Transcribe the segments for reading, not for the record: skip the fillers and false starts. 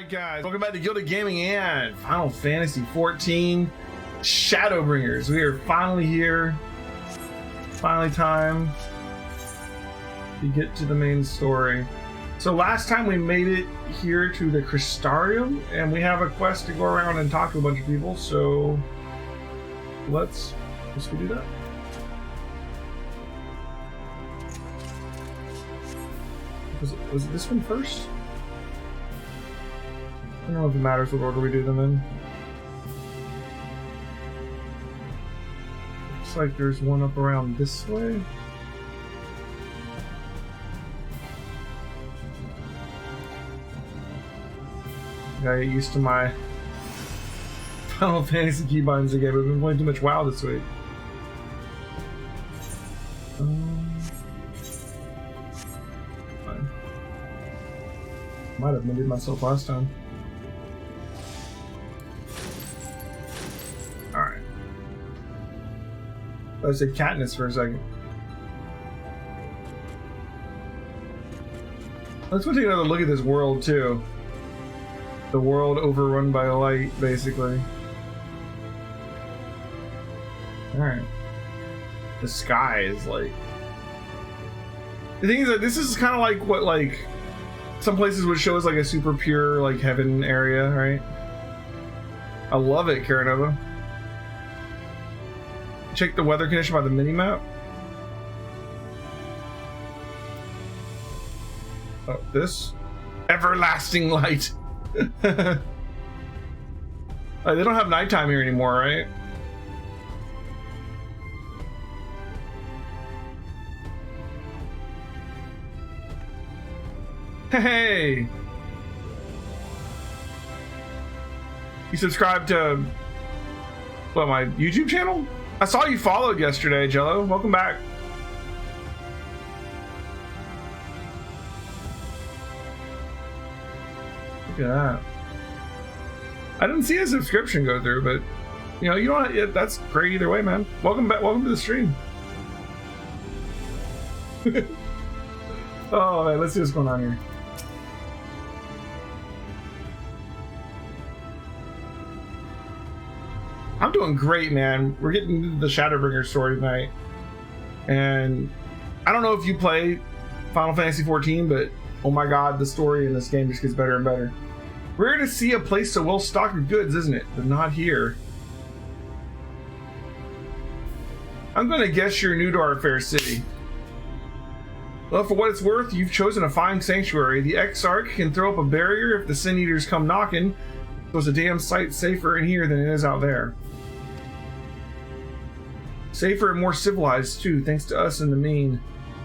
Alright guys, welcome back to Gilded Gaming and Final Fantasy XIV Shadowbringers. We are finally here. Finally time to get to the main story. So last time we made it here to the Crystarium and we have a quest to go around and talk to a bunch of people, so let's go do that. Was it this one first? I don't know if it matters what order we do them in. Looks like there's one up around this way. Gotta get used to my Final Fantasy keybinds again. We've been playing too much WoW this week. Fine. Might have muted myself last time. I said Katniss for a second. Let's go take another look at this world too. The world overrun by light, basically. Alright. The sky is like... The thing is that this is kind of like what like some places would show as like a super pure like heaven area, right? I love it, Karanova. Check the weather condition by the mini-map. Oh, this? Everlasting light. They don't have nighttime here anymore, right? Hey! You subscribed to... what, my YouTube channel? I saw you followed yesterday, Jello. Welcome back. Look at that. I didn't see a subscription go through, but you know, you don't. Yeah, that's great either way, man. Welcome back. Welcome to the stream. Oh man, let's see what's going on here. I'm doing great, man. We're getting into the Shadowbringers story tonight. And I don't know if you play Final Fantasy XIV, but oh my god, the story in this game just gets better and better. Rare to see a place so well stocked with goods, isn't it? But not here. I'm gonna guess you're new to our fair city. Well, for what it's worth, you've chosen a fine sanctuary. The XIV can throw up a barrier if the Sin Eaters come knocking, so it's a damn sight safer in here than it is out there. Safer and more civilized too, thanks to us and the Mean.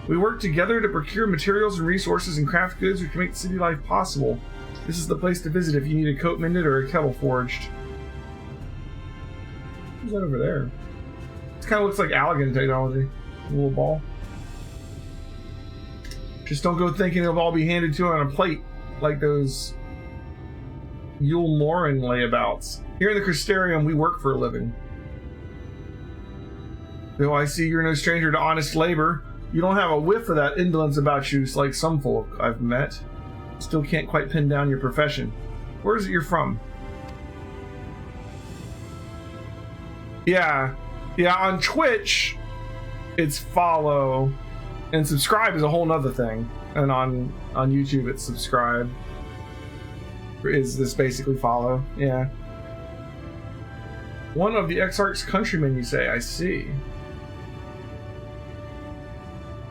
We work together to procure materials and resources and craft goods which make city life possible. This is the place to visit if you need a coat mended or a kettle forged. Who's that over there? This kind of looks like Allegan technology. A little ball. Just don't go thinking it'll all be handed to you on a plate like those Yule Morin layabouts. Here in the Crystarium, we work for a living. Though I see you're no stranger to honest labor, you don't have a whiff of that indolence about you like some folk I've met. Still can't quite pin down your profession. Where is it you're from? Yeah, on Twitch, it's follow, and subscribe is a whole nother thing. And on YouTube, it's subscribe. Is this basically follow? Yeah. One of the XIV's countrymen, you say? I see.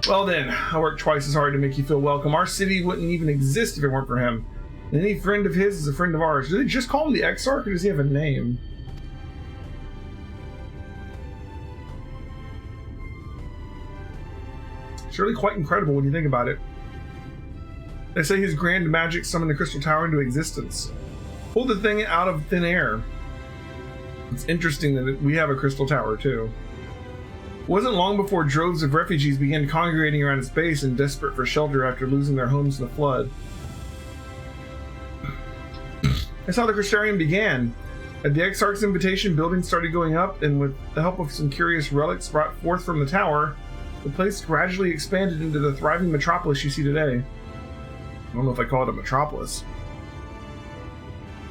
Well then, I worked twice as hard to make you feel welcome. Our city wouldn't even exist if it weren't for him. And any friend of his is a friend of ours. Do they just call him the XIV, or does he have a name? It's really quite incredible when you think about it. They say his grand magic summoned the Crystal Tower into existence. Pulled the thing out of thin air. It's interesting that we have a Crystal Tower too. It wasn't long before droves of refugees began congregating around its base and desperate for shelter after losing their homes in the flood. That's how the Crystarium began. At the XIV's invitation, buildings started going up, and with the help of some curious relics brought forth from the tower, the place gradually expanded into the thriving metropolis you see today. I don't know if I call it a metropolis.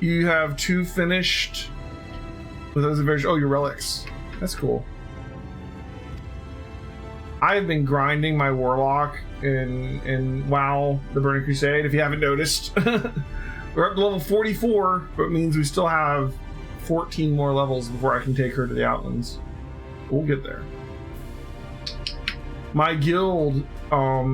You have 2 finished with those versions. Oh, your relics. That's cool. I have been grinding my warlock in WoW, the Burning Crusade. If you haven't noticed, we're up to level 44, but it means we still have 14 more levels before I can take her to the Outlands. We'll get there. My guild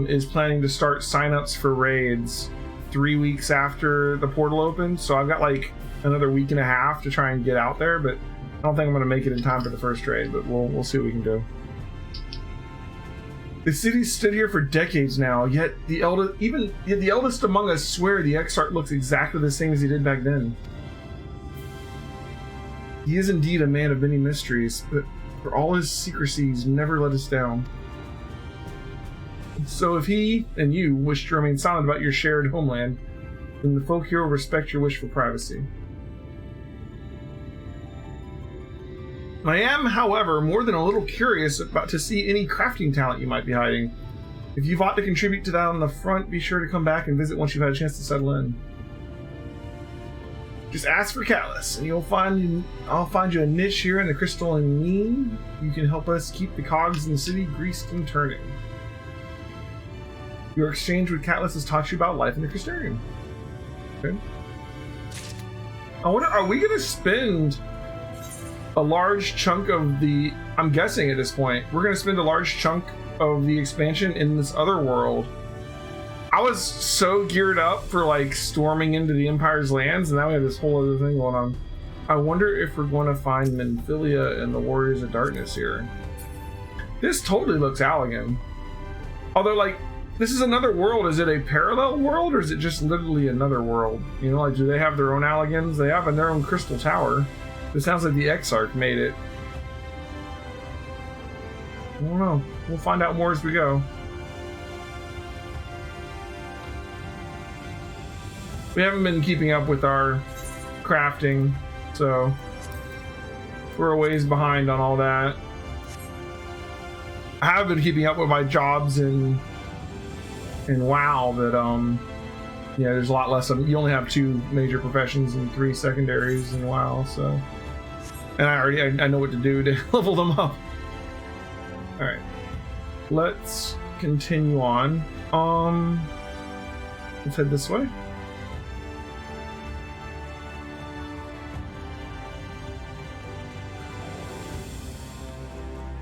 is planning to start signups for raids 3 weeks after the portal opens, so I've got like another week and a half to try and get out there, but I don't think I'm going to make it in time for the first raid, but we'll see what we can do. The city's stood here for decades now, yet the eldest among us swear the Exarch looks exactly the same as he did back then. He is indeed a man of many mysteries, but for all his secrecies, never let us down. So if he and you wish to remain silent about your shared homeland, then the folk here will respect your wish for privacy. I am, however, more than a little curious about to see any crafting talent you might be hiding. If you've ought to contribute to that on the front, be sure to come back and visit once you've had a chance to settle in. Just ask for Callus, and I'll find you a niche here in the crystalline mean. You can help us keep the cogs in the city greased and turning. Your exchange with Callus has taught you about life in the Crystarium. Okay. I wonder, are we going to spend a large chunk of the... I'm guessing at this point, we're going to spend a large chunk of the expansion in this other world. I was so geared up for like storming into the Empire's lands, and now we have this whole other thing going on. I wonder if we're going to find Menphilia and the Warriors of Darkness here. This totally looks Allagan. Although, like, this is another world. Is it a parallel world, or is it just literally another world? You know, like, do they have their own Allagans? They have their own crystal tower. It sounds like the Exarch made it. I don't know. We'll find out more as we go. We haven't been keeping up with our crafting, so we're a ways behind on all that. I have been keeping up with my jobs in WoW, that yeah, there's a lot less of them. You only have 2 major professions and 3 secondaries in WoW, so, and I know what to do to level them up. All right, let's continue on. Let's head this way.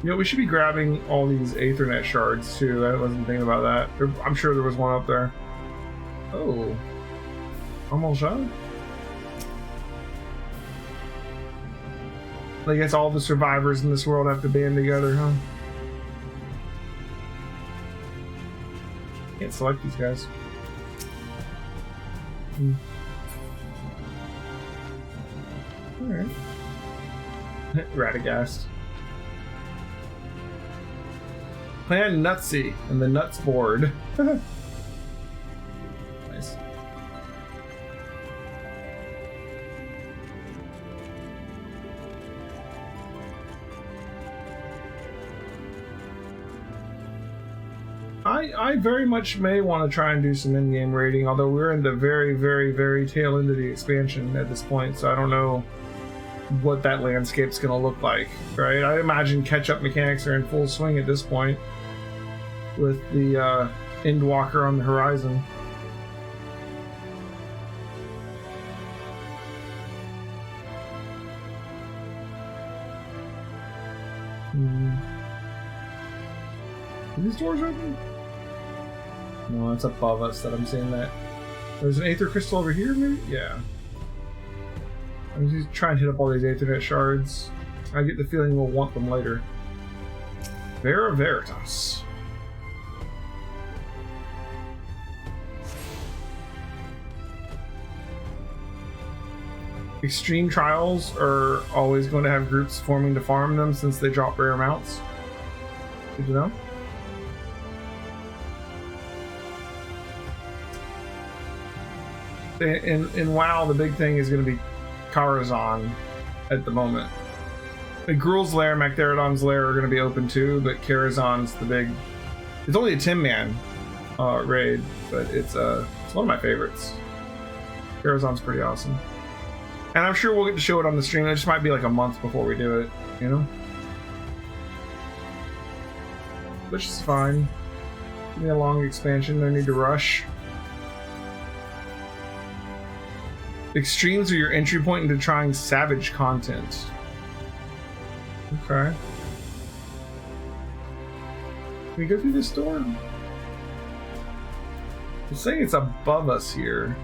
You know, we should be grabbing all these Aethernet shards too. I wasn't thinking about that. I'm sure there was one up there. Oh. Almost done? I guess all the survivors in this world have to band together, huh? Can't select these guys. Alright. Radagast. Plan Nutsy and the Nuts board. Nice. I very much may want to try and do some in-game raiding, although we're in the very, very, very tail end of the expansion at this point, so I don't know what that landscape's going to look like, right? I imagine catch-up mechanics are in full swing at this point, with the Endwalker on the horizon. Are these doors open? No, it's above us that I'm seeing that. There's an Aether Crystal over here, maybe? Yeah. I'm just trying to hit up all these Aethernet shards. I get the feeling we'll want them later. Vera Veritas. Extreme trials are always going to have groups forming to farm them since they drop rare amounts. Did you know? In WoW, the big thing is going to be Karazhan at the moment. The Gruul's Lair, Magtheridon's Lair are going to be open too, but Karazhan's the big... It's only a 10-man raid, but it's one of my favorites. Karazhan's pretty awesome. And I'm sure we'll get to show it on the stream. It just might be like a month before we do it, you know? Which is fine. Give me a long expansion, no need to rush. Extremes are your entry point into trying savage content. Okay. Can we go through this door? It's saying it's above us here.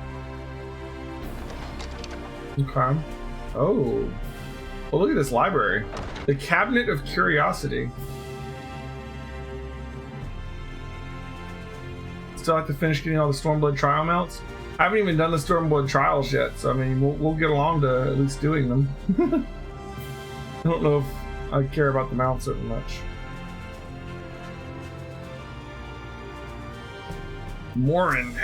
Okay. Oh. Well, look at this library. The Cabinet of Curiosity. Still have to finish getting all the Stormblood trial mounts. I haven't even done the Stormblood trials yet, so I mean, we'll get along to at least doing them. I don't know if I care about the mounts so much. Morin.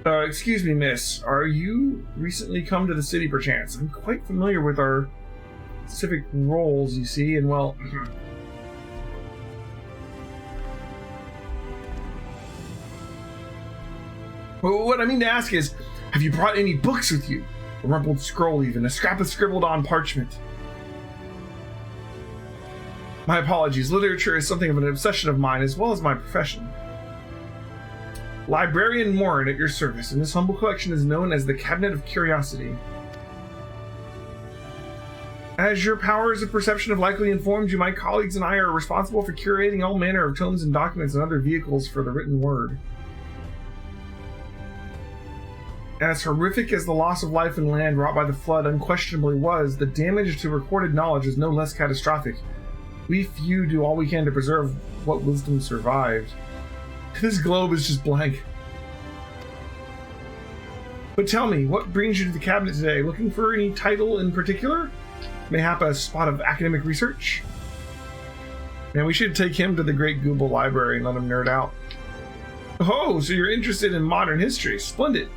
Excuse me, miss. Are you recently come to the city, perchance? I'm quite familiar with our specific roles, you see, and well... Well, what I mean to ask is, have you brought any books with you? A rumpled scroll even, a scrap of scribbled on parchment. My apologies, literature is something of an obsession of mine as well as my profession. Librarian Morin at your service, and this humble collection is known as the Cabinet of Curiosity. As your powers of perception have likely informed you, my colleagues and I are responsible for curating all manner of tomes and documents and other vehicles for the written word. As horrific as the loss of life and land wrought by the flood unquestionably was, the damage to recorded knowledge is no less catastrophic. We few do all we can to preserve what wisdom survived. This globe is just blank. But tell me, what brings you to the cabinet today? Looking for any title in particular? Mayhap a spot of academic research? Man, we should take him to the Great Google Library and let him nerd out. Oh, so you're interested in modern history. Splendid.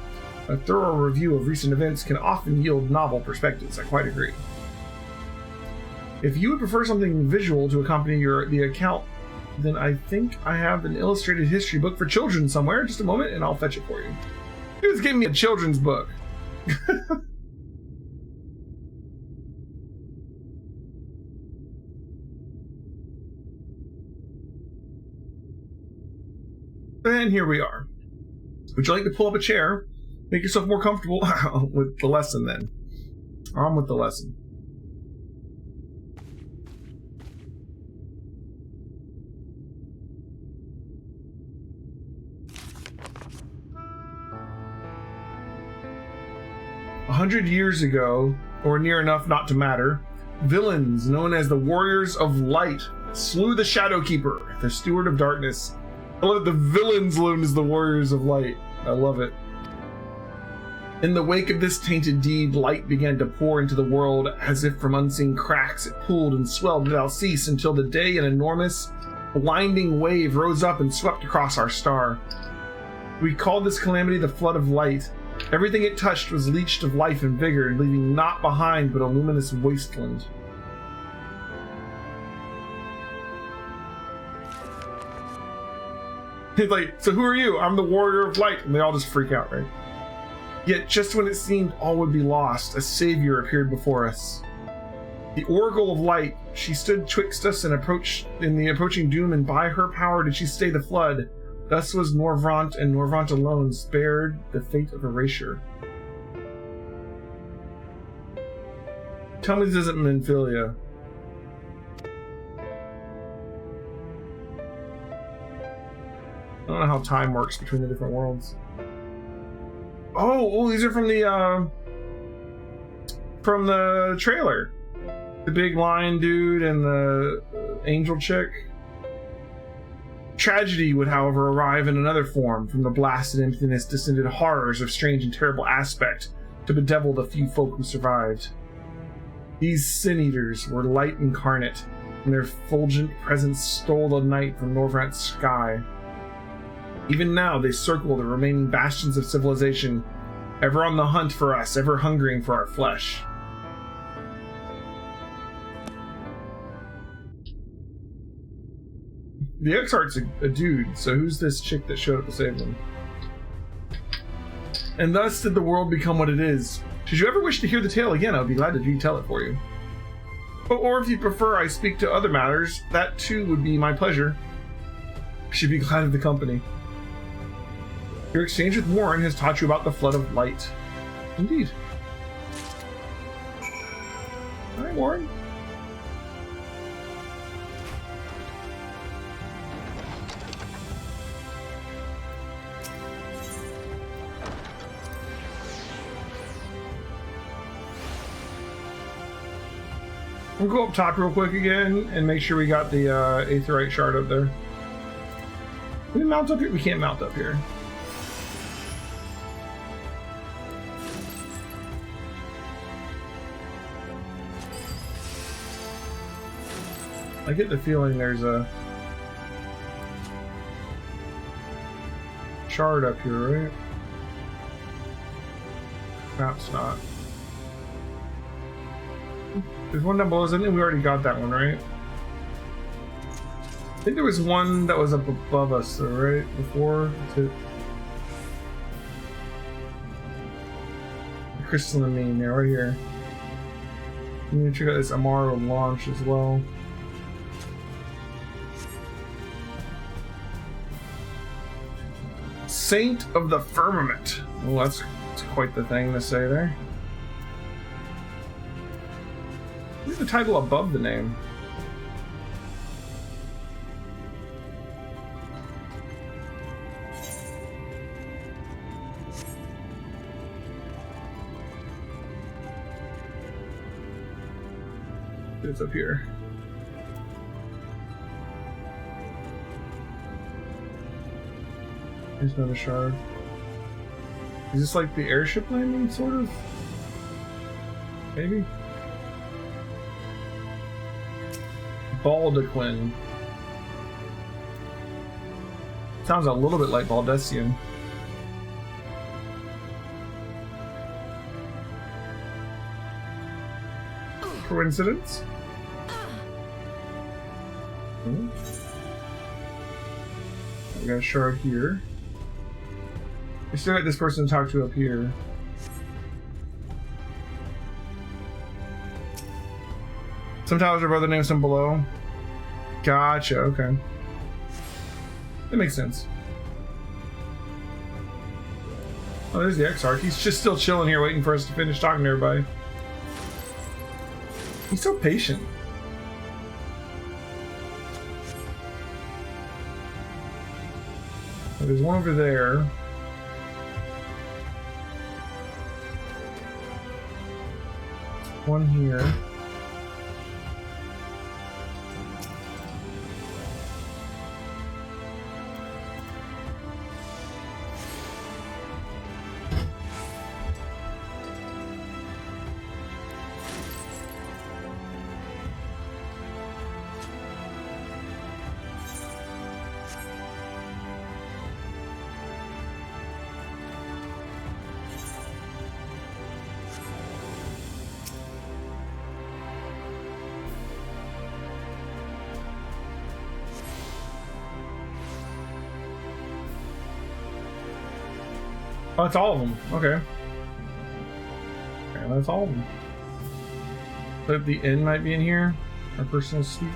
A thorough review of recent events can often yield novel perspectives. I quite agree. If you would prefer something visual to accompany the account, then I think I have an illustrated history book for children somewhere. Just a moment, and I'll fetch it for you. He was giving me a children's book. And here we are. Would you like to pull up a chair? Make yourself more comfortable with the lesson, then. On with the lesson. A 100 years ago, or near enough not to matter, villains known as the Warriors of Light slew the Shadowkeeper, the Steward of Darkness. I love it, the villains known as the Warriors of Light. I love it. In the wake of this tainted deed, light began to pour into the world as if from unseen cracks. It pooled and swelled without cease until the day an enormous, blinding wave rose up and swept across our star. We called this calamity the Flood of Light. Everything it touched was leached of life and vigor, leaving naught behind but a luminous wasteland. It's like, so who are you? I'm the Warrior of Light. And they all just freak out, right? Yet just when it seemed all would be lost, a savior appeared before us. The Oracle of Light, she stood twixt us and in the approaching doom, and by her power did she stay the flood. Thus was Norvrant, and Norvrant alone spared the fate of erasure. Tell me this isn't Menphilia. I don't know how time works between the different worlds. Oh, these are from the trailer. The big lion dude and the angel chick. Tragedy would, however, arrive in another form. From the blasted emptiness descended horrors of strange and terrible aspect to bedevil the few folk who survived. These sin-eaters were light incarnate, and their fulgent presence stole the night from Norvrant's sky. Even now they circle the remaining bastions of civilization, ever on the hunt for us, ever hungering for our flesh. The Exarch's a dude, so who's this chick that showed up to save them? And thus did the world become what it is. Should you ever wish to hear the tale again, I would be glad to retell it for you. Or if you prefer I speak to other matters, that too would be my pleasure. I should be glad of the company. Your exchange with Warren has taught you about the flood of light. Indeed. Alright, Warren. We'll go up top real quick again and make sure we got the Aetherite shard up there. Can we mount up here? We can't mount up here. I get the feeling there's a shard up here, right? Perhaps not. There's one down below, isn't it? We already got that one, right? I think there was one that was up above us, though, right? Before? That's it. The crystalline, yeah, right here. I'm gonna check out this Amaro launch as well. Saint of the Firmament. Well, that's quite the thing to say there. Where's the title above the name? It's up here. Here's another shard. Is this like the airship landing, sort of? Maybe? Baldequin. Sounds a little bit like Baldessian. Coincidence? We got a shard here. We still got this person to talk to up here. Some towers are above the name, some below. Gotcha, okay. That makes sense. Oh, there's the Exarch. He's just still chilling here waiting for us to finish talking to everybody. He's so patient. Oh, there's one over there. One here. Oh, that's all of them. Okay. Okay, that's all of them. But the inn might be in here. Our personal suite.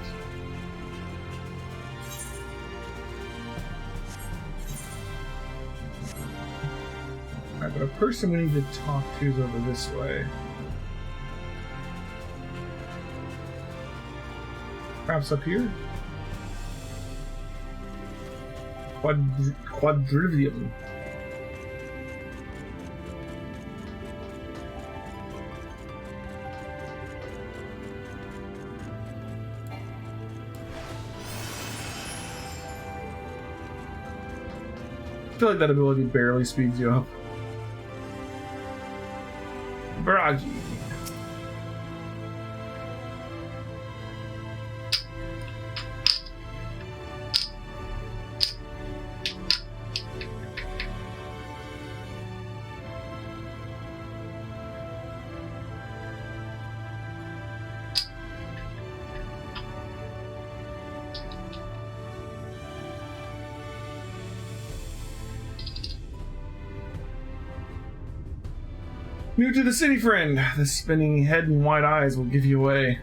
Alright, but a person we need to talk to is over this way. Perhaps up here? Quadrivium. I feel like that ability barely speeds you up. Bragi. New to the city, friend. The spinning head and wide eyes will give you away.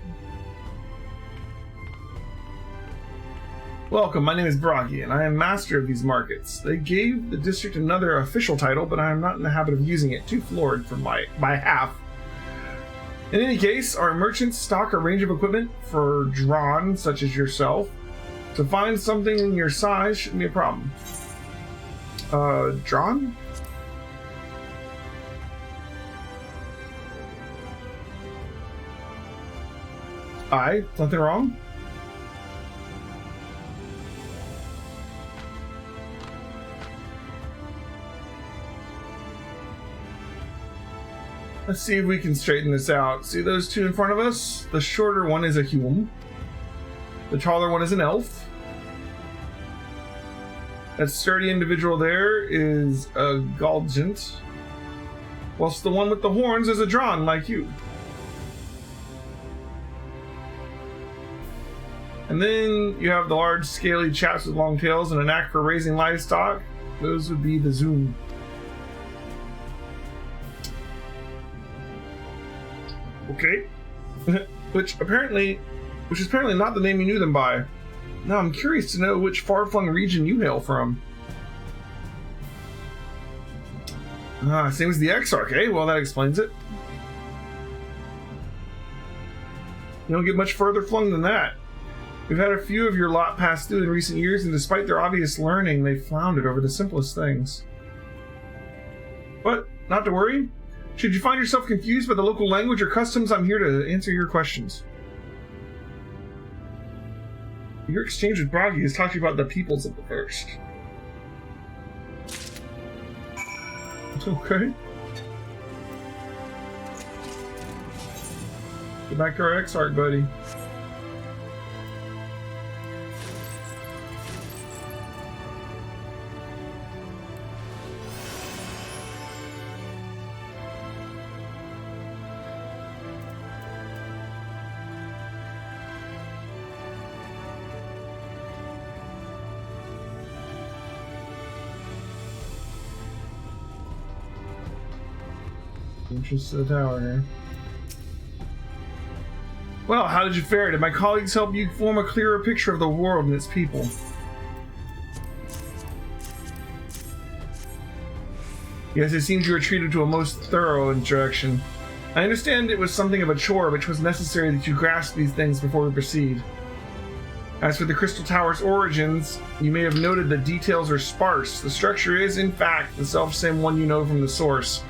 Welcome, my name is Bragi, and I am master of these markets. They gave the district another official title, but I am not in the habit of using it, too floored from by half. In any case, our merchants stock a range of equipment for drawn, such as yourself. To find something in your size shouldn't be a problem. Drawn? Aye, something wrong? Let's see if we can straighten this out. See those two in front of us? The shorter one is a human. The taller one is an elf. That sturdy individual there is a Gilded. Whilst the one with the horns is a drawn like you. And then you have the large, scaly chaps with long tails and a knack for raising livestock. Those would be the Zoom. Okay. which is apparently not the name you knew them by. Now I'm curious to know which far-flung region you hail from. Same as the Exarch, eh? Well, that explains it. You don't get much further flung than that. We've had a few of your lot pass through in recent years, and despite their obvious learning, they've floundered over the simplest things. But, not to worry. Should you find yourself confused by the local language or customs, I'm here to answer your questions. Your exchange with Bragi has taught you about the peoples of the first. Okay. Go back to our Exarch, buddy. Entrance to the tower here. Well, how did you fare? Did my colleagues help you form a clearer picture of the world and its people? Yes, it seems you were treated to a most thorough introduction. I understand it was something of a chore, but it was necessary that you grasp these things before we proceed. As for the Crystal Tower's origins, you may have noted the details are sparse. The structure is, in fact, the self-same one you know from the source.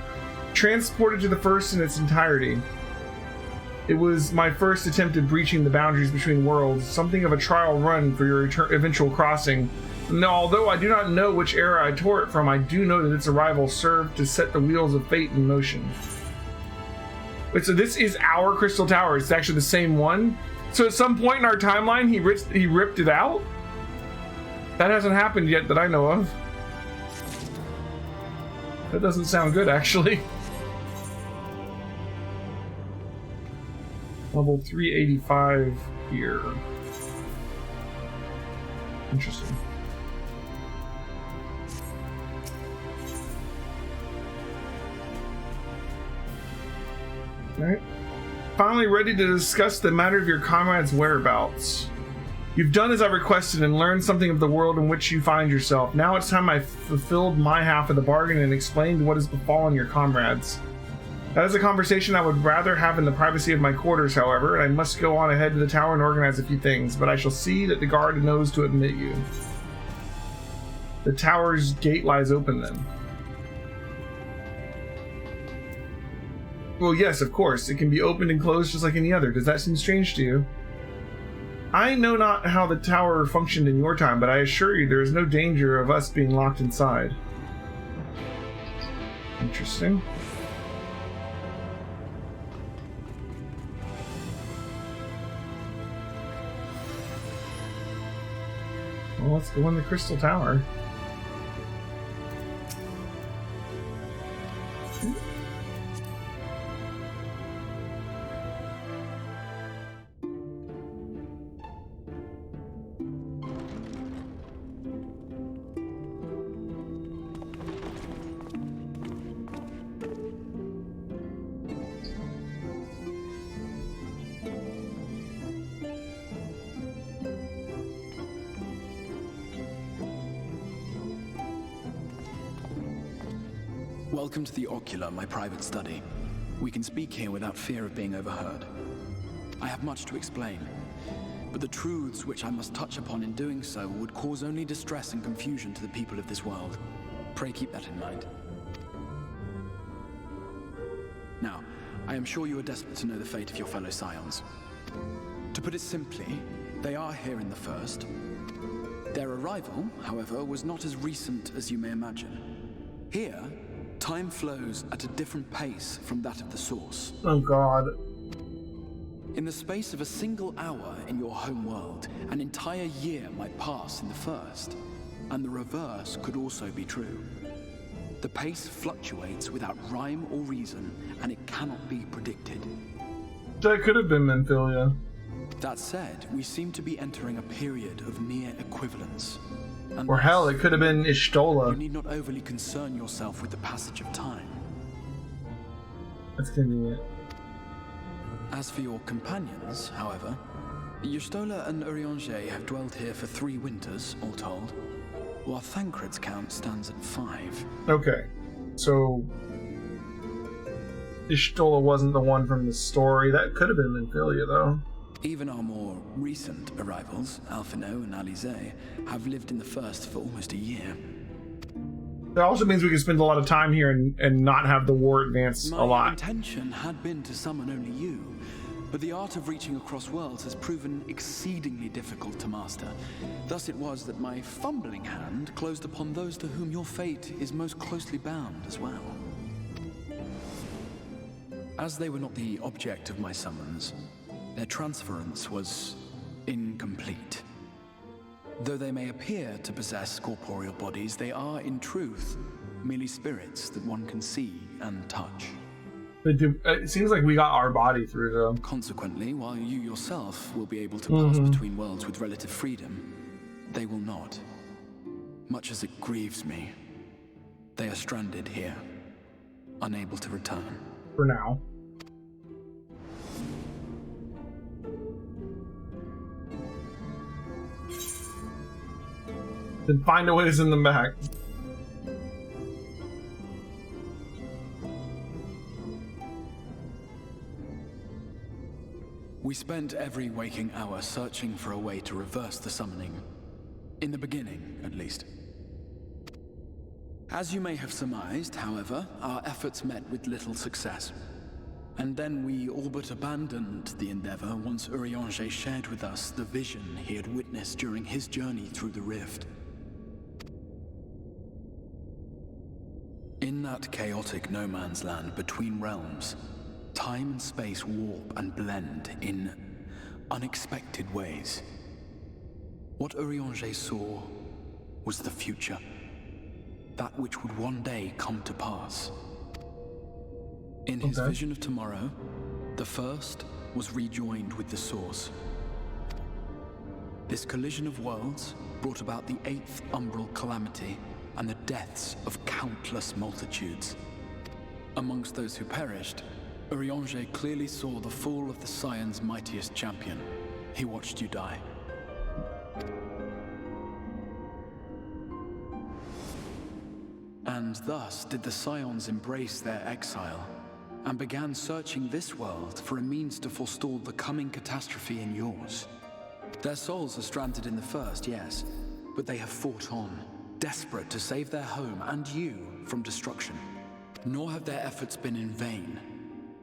Transported to the first in its entirety. It was my first attempt at breaching the boundaries between worlds, something of a trial run for your eventual crossing. Now, although I do not know which era I tore it from, I do know that its arrival served to set the wheels of fate in motion. Wait, so this is our Crystal Tower. It's actually the same one? So at some point in our timeline, he ripped it out? That hasn't happened yet that I know of. That doesn't sound good, actually. Level 385 here. Interesting. Alright. Finally ready to discuss the matter of your comrade's whereabouts. You've done as I requested and learned something of the world in which you find yourself. Now it's time I fulfilled my half of the bargain and explained what has befallen your comrades. That is a conversation I would rather have in the privacy of my quarters, however, and I must go on ahead to the tower and organize a few things, but I shall see that the guard knows to admit you. The tower's gate lies open then. Well, yes, of course. It can be opened and closed just like any other. Does that seem strange to you? I know not how the tower functioned in your time, but I assure you there is no danger of us being locked inside. Interesting. Well, let's go in the Crystal Tower. Welcome to the Ocular, my private study. We can speak here without fear of being overheard. I have much to explain, but the truths which I must touch upon in doing so would cause only distress and confusion to the people of this world. Pray keep that in mind. Now, I am sure you are desperate to know the fate of your fellow Scions. To put it simply, they are here in the First. Their arrival, however, was not as recent as you may imagine. Here, time flows at a different pace from that of the Source. Oh God. In the space of a single hour in your home world, an entire year might pass in the First, and the reverse could also be true. The pace fluctuates without rhyme or reason, and it cannot be predicted. That could have been Menphilia. That said, we seem to be entering a period of near equivalence. And Or hell, it could have been you Ishtola. need not overly concern yourself with the passage of time. That's convenient. As for your companions, however, Y'shtola and Urianger have dwelled here for 3 winters, all told, while Thancred's count stands at 5. Okay, so Ishtola wasn't the one from the story. That could have been Menphilia, though. Even our more recent arrivals, Alphino and Alize, have lived in the First for almost a year. That also means we can spend a lot of time here and not have the war advance a lot. My intention had been to summon only you, but the art of reaching across worlds has proven exceedingly difficult to master. Thus it was that my fumbling hand closed upon those to whom your fate is most closely bound as well. As they were not the object of my summons, their transference was incomplete. Though they may appear to possess corporeal bodies, they are, in truth, merely spirits that one can see and touch. It seems like we got our body through, though. Consequently, while you yourself will be able to pass between worlds with relative freedom, they will not. Much as it grieves me, they are stranded here, unable to return. For now. Then find a ways in the back. We spent every waking hour searching for a way to reverse the summoning. In the beginning, at least. As you may have surmised, however, our efforts met with little success. And then we all but abandoned the endeavor once Urianger shared with us the vision he had witnessed during his journey through the rift. In that chaotic no-man's land between realms, time and space warp and blend in unexpected ways. What Urianger saw was the future, that which would one day come to pass. In his vision of tomorrow, the First was rejoined with the Source. This collision of worlds brought about the 8th umbral calamity and the deaths of countless multitudes. Amongst those who perished, Urianger clearly saw the fall of the Scion's mightiest champion. He watched you die. And thus did the Scions embrace their exile, and began searching this world for a means to forestall the coming catastrophe in yours. Their souls are stranded in the First, yes, but they have fought on, desperate to save their home and you from destruction. Nor have their efforts been in vain,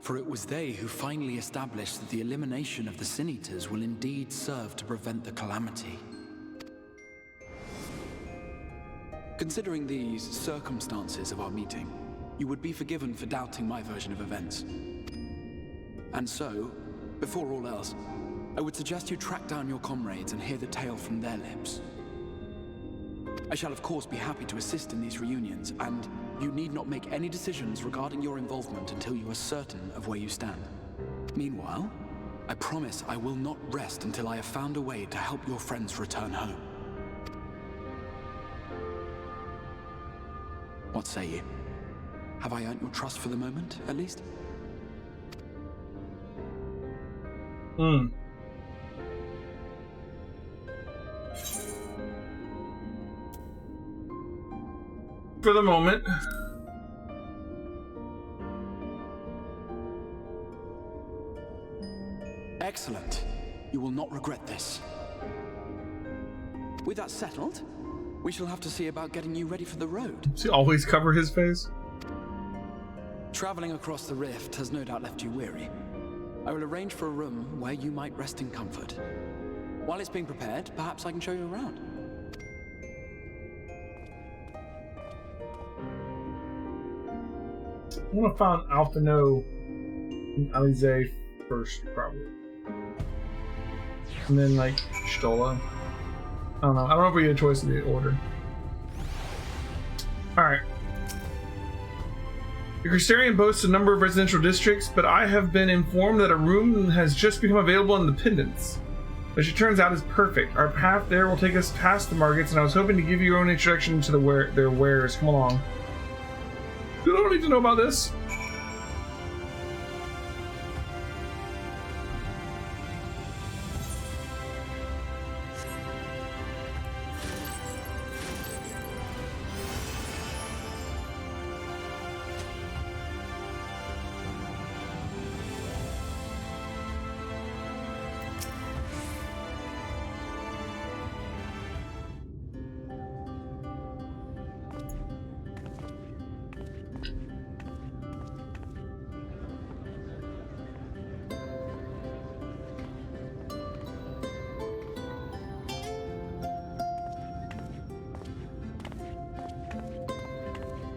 for it was they who finally established that the elimination of the Sin Eaters will indeed serve to prevent the calamity. Considering these circumstances of our meeting, you would be forgiven for doubting my version of events. And so, before all else, I would suggest you track down your comrades and hear the tale from their lips. I shall of course be happy to assist in these reunions, and you need not make any decisions regarding your involvement until you are certain of where you stand. Meanwhile, I promise I will not rest until I have found a way to help your friends return home. What say you? Have I earned your trust for the moment, at least? For the moment. Excellent. You will not regret this. With that settled, we shall have to see about getting you ready for the road. Does he always cover his face? Traveling across the rift has no doubt left you weary. I will arrange for a room where you might rest in comfort. While it's being prepared, perhaps I can show you around. I want to find Alphino and Alize first, probably. And then, like, Stola. I don't know. I don't know if we get a choice in the order. Alright. The Crystarium boasts a number of residential districts, but I have been informed that a room has just become available in the Pendants, which it turns out is perfect. Our path there will take us past the markets, and I was hoping to give you your own introduction to their wares. Come along. You don't need to know about this.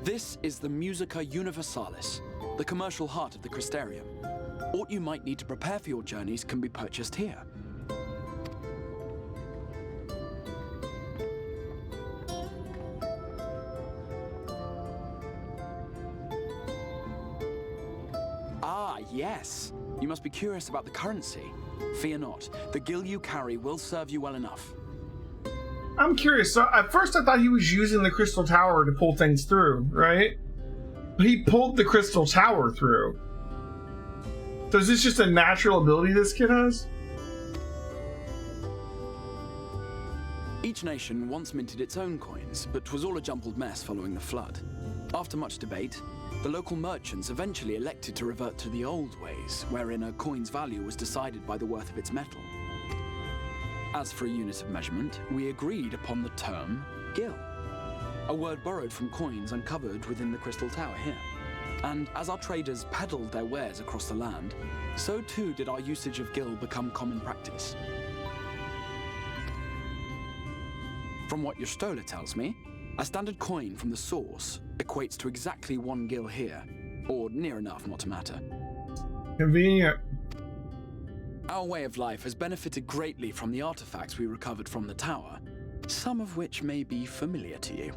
This is the Musica Universalis, the commercial heart of the Crystarium. What you might need to prepare for your journeys can be purchased here. Ah, yes. You must be curious about the currency. Fear not. The gil you carry will serve you well enough. I'm curious. So at first I thought he was using the Crystal Tower to pull things through, right? But he pulled the Crystal Tower through. So is this just a natural ability this kid has? Each nation once minted its own coins, but 'twas all a jumbled mess following the flood. After much debate, the local merchants eventually elected to revert to the old ways, wherein a coin's value was decided by the worth of its metal. As for a unit of measurement, we agreed upon the term gil, a word borrowed from coins uncovered within the Crystal Tower here. And as our traders peddled their wares across the land, so too did our usage of gil become common practice. From what your Stola tells me, a standard coin from the source equates to exactly 1 gil here, or near enough not to matter. Convenient. Our way of life has benefited greatly from the artifacts we recovered from the tower, some of which may be familiar to you.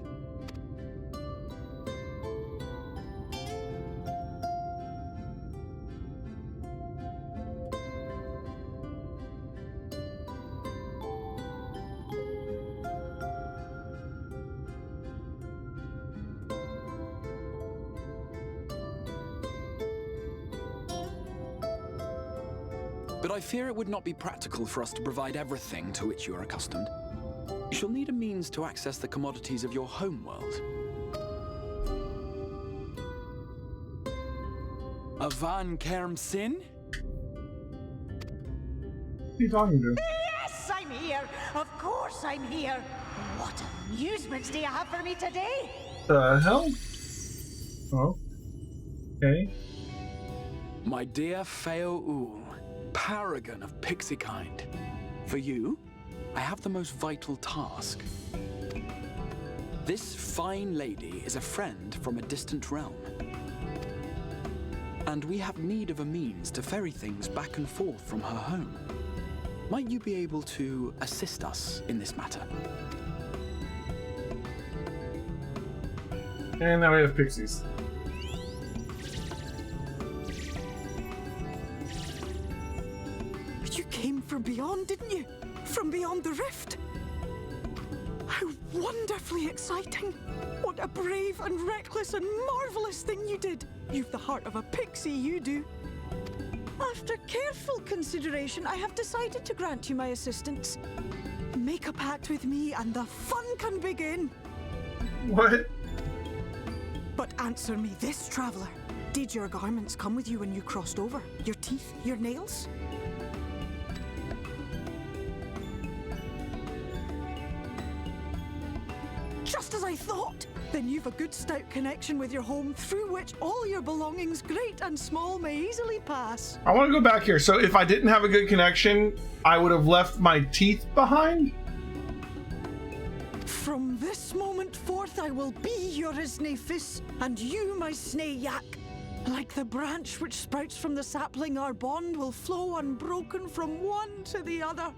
But I fear it would not be practical for us to provide everything to which you are accustomed. You shall need a means to access the commodities of your homeworld. Avan Kerm Sin? What are you talking to? Yes, I'm here. Of course I'm here. What amusements do you have for me today? The hell? Oh. Okay. My dear Feo Ul, paragon of pixie kind. For you, I have the most vital task. This fine lady is a friend from a distant realm. And we have need of a means to ferry things back and forth from her home. Might you be able to assist us in this matter? And now we have pixies. You came from beyond, didn't you? From beyond the rift? How wonderfully exciting! What a brave and reckless and marvelous thing you did! You've the heart of a pixie, you do. After careful consideration, I have decided to grant you my assistance. Make a pact with me and the fun can begin. What? But answer me this, traveler. Did your garments come with you when you crossed over? Your teeth? Your nails? just as I thought. Then you've a good stout connection with your home through which all your belongings, great and small, may easily pass. I want to go back here. So if I didn't have a good connection, I would have left my teeth behind? From this moment forth, I will be your Isnefis, and you my Snayak. Like the branch which sprouts from the sapling, our bond will flow unbroken from one to the other.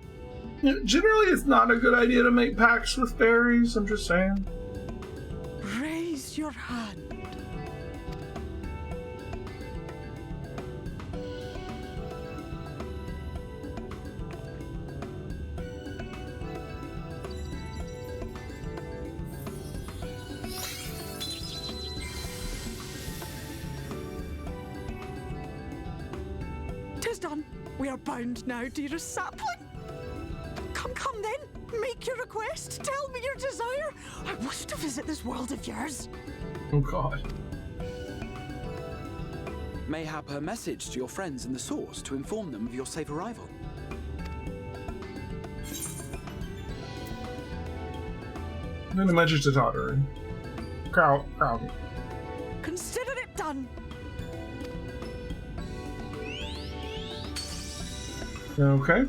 Generally, it's not a good idea to make pacts with fairies, I'm just saying. Raise your hand. Tis done. We are bound now, dearest sapling. Come then. Make your request. Tell me your desire. I wish to visit this world of yours. Oh God. Mayhap a message to your friends in the Source to inform them of your safe arrival. Then a message to talk to her. Crowd. Consider it done. Okay.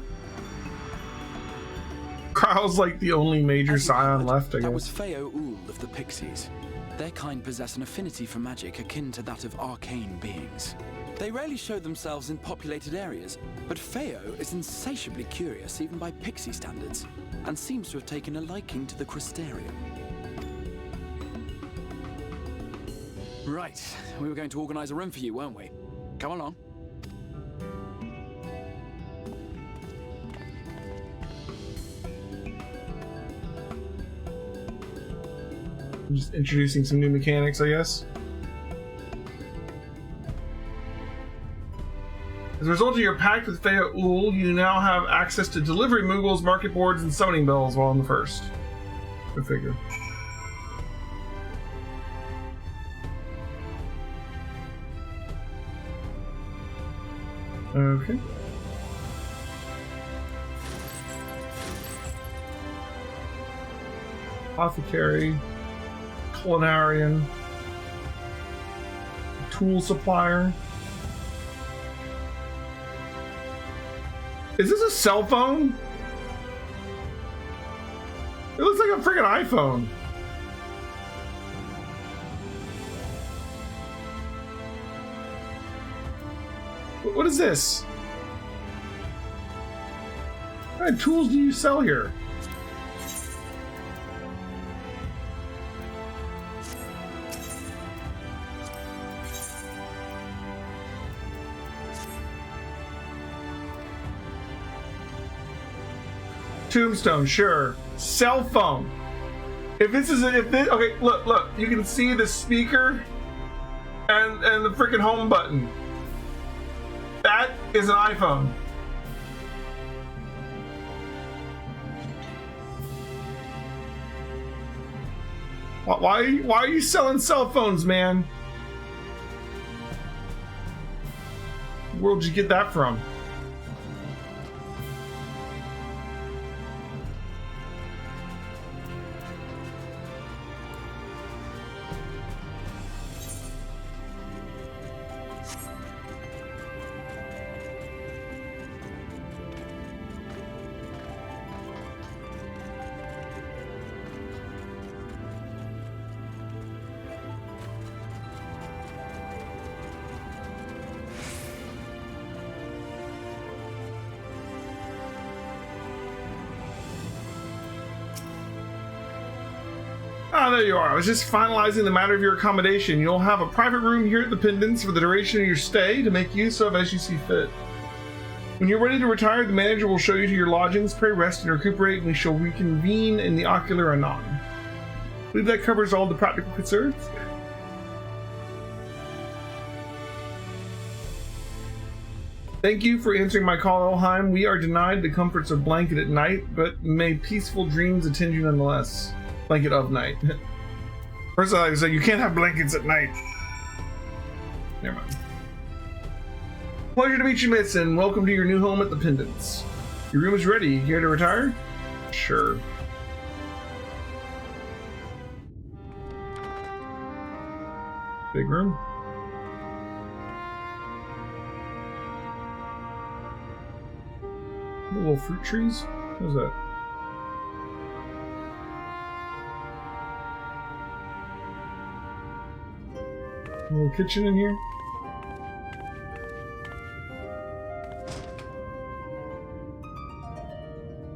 Kyle's like the only major scion left, I guess. That was Feo Ul of the Pixies. Their kind possess an affinity for magic akin to that of arcane beings. They rarely show themselves in populated areas, but Feo is insatiably curious even by Pixie standards, and seems to have taken a liking to the Crystarium. Right, we were going to organize a room for you, weren't we? Come along. Just introducing some new mechanics, I guess. As a result of your pact with Feo Ul, you now have access to delivery moogles, market boards, and summoning bells while on the first. Go figure. Okay. Apothecary. Culinarian, tool supplier. Is this a cell phone? It looks like a freaking iPhone. What is this? What kind of tools do you sell here? Tombstone, sure. Cell phone. Okay, look, you can see the speaker and the freaking home button. That is an iPhone. Why are you selling cell phones, man? Where did you get that from? Ah, there you are. I was just finalizing the matter of your accommodation. You'll have a private room here at the Pendants for the duration of your stay to make use of as you see fit. When you're ready to retire, the manager will show you to your lodgings. Pray rest and recuperate, and we shall reconvene in the ocular anon. I believe that covers all the practical concerns. Thank you for answering my call, Elheim. We are denied the comforts of blanket at night, but may peaceful dreams attend you nonetheless. Blanket of night. First I was like, you can't have blankets at night. Never mind. Pleasure to meet you, Miss, and welcome to your new home at the Pendants. Your room is ready. You here to retire? Sure. Big room. The little fruit trees? What is that? A little kitchen in here?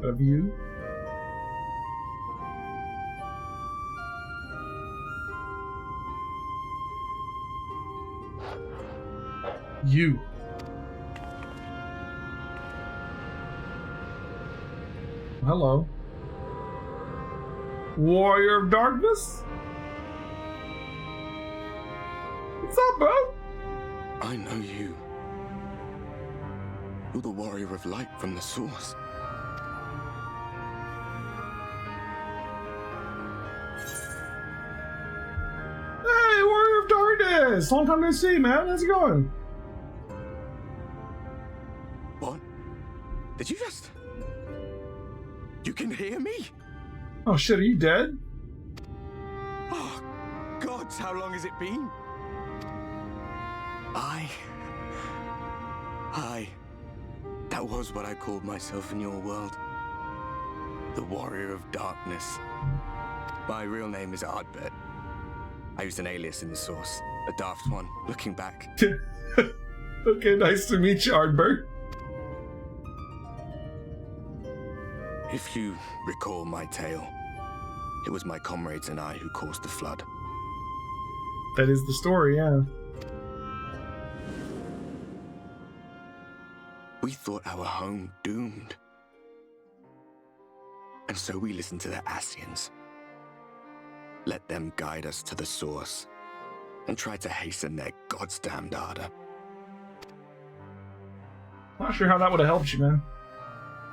A view? You. Hello. Warrior of Darkness? What's up, bro? I know you. You're the warrior of light from the source. Hey, Warrior of Darkness! Long time no see, man. How's it going? What? Did you just... You can hear me? Oh shit, are you dead? Oh, gods, how long has it been? That was what I called myself in your world. The Warrior of Darkness. My real name is Ardbert. I used an alias in the source, a daft one, looking back. Okay, nice to meet you, Ardbert. If you recall my tale, it was my comrades and I who caused the flood. That is the story, yeah. We thought our home doomed. And so we listened to the Ascians. Let them guide us to the source and tried to hasten their goddamned ardor. Not sure how that would have helped you, man.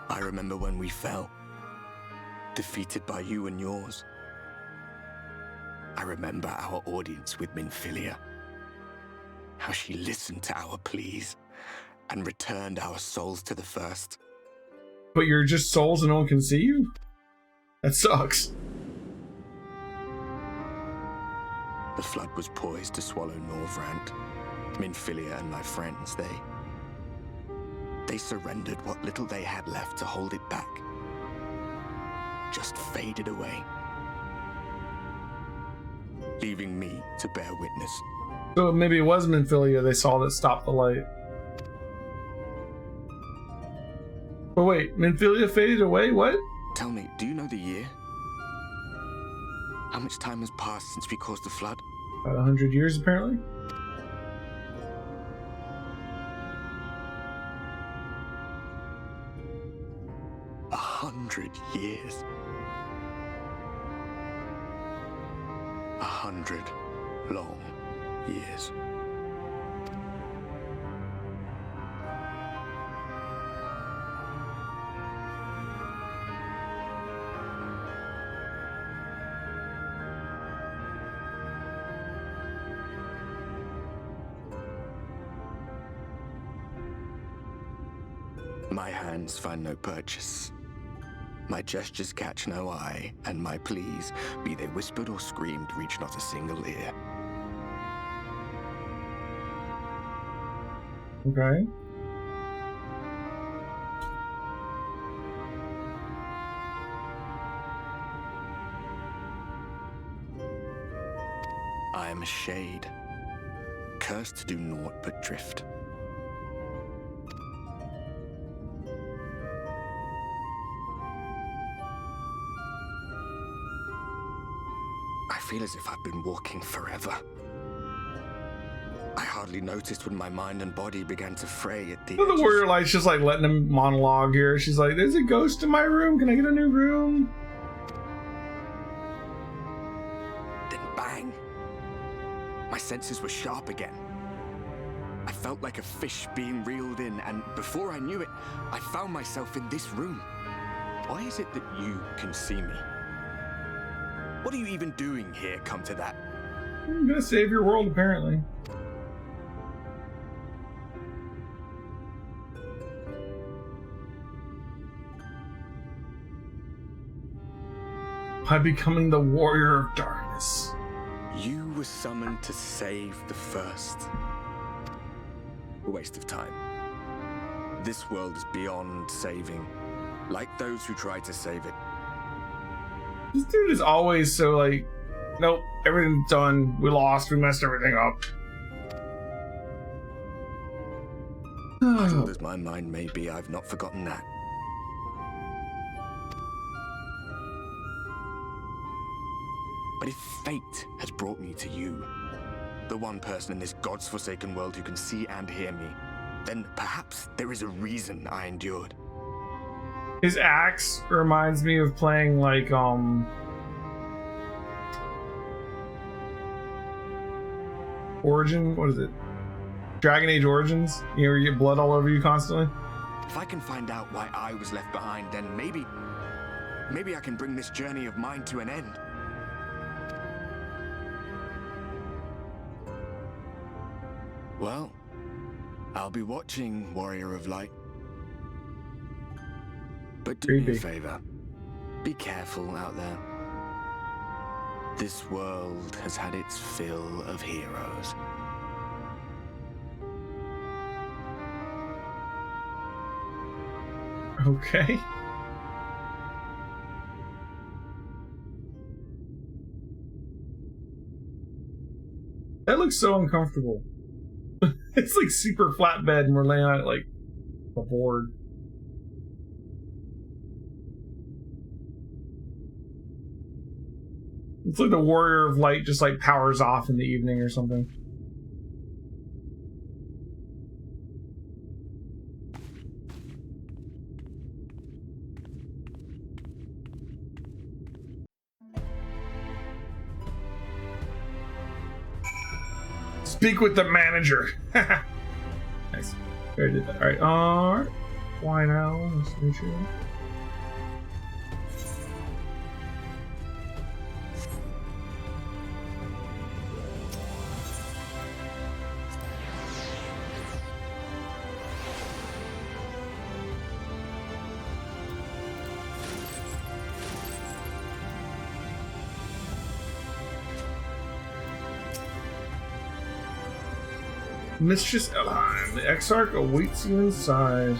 I remember when we fell, defeated by you and yours. I remember our audience with Minfilia, how she listened to our pleas and returned our souls to the first. But you're just souls and no one can see you? That sucks. The flood was poised to swallow Norvrant. Minfilia and my friends, they surrendered what little they had left to hold it back. Just faded away, leaving me to bear witness. So maybe it was Minfilia they saw that stopped the light. But wait, Minfilia faded away? What? Tell me, do you know the year? How much time has passed since we caused the flood? About 100 years, apparently. A 100 years. 100 long years. My hands find no purchase. My gestures catch no eye, and my pleas, be they whispered or screamed, reach not a single ear. Okay. I am a shade, cursed to do naught but drift. I feel as if I've been walking forever. I hardly noticed when my mind and body began to fray at the The edges. Warrior Light's just like letting him monologue here. She's like, there's a ghost in my room. Can I get a new room? Then bang! My senses were sharp again. I felt like a fish being reeled in, and before I knew it, I found myself in this room. Why is it that you can see me? What are you even doing here, come to that? I'm gonna save your world, apparently. By becoming the Warrior of Darkness. You were summoned to save the first. A waste of time. This world is beyond saving, like those who try to save it. This dude is always so like, nope, everything's done. We lost. We messed everything up. Muddled as my mind may be, I've not forgotten that. But if fate has brought me to you, the one person in this God's forsaken world who can see and hear me, then perhaps there is a reason I endured. His axe reminds me of playing like Origin, what is it? Dragon Age Origins? You know, you get blood all over you constantly? If I can find out why I was left behind, then maybe I can bring this journey of mine to an end. Well, I'll be watching, Warrior of Light. But do me a favor. Be careful out there. This world has had its fill of heroes. Okay. That looks so uncomfortable. It's like super flat bed and we're laying on it like a board. It's like the Warrior of Light just like powers off in the evening or something. Speak with the manager. Nice. Very did that. Alright, alright. Why now? Let's make sure. Mistress Elheim, the Exarch awaits you inside.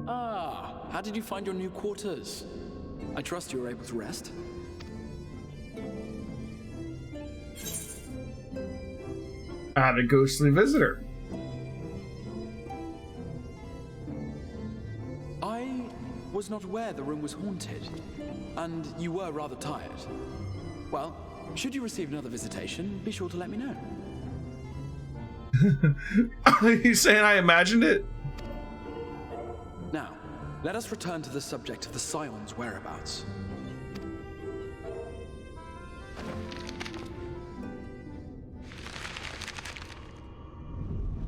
Ah, how did you find your new quarters? I trust you were able to rest. I had a ghostly visitor. I was not aware the room was haunted, and you were rather tired. Well, should you receive another visitation, be sure to let me know. Are you saying I imagined it? Now, let us return to the subject of the Scion's whereabouts.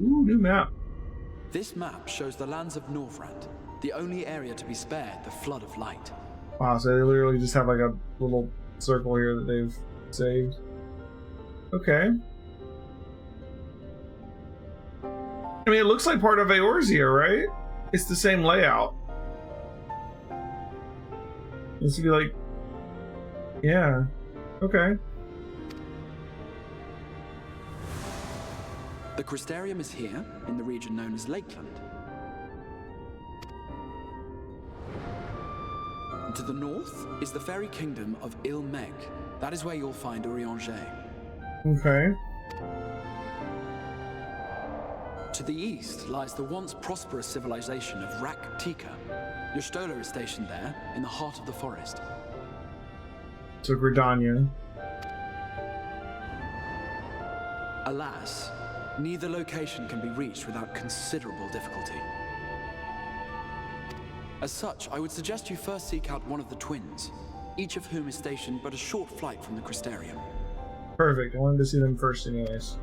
Ooh, new map. This map shows the lands of Northrend, the only area to be spared the flood of light. Wow, so they literally just have like a little circle here that they've saved. Okay. I mean, it looks like part of Eorzea, right? It's the same layout. This would be like... Yeah. Okay. The Crystarium is here, in the region known as Lakeland. And to the north is the fairy kingdom of Ilmeg. That is where you'll find Urianger. Okay. To the east lies the once prosperous civilization of Rak-Tika. Your Stola is stationed there, in the heart of the forest. So Gridania. Alas, neither location can be reached without considerable difficulty. As such, I would suggest you first seek out one of the twins, each of whom is stationed but a short flight from the Crystarium. Perfect. I wanted to see them first anyways.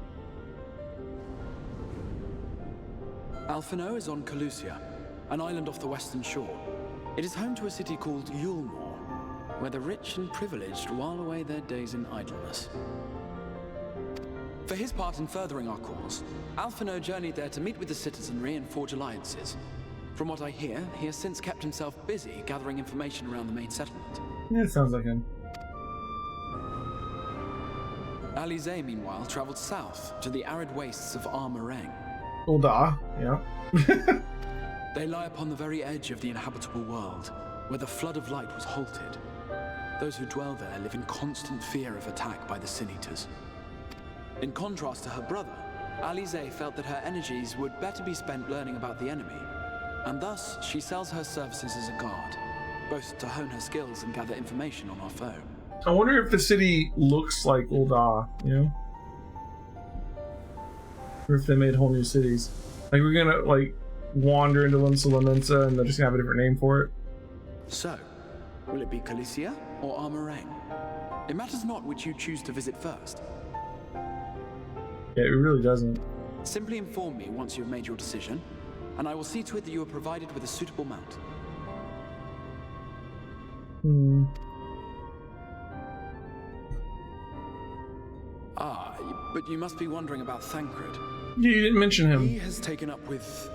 Alphino is on Calusia, an island off the western shore. It is home to a city called Yulmore, where the rich and privileged while away their days in idleness. For his part in furthering our cause, Alphino journeyed there to meet with the citizenry and forge alliances. From what I hear, he has since kept himself busy gathering information around the main settlement. Yeah, it sounds like him. Alize, meanwhile, traveled south to the arid wastes of Armareng. Ulda, yeah. They lie upon the very edge of the inhabitable world, where the flood of light was halted. Those who dwell there live in constant fear of attack by the Sin Eaters. In contrast to her brother, Alize felt that her energies would better be spent learning about the enemy, and thus she sells her services as a guard, both to hone her skills and gather information on our foe. I wonder if the city looks like Ulda, you know? Or if they made whole new cities. Like, we're gonna, like, wander into Limsa Lamensa and they're just gonna have a different name for it. So, will it be Calicia or Armareng? It matters not which you choose to visit first. Yeah, it really doesn't. Simply inform me once you've made your decision, and I will see to it that you are provided with a suitable mount. Ah, but you must be wondering about Thancred. Yeah, you didn't mention him. He has taken up with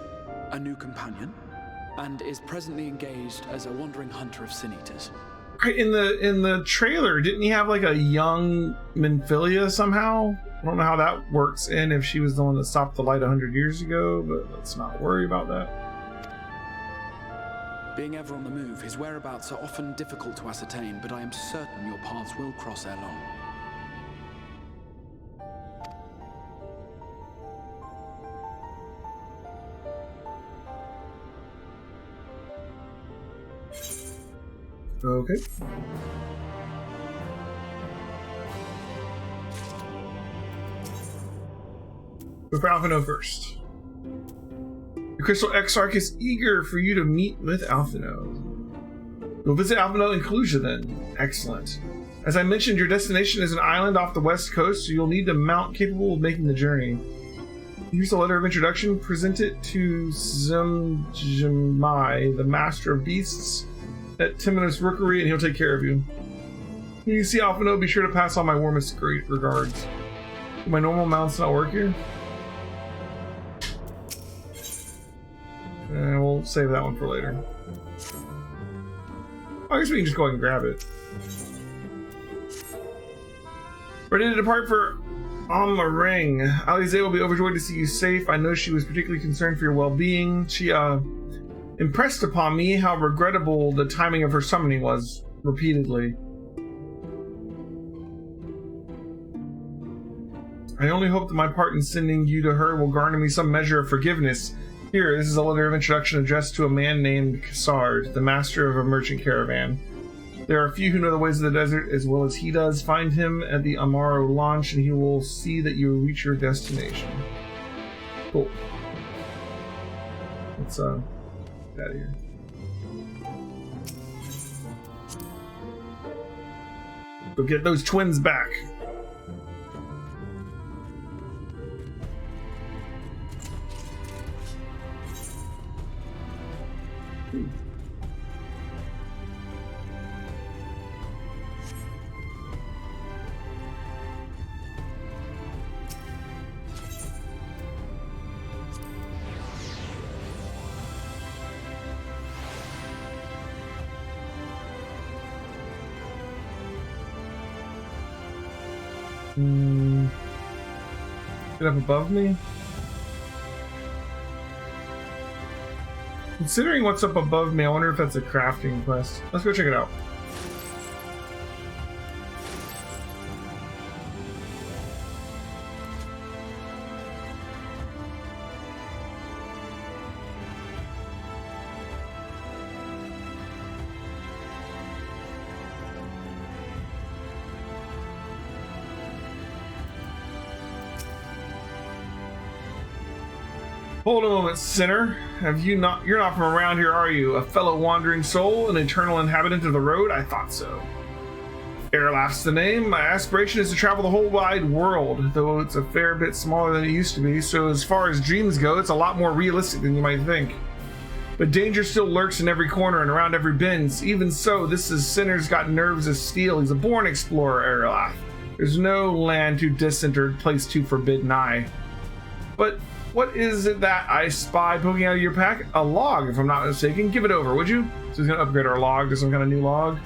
a new companion, and is presently engaged as a wandering hunter of Sin Eaters. Right, in the trailer, didn't he have like a young Minfilia somehow? I don't know how that works and if she was the one that stopped the light 100 years ago, but let's not worry about that. Being ever on the move, his whereabouts are often difficult to ascertain, but I am certain your paths will cross ere long. Okay. Go for Alphino first. The Crystal Exarch is eager for you to meet with Alphino. You'll visit Alphino in Kalusia then. Excellent. As I mentioned, your destination is an island off the west coast, so you'll need a mount capable of making the journey. Here's a letter of introduction. Present it to Zemjamai, the master of beasts, at Timonos Rookery, and he'll take care of you. When you see Alphino, be sure to pass on my warmest regards. Do my normal mounts not work here? We'll save that one for later. I guess we can just go ahead and grab it. Ready to depart for Armareng. Alize will be overjoyed to see you safe. I know she was particularly concerned for your well-being. She impressed upon me how regrettable the timing of her summoning was, repeatedly. I only hope that my part in sending you to her will garner me some measure of forgiveness. Here, this is a letter of introduction addressed to a man named Kassard, the master of a merchant caravan. There are a few who know the ways of the desert as well as he does. Find him at the Amaro launch and he will see that you reach your destination. Cool. Let's, get out of here. Go get those twins back. Get up above me? Considering what's up above me, I wonder if that's a crafting quest. Let's go check it out. Hold a moment, sinner. You're not from around here, are you? A fellow wandering soul, an eternal inhabitant of the road? I thought so. Erlaf's the name. My aspiration is to travel the whole wide world, though it's a fair bit smaller than it used to be, so as far as dreams go, it's a lot more realistic than you might think. But danger still lurks in every corner and around every bend. Even so, this sinner's got nerves of steel. He's a born explorer, Erlaf. There's no land too distant or place too forbidden nigh. But what is it that I spy poking out of your pack? A log, if I'm not mistaken. Give it over, would you? So he's gonna upgrade our log to some kind of new log.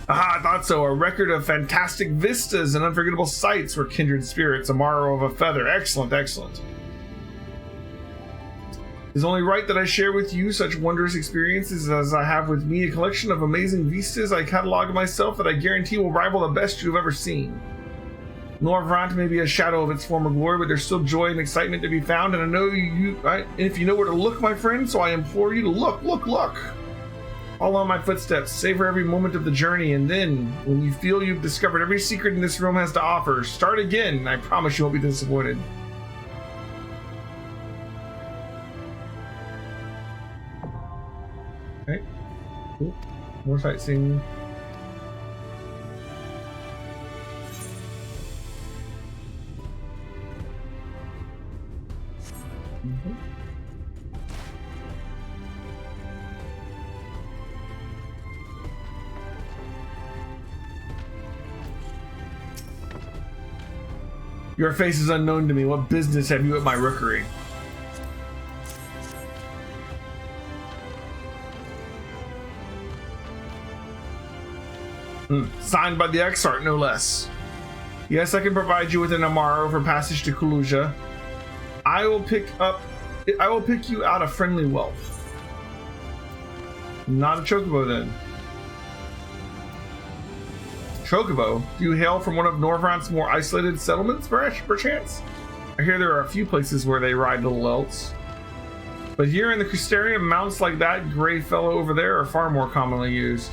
Aha, I thought so. A record of fantastic vistas and unforgettable sights for kindred spirits. A morrow of a feather. Excellent, excellent. It is only right that I share with you such wondrous experiences as I have with me, a collection of amazing vistas I catalog myself that I guarantee will rival the best you've ever seen. Norvrant may be a shadow of its former glory, but there's still joy and excitement to be found, and I know if you know where to look, my friend, so I implore you to look. Follow my footsteps, savor every moment of the journey, and then, when you feel you've discovered every secret in this room has to offer, start again. I promise you won't be disappointed. Okay, cool. More sightseeing. Your face is unknown to me. What business have you at my rookery? Signed by the XIV, no less. Yes, I can provide you with an Amaro for passage to Kuluja. I will pick you out a friendly wealth. Not a chocobo then. Chocobo? Do you hail from one of Norvrant's more isolated settlements, perchance? I hear there are a few places where they ride little elts. But here in the Crystarium, mounts like that gray fellow over there are far more commonly used.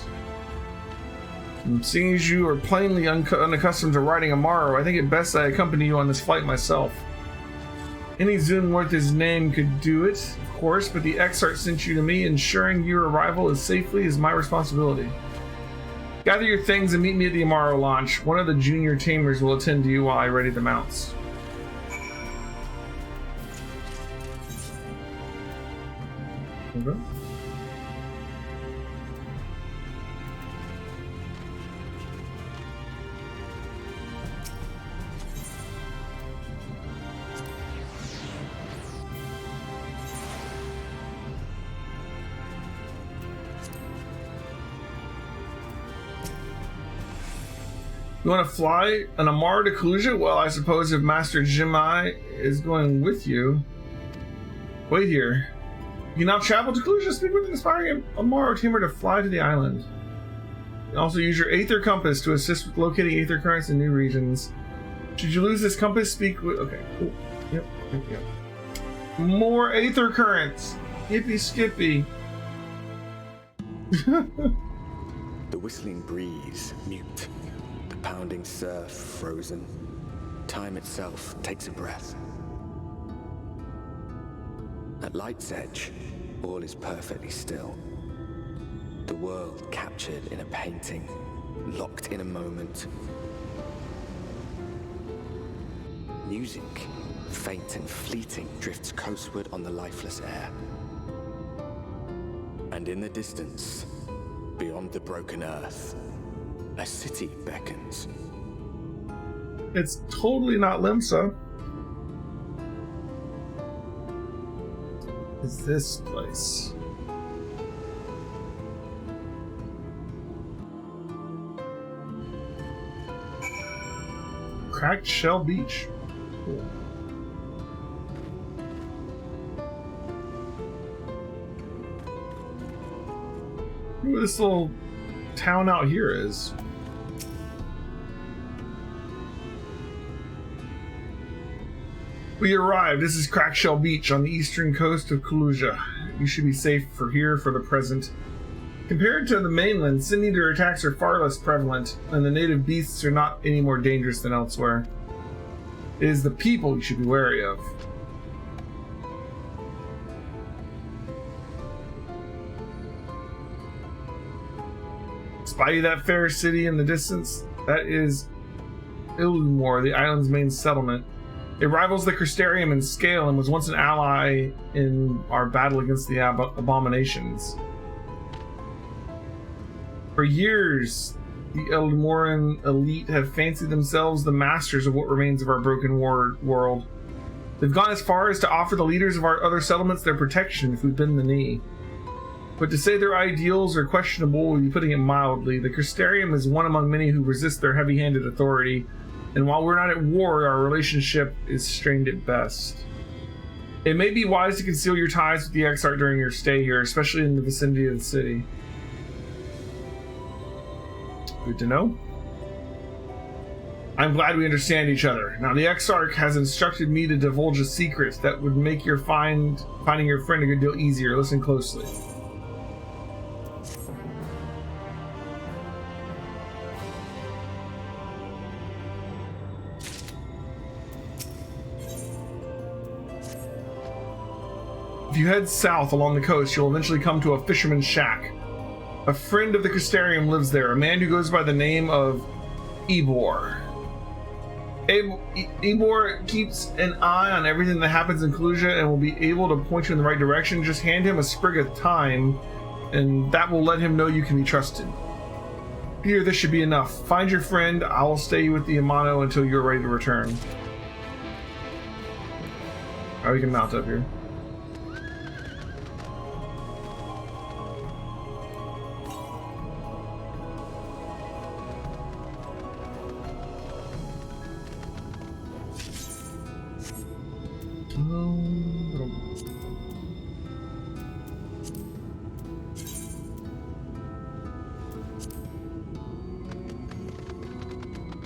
And seeing as you are plainly unaccustomed to riding a Amaro, I think it best I accompany you on this flight myself. Any Zun worth his name could do it, of course, but the XIV sent you to me. Ensuring your arrival as safely is my responsibility. Gather your things and meet me at the Amaro launch. One of the junior tamers will attend to you while I ready the mounts. Okay. You want to fly an Amaro to Kuluja? Well, I suppose if Master Jimai is going with you. Wait here. You can now travel to Kuluja. Speak with an aspiring Amaro tamer to fly to the island. You can also use your Aether Compass to assist with locating Aether Currents in new regions. Should you lose this compass, speak with... Okay, cool. Yep. More Aether Currents! Yippee skippy. The whistling breeze, mute. Pounding surf, frozen. Time itself takes a breath. At light's edge, all is perfectly still. The world captured in a painting, locked in a moment. Music, faint and fleeting, drifts coastward on the lifeless air. And in the distance, beyond the broken earth, a city beckons. It's totally not Limsa. It's this place. Cracked Shell Beach. Cool. Look what this little town out here is. We arrived. This is Crackshell Beach on the eastern coast of Kuluja. You should be safe here for the present. Compared to the mainland, Sin Eater attacks are far less prevalent, and the native beasts are not any more dangerous than elsewhere. It is the people you should be wary of. Spy that fair city in the distance? That is Illumore, the island's main settlement. It rivals the Crystarium in scale and was once an ally in our battle against the abominations. For years, the Elmoran elite have fancied themselves the masters of what remains of our broken world. They've gone as far as to offer the leaders of our other settlements their protection if we bend the knee. But to say their ideals are questionable would be putting it mildly. The Crystarium is one among many who resist their heavy-handed authority, and while we're not at war, our relationship is strained at best. It may be wise to conceal your ties with the Exarch during your stay here, especially in the vicinity of the city. Good to know. I'm glad we understand each other. Now, the Exarch has instructed me to divulge a secret that would make your finding your friend a good deal easier. Listen closely. If you head south along the coast, you'll eventually come to a fisherman's shack. A friend of the Crystarium lives there, a man who goes by the name of Ebor. Ebor keeps an eye on everything that happens in Kalusia and will be able to point you in the right direction. Just hand him a sprig of thyme, and that will let him know you can be trusted. Here, this should be enough. Find your friend. I will stay with the Amano until you're ready to return. Oh, we can mount up here.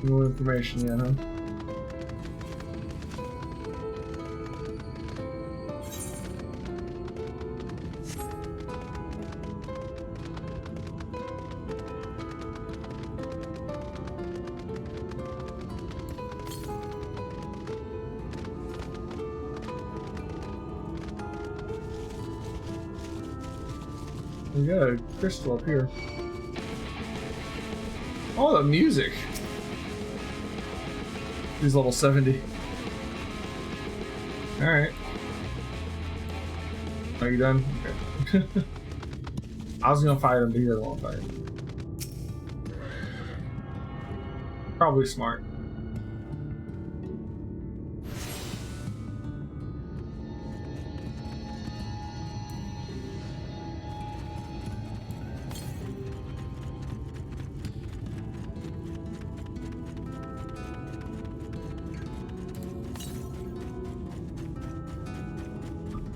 No information yet, huh? We got a crystal up here. Oh, the music! He's level 70. Alright. Are you done? Okay. I was gonna fight him, but he doesn't want to fight. Probably smart.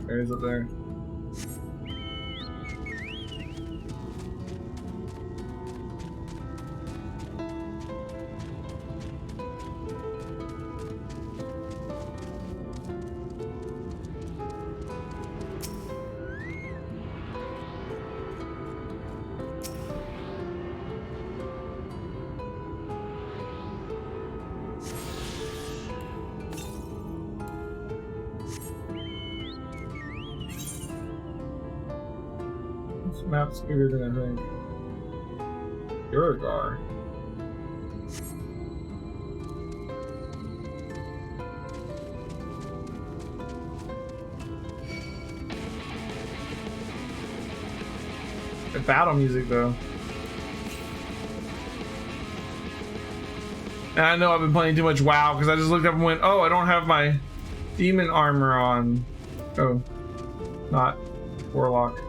There he is up there. This map's bigger than I think. Uragar. The battle music though. And I know I've been playing too much WoW because I just looked up and went, oh, I don't have my demon armor on. Oh, not Warlock.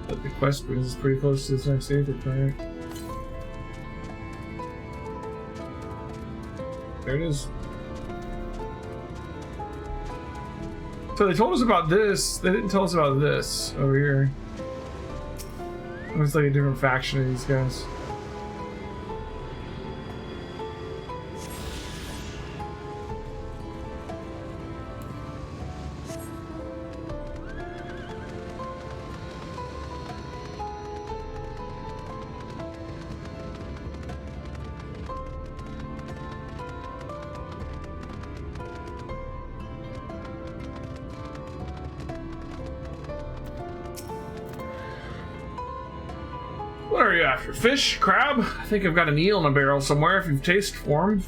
But the quest brings us pretty close to this next Aether planet. There it is. So they told us about this. They didn't tell us about this over here. It's like a different faction of these guys. What are you after? Fish? Crab? I think I've got an eel in a barrel somewhere if you've tasted for them.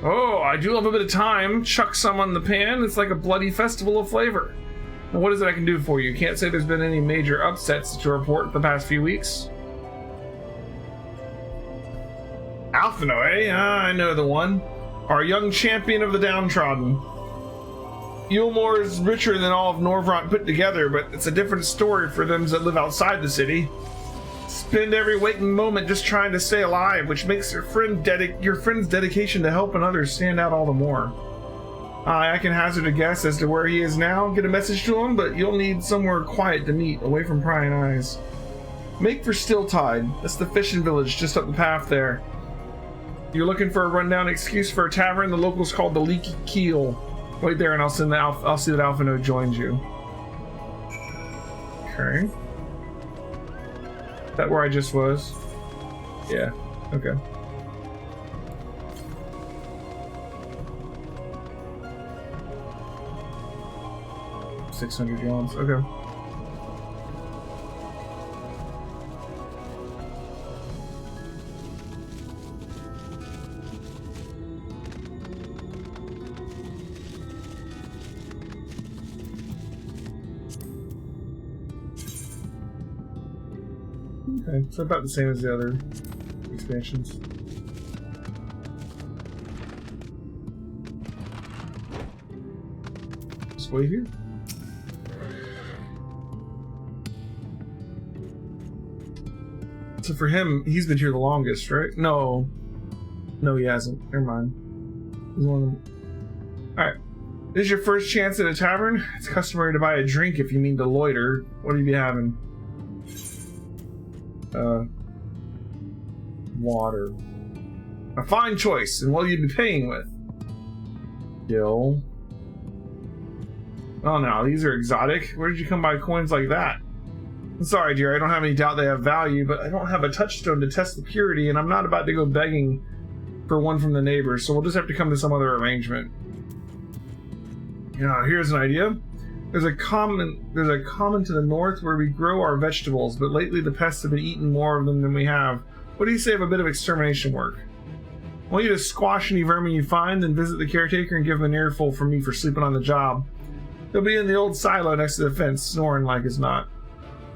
Oh, I do love a bit of thyme. Chuck some on the pan. It's like a bloody festival of flavor. Now, what is it I can do for you? Can't say there's been any major upsets to report the past few weeks. Alphino, eh? I know the one. Our young champion of the downtrodden. Eulmore is richer than all of Norvrant put together, but it's a different story for them that live outside the city. Spend every waking moment just trying to stay alive, which makes your friend's dedication to helping others stand out all the more. I can hazard a guess as to where he is now, get a message to him, but you'll need somewhere quiet to meet, away from prying eyes. Make for Stilltide. That's the fishing village just up the path there. You're looking for a rundown excuse for a tavern, the locals call the Leaky Keel. Wait there and I'll see that Alphino joins you. Okay. Is that where I just was? Yeah. Okay. $600 gallons. Okay. Okay, so about the same as the other expansions. Just wait here. So for him, he's been here the longest, right? No, he hasn't. Never mind. He's one of them. All right. This is your first chance at a tavern. It's customary to buy a drink if you mean to loiter. What do you be having? Water. A fine choice, and what you'd be paying with? Gil. Oh no, these are exotic. Where did you come by coins like that? I'm sorry, dear, I don't have any doubt they have value, but I don't have a touchstone to test the purity, and I'm not about to go begging for one from the neighbors, so we'll just have to come to some other arrangement. Here's an idea. There's a common to the north where we grow our vegetables, but lately the pests have been eating more of them than we have. What do you say of a bit of extermination work? I want you to squash any vermin you find, then visit the caretaker and give him an earful from me for sleeping on the job. He'll be in the old silo next to the fence, snoring like it's not.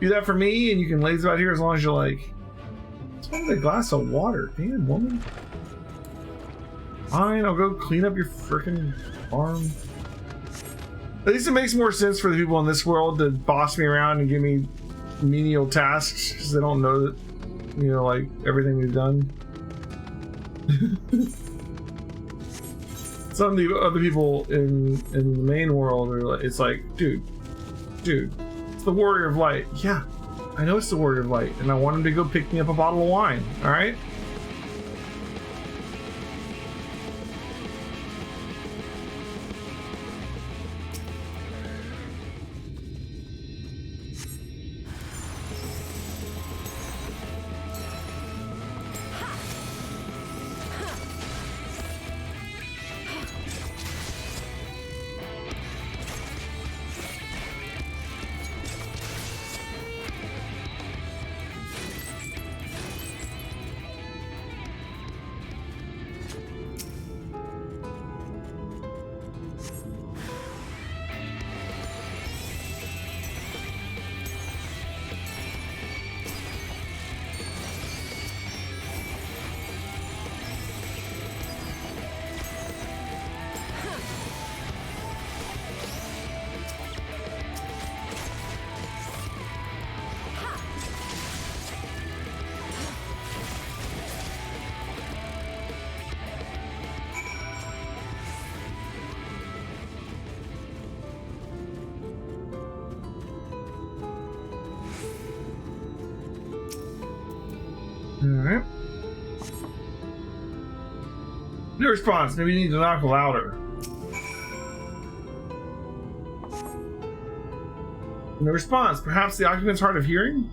Do that for me, and you can laze about here as long as you like. What's with a glass of water? Damn, woman. Fine, I'll go clean up your frickin' farm. At least it makes more sense for the people in this world to boss me around and give me menial tasks, because they don't know that, like, everything we've done. Some of the other people in the main world are like, it's like, dude, it's the Warrior of Light. Yeah, I know it's the Warrior of Light, and I want him to go pick me up a bottle of wine, alright? Alright. No response. Maybe you need to knock louder. No response. Perhaps the occupant's hard of hearing?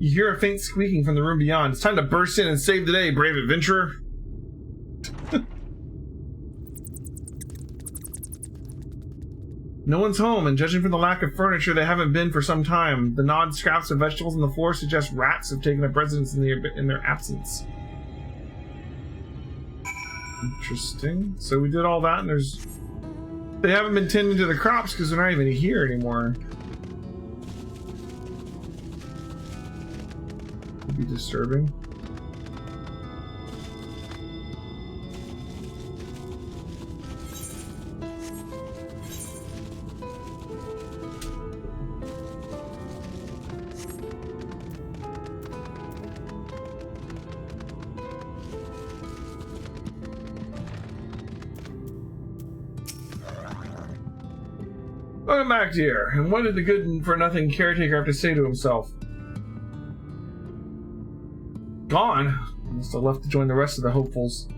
You hear a faint squeaking from the room beyond. It's time to burst in and save the day, brave adventurer. No one's home, and judging from the lack of furniture, they haven't been for some time. The gnawed scraps of vegetables on the floor suggest rats have taken up residence in their absence. Interesting. So we did all that, and they haven't been tending to the crops because they're not even here anymore. Could be disturbing. Welcome back, dear. And what did the good-for-nothing caretaker have to say to himself? Gone? Must have left to join the rest of the hopefuls.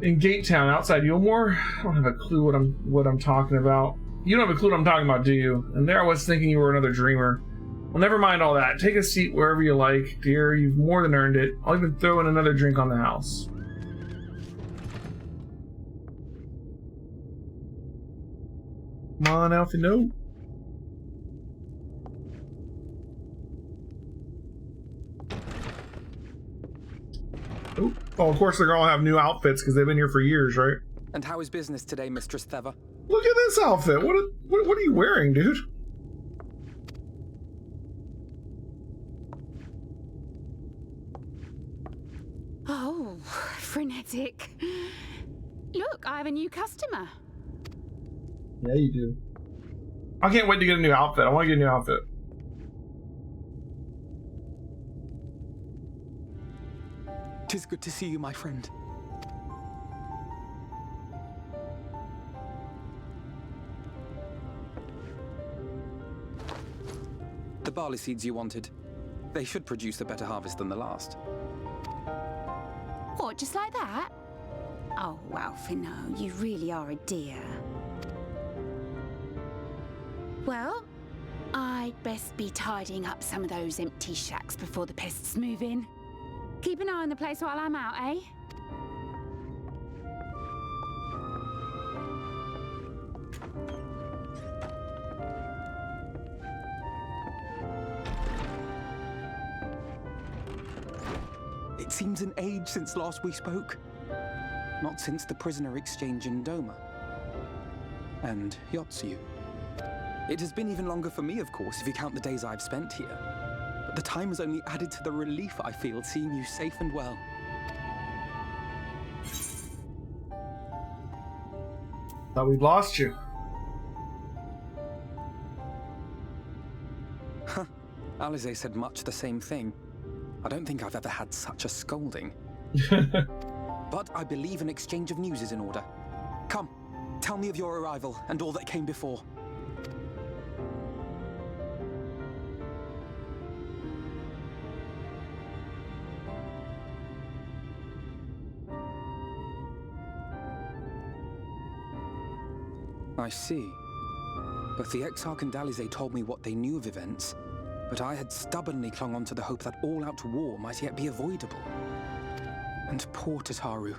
In Gate Town, outside Yulmore? I don't have a clue what I'm talking about. You don't have a clue what I'm talking about, do you? And there I was thinking you were another dreamer. Well, never mind all that. Take a seat wherever you like, dear. You've more than earned it. I'll even throw in another drink on the house. Come on, Alfie, no. Oh, of course they're gonna have new outfits because they've been here for years, right? And how is business today, Mistress Theva? Look at this outfit. What are you wearing, dude? Oh, frenetic. Look, I have a new customer. Yeah, you do. I can't wait to get a new outfit. I want to get a new outfit. Tis good to see you, my friend. The barley seeds you wanted. They should produce a better harvest than the last. What, just like that? Oh, Alfino, you really are a dear. Well, I'd best be tidying up some of those empty shacks before the pests move in. Keep an eye on the place while I'm out, eh? It seems an age since last we spoke. Not since the prisoner exchange in Doma. And Yotsu. It has been even longer for me, of course, if you count the days I've spent here. But the time has only added to the relief I feel seeing you safe and well. Thought we'd lost you. Huh. Alize said much the same thing. I don't think I've ever had such a scolding. But I believe an exchange of news is in order. Come, tell me of your arrival and all that came before. I see. Both the Exarch and Alize told me what they knew of events, but I had stubbornly clung on to the hope that all-out war might yet be avoidable. And poor Tataru.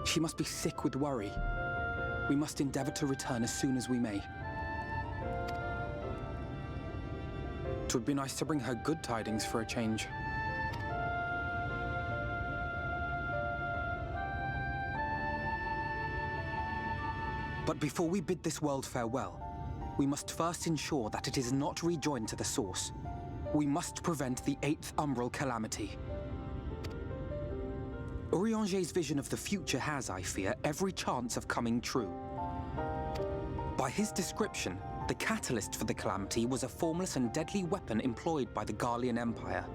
She must be sick with worry. We must endeavor to return as soon as we may. It would be nice to bring her good tidings for a change. But before we bid this world farewell, we must first ensure that it is not rejoined to the source. We must prevent the 8th Umbral calamity. Urianger's vision of the future has, I fear, every chance of coming true. By his description, the catalyst for the calamity was a formless and deadly weapon employed by the Garlean Empire.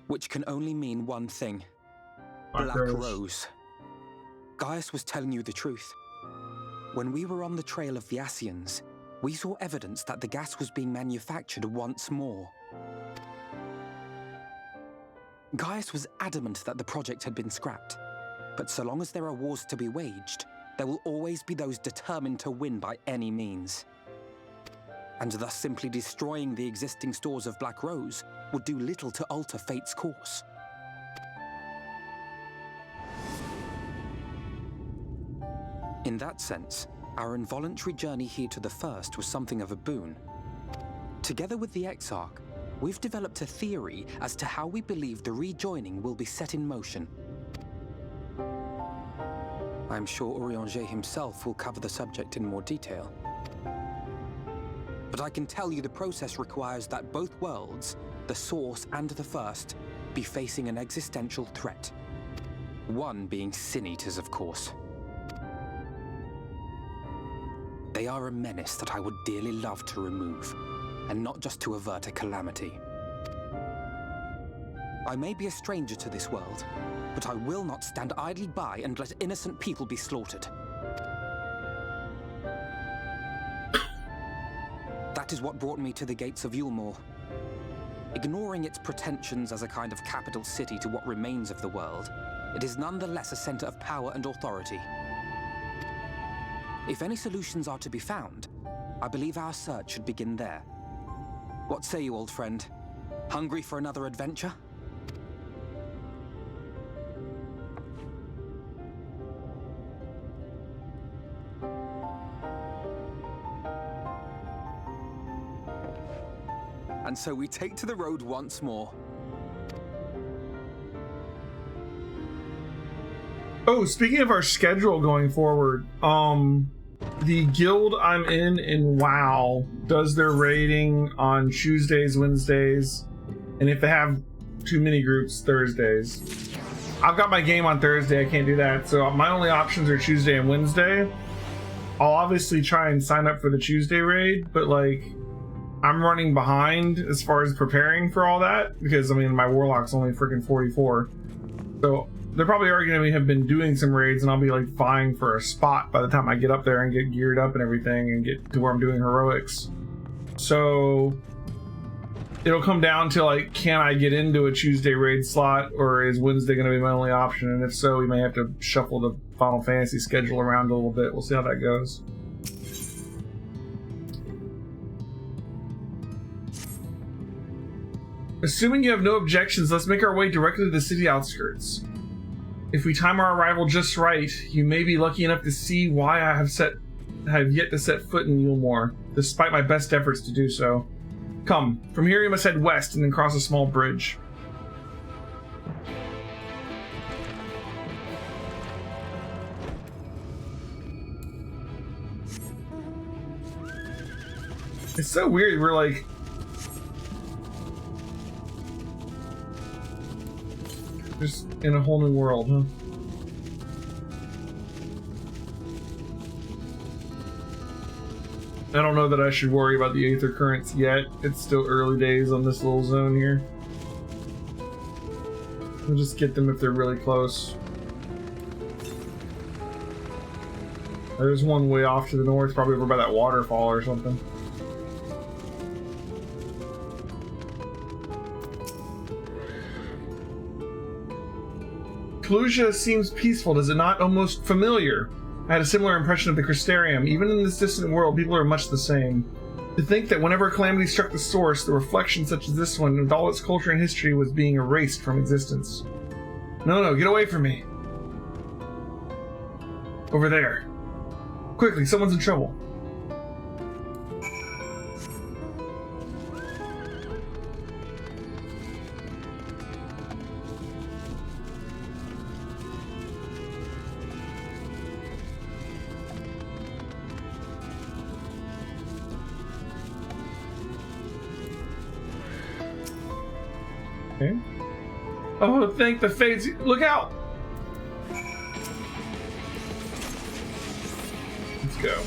Which can only mean one thing. Black Rose. Gaius was telling you the truth. When we were on the trail of the Ascians, we saw evidence that the gas was being manufactured once more. Gaius was adamant that the project had been scrapped. But so long as there are wars to be waged, there will always be those determined to win by any means. And thus simply destroying the existing stores of Black Rose would do little to alter fate's course. In that sense, our involuntary journey here to the First was something of a boon. Together with the Exarch, we've developed a theory as to how we believe the rejoining will be set in motion. I'm sure Urianger himself will cover the subject in more detail. But I can tell you the process requires that both worlds, the Source and the First, be facing an existential threat. One being Sin Eaters, of course. They are a menace that I would dearly love to remove, and not just to avert a calamity. I may be a stranger to this world, but I will not stand idly by and let innocent people be slaughtered. That is what brought me to the gates of Yulmore. Ignoring its pretensions as a kind of capital city to what remains of the world, it is nonetheless a center of power and authority. If any solutions are to be found, I believe our search should begin there. What say you, old friend? Hungry for another adventure? And so we take to the road once more. Oh, speaking of our schedule going forward, the guild I'm in WoW does their raiding on Tuesdays, Wednesdays, and if they have too many groups, Thursdays. I've got my game on Thursday, I can't do that, so my only options are Tuesday and Wednesday. I'll obviously try and sign up for the Tuesday raid, but like, I'm running behind as far as preparing for all that, because I mean, my Warlock's only freaking 44. So they probably are going to have been doing some raids, and I'll be like vying for a spot by the time I get up there and get geared up and everything and get to where I'm doing heroics. So it'll come down to like, can I get into a Tuesday raid slot, or is Wednesday going to be my only option? And if so, we may have to shuffle the Final Fantasy schedule around a little bit. We'll see how that goes. Assuming you have no objections, let's make our way directly to the city outskirts. If we time our arrival just right, you may be lucky enough to see why I have yet to set foot in Yulmore, despite my best efforts to do so. Come, from here you must head west and then cross a small bridge. It's so weird, we're like... just in a whole new world, huh? I don't know that I should worry about the Aether Currents yet. It's still early days on this little zone here. We'll just get them if they're really close. There's one way off to the north, probably over by that waterfall or something. Clusia seems peaceful, does it not? Almost familiar. I had a similar impression of the Crystarium. Even in this distant world, people are much the same. To think that whenever a calamity struck the source, the reflection such as this one, with all its culture and history, was being erased from existence. No, get away from me. Over there. Quickly, someone's in trouble. Okay. Oh, thank the fates. Look out! Let's go.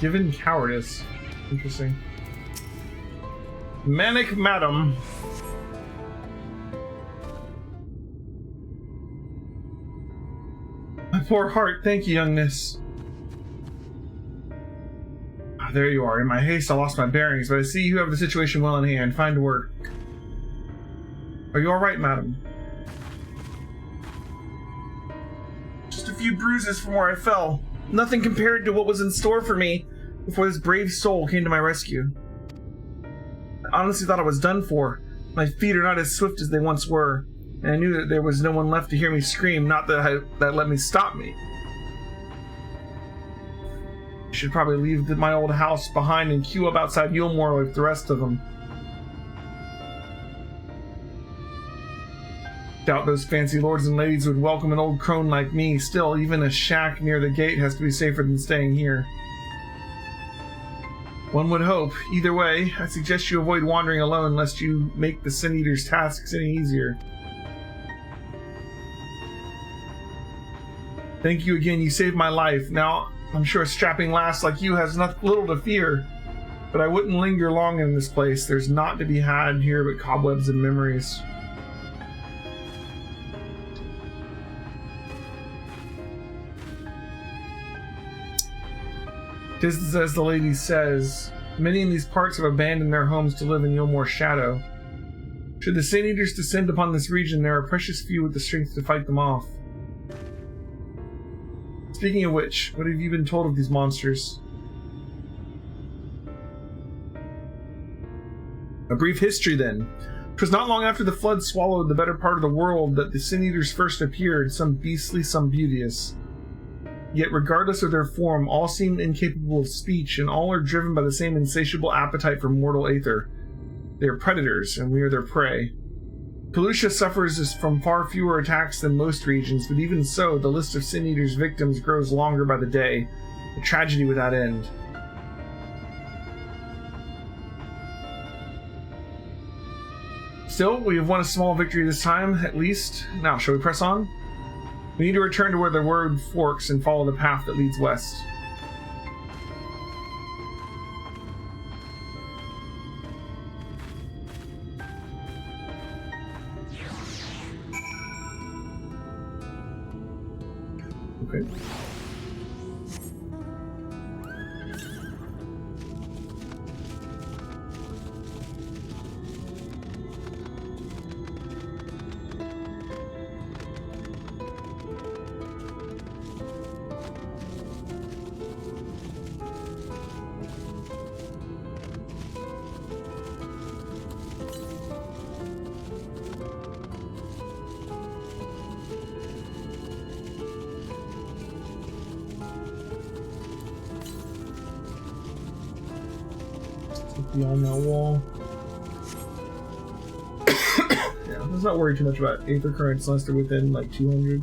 Given cowardice. Interesting. Manic Madam. My poor heart, thank you, youngness. Ah, there you are. In my haste, I lost my bearings, but I see you have the situation well in hand. Fine work. Are you all right, madam? Just a few bruises from where I fell. Nothing compared to what was in store for me before this brave soul came to my rescue. I honestly thought I was done for. My feet are not as swift as they once were, and I knew that there was no one left to hear me scream, not that let me stop me. I should probably leave my old house behind and queue up outside Yulmore with the rest of them. Doubt those fancy lords and ladies would welcome an old crone like me. Still, even a shack near the gate has to be safer than staying here. One would hope. Either way, I suggest you avoid wandering alone lest you make the Sin Eater's tasks any easier. Thank you again, you saved my life. Now, I'm sure a strapping lass like you has little to fear, but I wouldn't linger long in this place. There's naught to be had here but cobwebs and memories. Tis as the lady says, many in these parts have abandoned their homes to live in Yulmore's shadow. Should the Sin Eaters descend upon this region, there are precious few with the strength to fight them off. Speaking of which, what have you been told of these monsters? A brief history then. 'Twas not long after the flood swallowed the better part of the world that the Sin Eaters first appeared, some beastly, some beauteous. Yet regardless of their form, all seem incapable of speech, and all are driven by the same insatiable appetite for mortal aether. They are predators, and we are their prey. Pelusia suffers from far fewer attacks than most regions, but even so, the list of Sin Eaters' victims grows longer by the day, a tragedy without end. Still, we have won a small victory this time, at least. Now, shall we press on? We need to return to where the road forks and follow the path that leads west. Okay. Beyond that wall. Yeah, let's not worry too much about aether currents unless they're within like 200.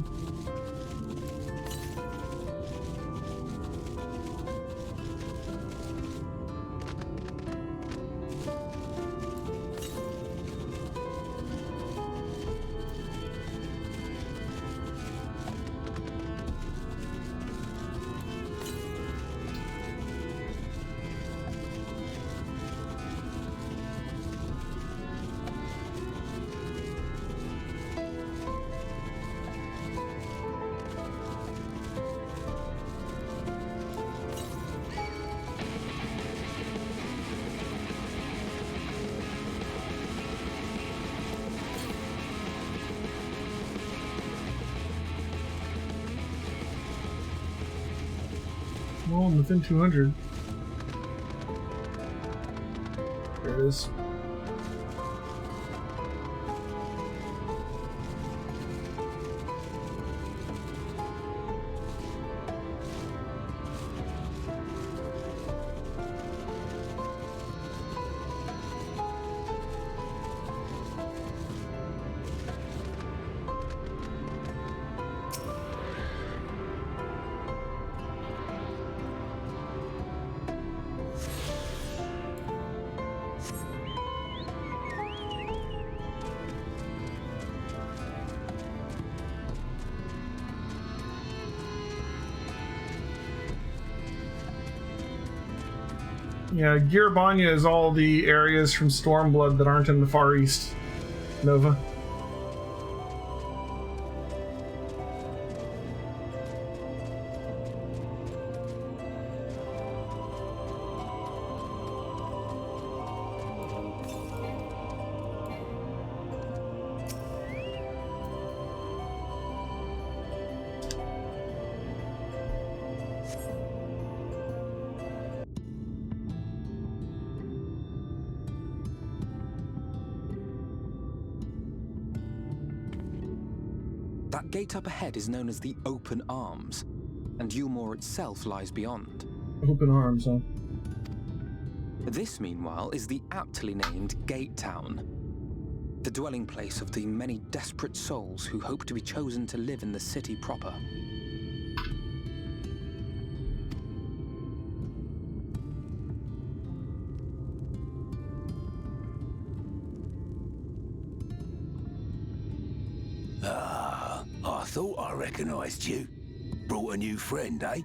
Well, I'm within 200. There it is. Yeah, Girabanya is all the areas from Stormblood that aren't in the Far East, Nova. That gate up ahead is known as the Open Arms, and Yulmore itself lies beyond. Open Arms, huh? This, meanwhile, is the aptly named Gate Town, the dwelling place of the many desperate souls who hope to be chosen to live in the city proper. I thought I recognized you. Brought a new friend, eh?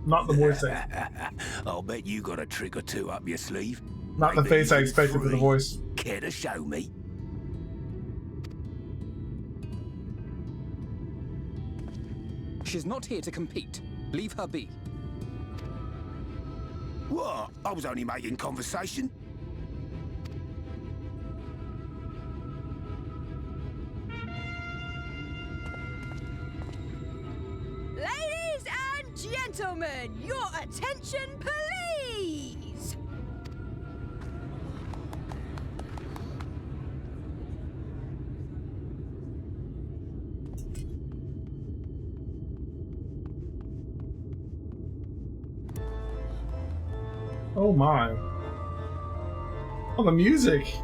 Not the voice I... I'll bet you got a trick or two up your sleeve. Not the Maybe face I you expected for the free. voice. Care to show me? She's not here to compete. Leave her be. What? I was only making conversation. Ladies and gentlemen, your attention, please! Oh my. Oh, the music.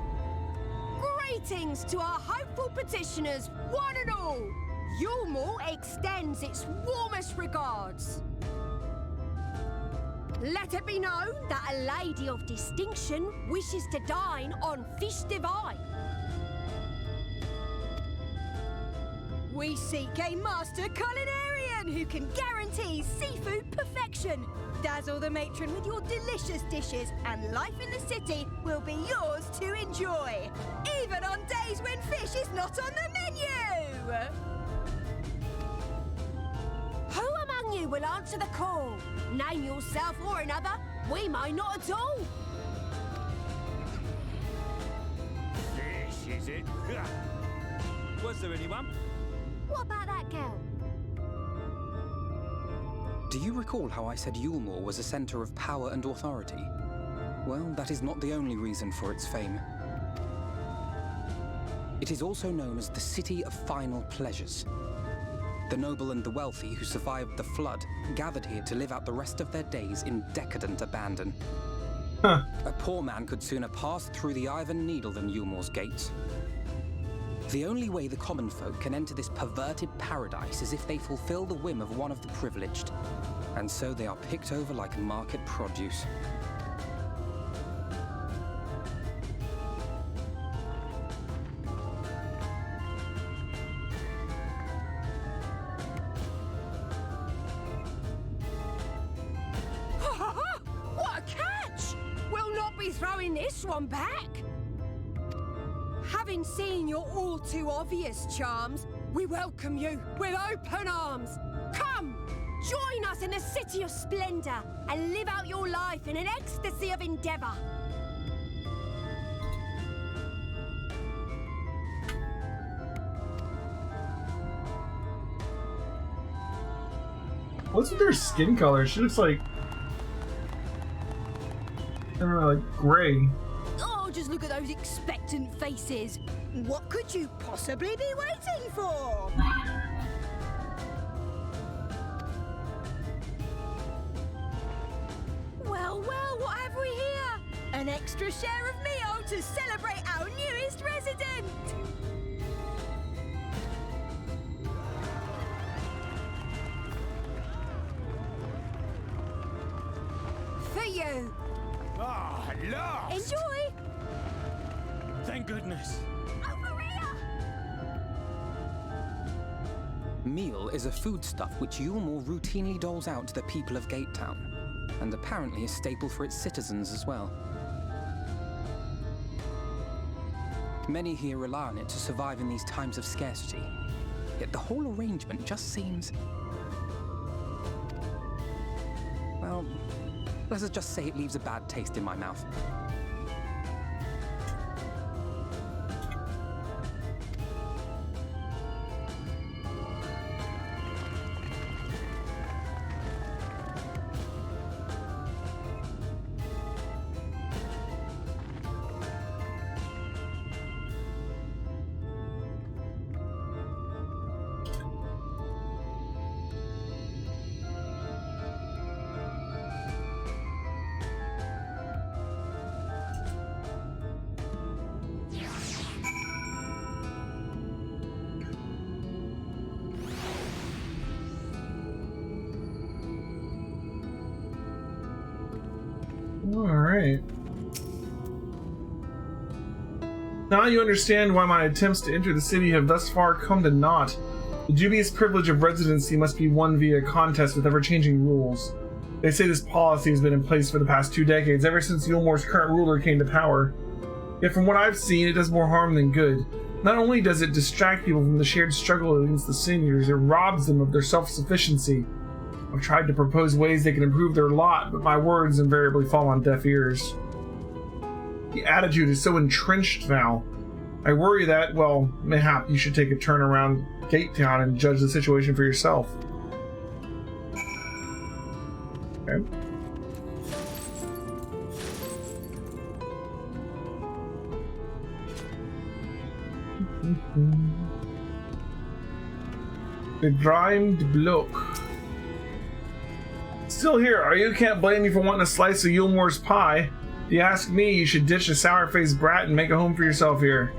Greetings to our hopeful petitioners, one and all. Yulmore extends its warmest regards. Let it be known that a lady of distinction wishes to dine on fish divine. We seek a master culinarian who can guarantee seafood perfection. Dazzle the matron with your delicious dishes, and life in the city will be yours to enjoy, even on days when fish is not on the menu! Who among you will answer the call? Name yourself or another. We might not at all. Fish, is it? Was there anyone? What about that girl? Do you recall how I said Yulmore was a center of power and authority? Well, that is not the only reason for its fame. It is also known as the City of Final Pleasures. The noble and the wealthy who survived the flood gathered here to live out the rest of their days in decadent abandon. Huh. A poor man could sooner pass through the Iron Needle than Yulmore's gates. The only way the common folk can enter this perverted paradise is if they fulfill the whim of one of the privileged. And so they are picked over like market produce. What a catch! We'll not be throwing this one back. Having seen your all too obvious charms, we welcome you with open arms. Come, join us in the City of Splendor and live out your life in an ecstasy of endeavor. What's with her skin color? She looks like... I don't know, like gray. Oh, just look at those expectant faces. What could you possibly be waiting for? Well, what have we here? An extra share of meal to celebrate our newest resident. For you. Ah, lost! Enjoy. Thank goodness. Over here. Meal is a foodstuff which Yulmore routinely doles out to the people of Gatetown, and apparently a staple for its citizens as well. Many here rely on it to survive in these times of scarcity, yet the whole arrangement just seems... well, let's just say it leaves a bad taste in my mouth. Alright. Now you understand why my attempts to enter the city have thus far come to naught. The dubious privilege of residency must be won via contest with ever-changing rules. They say this policy has been in place for the past 2 decades, ever since Yulmore's current ruler came to power. Yet from what I've seen, it does more harm than good. Not only does it distract people from the shared struggle against the seniors, it robs them of their self-sufficiency. I've tried to propose ways they can improve their lot, but my words invariably fall on deaf ears. The attitude is so entrenched now. I worry that, well, mayhap you should take a turn around Gatetown and judge the situation for yourself. Okay. The grimed bloke. Still here, are you? Can't blame me for wanting a slice of Yulmore's pie. If you ask me, you should ditch the sour-faced brat and make a home for yourself here.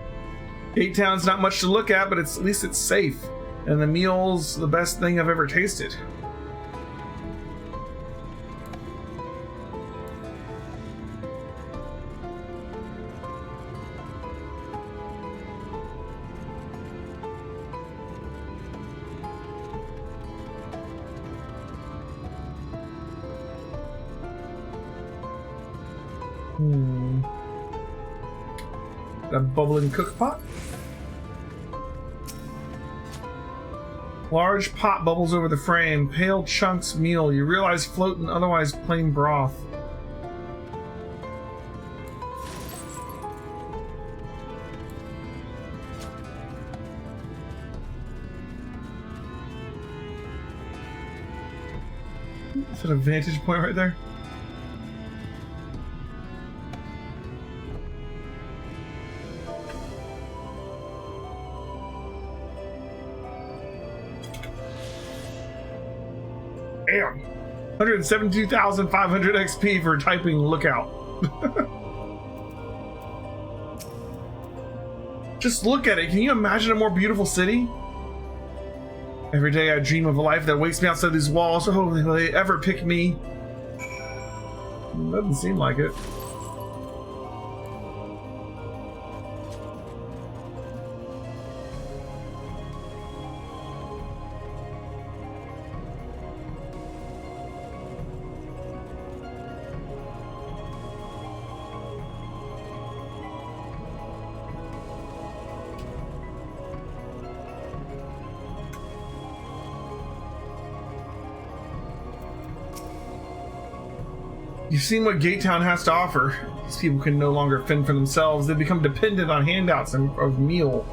Gatetown's not much to look at, but at least it's safe. And the meal's the best thing I've ever tasted. A bubbling cook pot. Large pot bubbles over the frame. Pale chunks meal. You realize float in otherwise plain broth. Is that a vantage point right there? Damn. 172,500 XP for typing lookout. Just look at it. Can you imagine a more beautiful city? Every day I dream of a life that waits me outside these walls. Oh, will they ever pick me? Doesn't seem like it. You've seen what Gatetown has to offer. These people can no longer fend for themselves. They become dependent on handouts of meal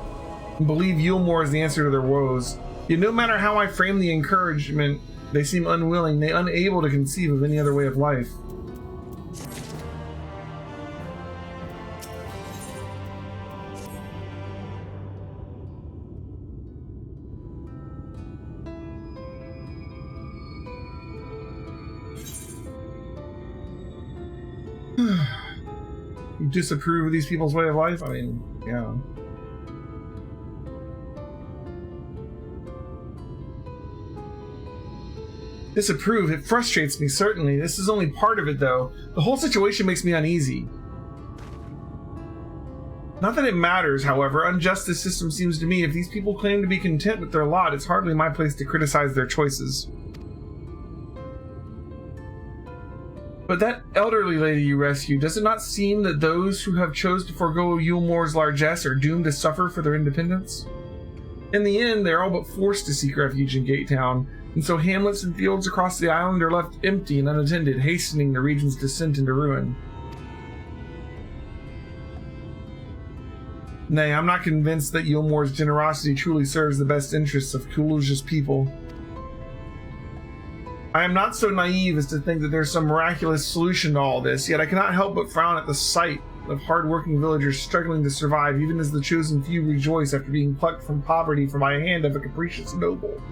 and believe Yulmore is the answer to their woes. Yet no matter how I frame the encouragement, they seem unwilling, they unable to conceive of any other way of life. You disapprove of these people's way of life? I mean, yeah. Disapprove? It frustrates me, certainly. This is only part of it, though. The whole situation makes me uneasy. Not that it matters, however. Unjust this system seems to me. If these people claim to be content with their lot, it's hardly my place to criticize their choices. But that elderly lady you rescued, does it not seem that those who have chosen to forego Yulmore's largesse are doomed to suffer for their independence? In the end, they are all but forced to seek refuge in Gate Town, and so hamlets and fields across the island are left empty and unattended, hastening the region's descent into ruin. Nay, I'm not convinced that Yulmore's generosity truly serves the best interests of Kuluja's people. I am not so naive as to think that there's some miraculous solution to all this, yet I cannot help but frown at the sight of hard-working villagers struggling to survive, even as the chosen few rejoice after being plucked from poverty from by the hand of a capricious noble.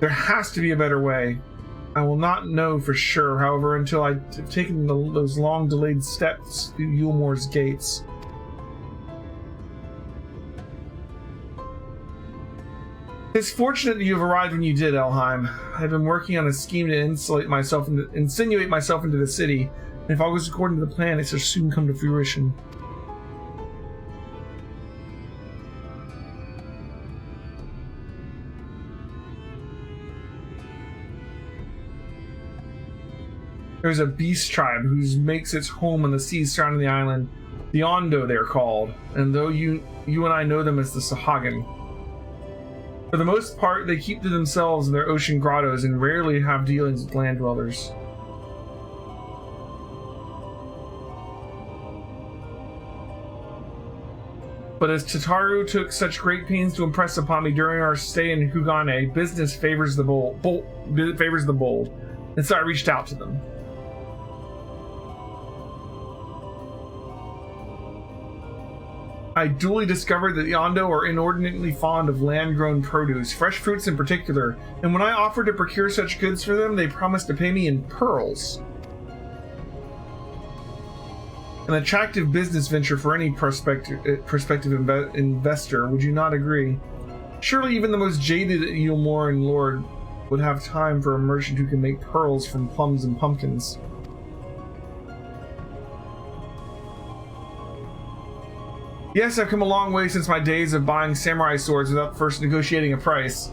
There has to be a better way. I will not know for sure, however, until I have taken those long-delayed steps through Yulmore's gates. It's fortunate that you have arrived when you did, Elheim. I have been working on a scheme to insinuate myself into the city, and if all goes according to the plan, it shall soon come to fruition. There's a beast tribe who makes its home on the seas surrounding the island. The Ondo, they're called, and though you and I know them as the Sahagin. For the most part, they keep to themselves in their ocean grottos and rarely have dealings with land dwellers. But as Tataru took such great pains to impress upon me during our stay in Hugane, business favors the bold, and so I reached out to them. I duly discovered that the Ondo are inordinately fond of land-grown produce, fresh fruits in particular, and when I offered to procure such goods for them, they promised to pay me in pearls. An attractive business venture for any prospective investor, would you not agree? Surely even the most jaded Yulmorean lord would have time for a merchant who can make pearls from plums and pumpkins. Yes, I've come a long way since my days of buying samurai swords without first negotiating a price.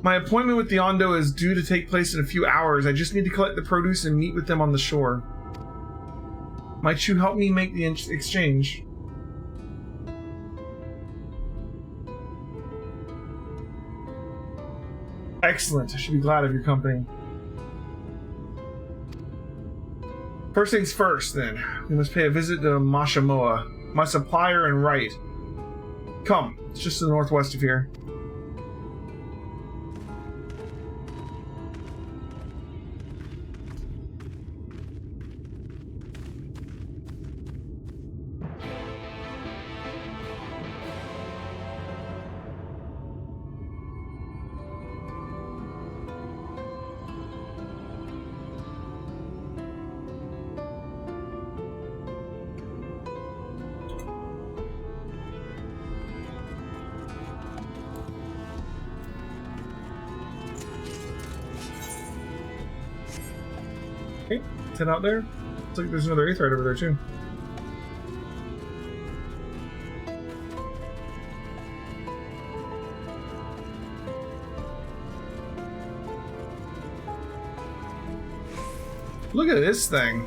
My appointment with the Ondo is due to take place in a few hours. I just need to collect the produce and meet with them on the shore. Might you help me make the exchange? Excellent. I should be glad of your company. First things first, then. We must pay a visit to Mashamoa, my supplier and right. Come, it's just to the northwest of here. Okay, let's head out there. Looks like there's another Aetheryte over there too. Look at this thing.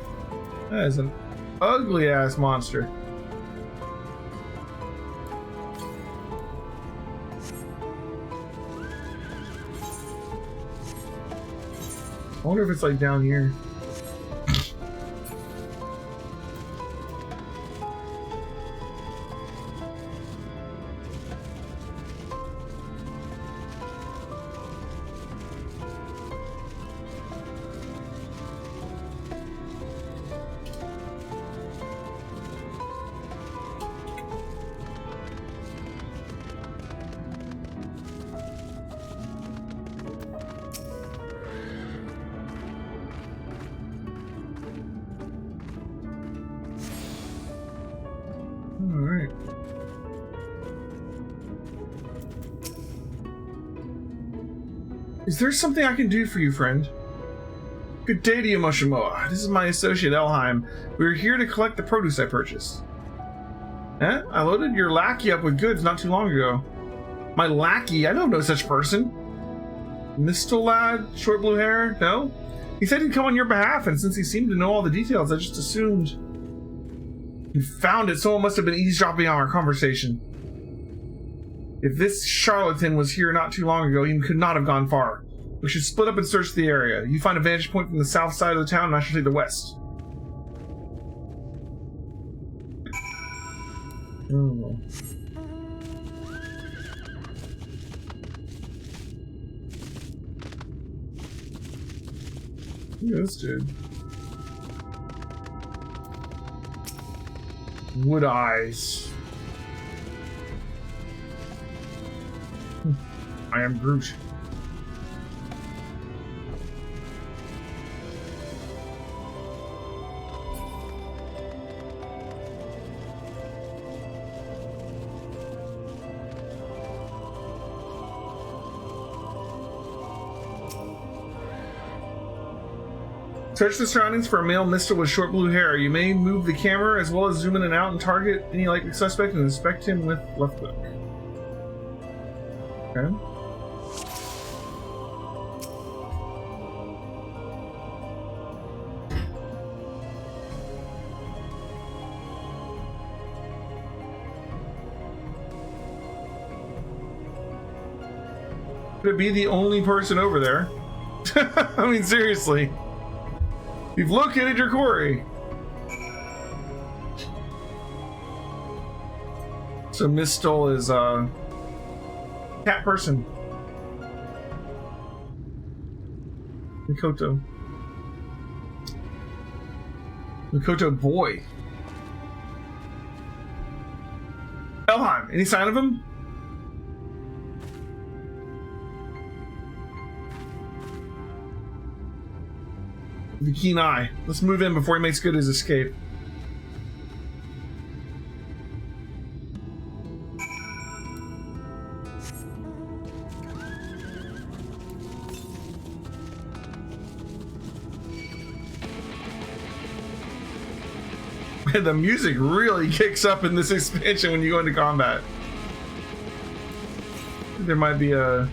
That is an ugly ass monster. I wonder if it's like down here. Is there something I can do for you, friend? Good day to you, Moshimoa. This is my associate, Elheim. We are here to collect the produce I purchased. Eh? I loaded your lackey up with goods not too long ago. My lackey? I know no such person. Mistle lad? Short blue hair? No? He said he'd come on your behalf, and since he seemed to know all the details, I just assumed... You found it. Someone must have been eavesdropping on our conversation. If this charlatan was here not too long ago, he could not have gone far. We should split up and search the area. You find a vantage point from the south side of the town, and I shall take the west. Oh. Look at this dude. Wood eyes. I am Groot. Search the surroundings for a male mister with short blue hair. You may move the camera as well as zoom in and out and target any likely suspect and inspect him with left click. Okay. Could it be the only person over there? I mean, seriously. You've located your quarry. So Mistle is a cat person. Mikoto. Mikoto boy. Elheim, any sign of him? The keen eye. Let's move in before he makes good his escape. The music really kicks up in this expansion when you go into combat. There might be a...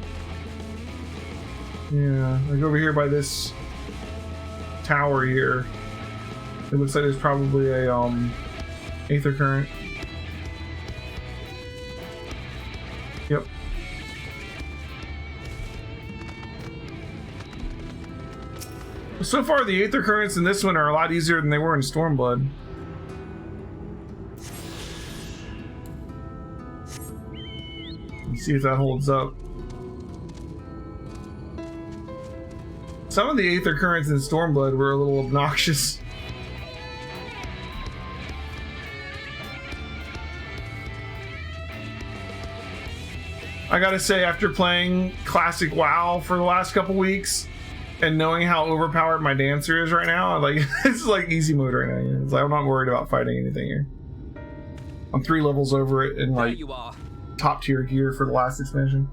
Yeah, like over here by this tower here. It looks like there's probably a aether current. Yep. So far the aether currents in this one are a lot easier than they were in Stormblood. Let's see if that holds up. Some of the aether currents in Stormblood were a little obnoxious. I gotta say, after playing classic WoW for the last couple weeks and knowing how overpowered my dancer is right now, like it's like easy mode right now. It's like I'm not worried about fighting anything here. I'm 3 levels over it in like top tier gear for the last expansion.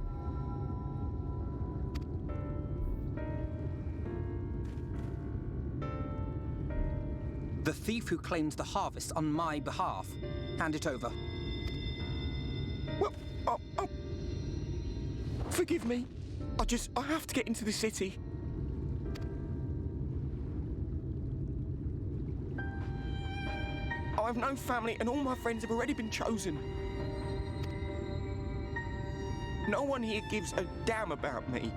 The thief who claims the harvest on my behalf. Hand it over. Well, forgive me. I have to get into the city. I've no family and all my friends have already been chosen. No one here gives a damn about me.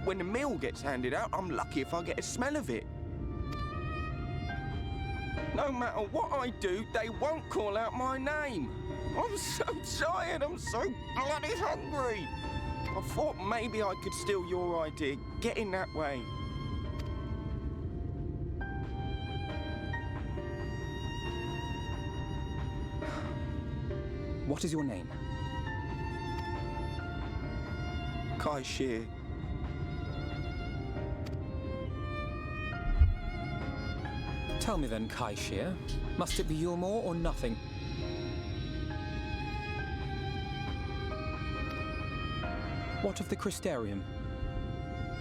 When the meal gets handed out, I'm lucky if I get a smell of it. No matter what I do, they won't call out my name. I'm so tired, I'm so bloody hungry. I thought maybe I could steal your idea, get in that way. What is your name? Kai Shear. Tell me then, Kai Shear, must it be Yulmore or nothing? What of the Crystarium?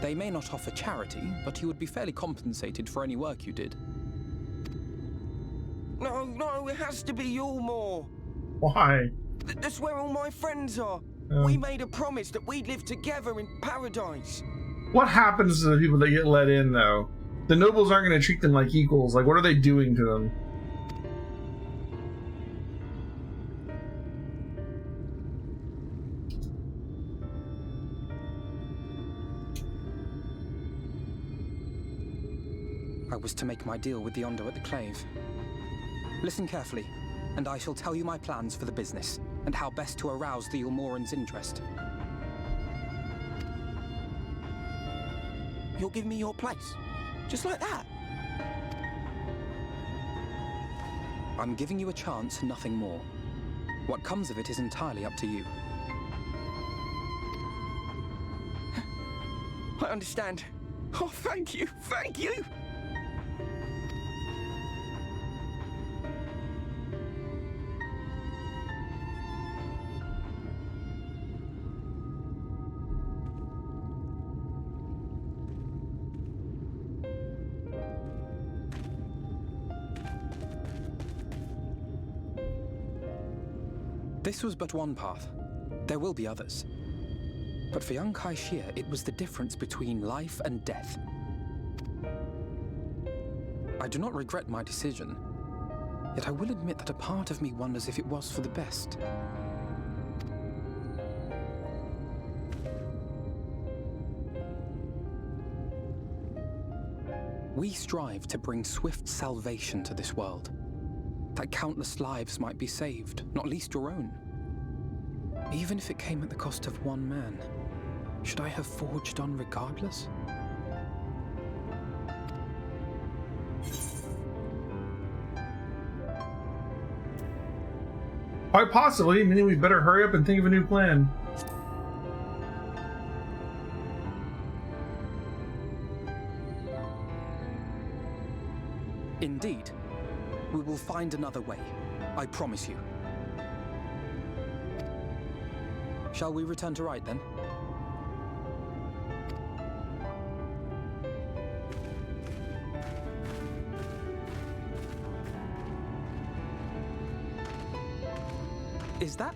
They may not offer charity, but you would be fairly compensated for any work you did. No, it has to be Yulmore. Why? That's where all my friends are. Oh. We made a promise that we'd live together in paradise. What happens to the people that get let in, though? The nobles aren't going to treat them like equals. Like, what are they doing to them? I was to make my deal with the Ondo at the Clave. Listen carefully, and I shall tell you my plans for the business, and how best to arouse the Yulmoran's interest. You'll give me your place? Just like that? I'm giving you a chance, nothing more. What comes of it is entirely up to you. I understand. Oh, thank you, thank you! This was but one path. There will be others. But for young Kai Shia, it was the difference between life and death. I do not regret my decision, yet I will admit that a part of me wonders if it was for the best. We strive to bring swift salvation to this world, that countless lives might be saved, not least your own. Even if it came at the cost of one man, should I have forged on regardless? Quite possibly, meaning we better hurry up and think of a new plan. Indeed. We will find another way. I promise you. Shall we return to Rite then? Is that?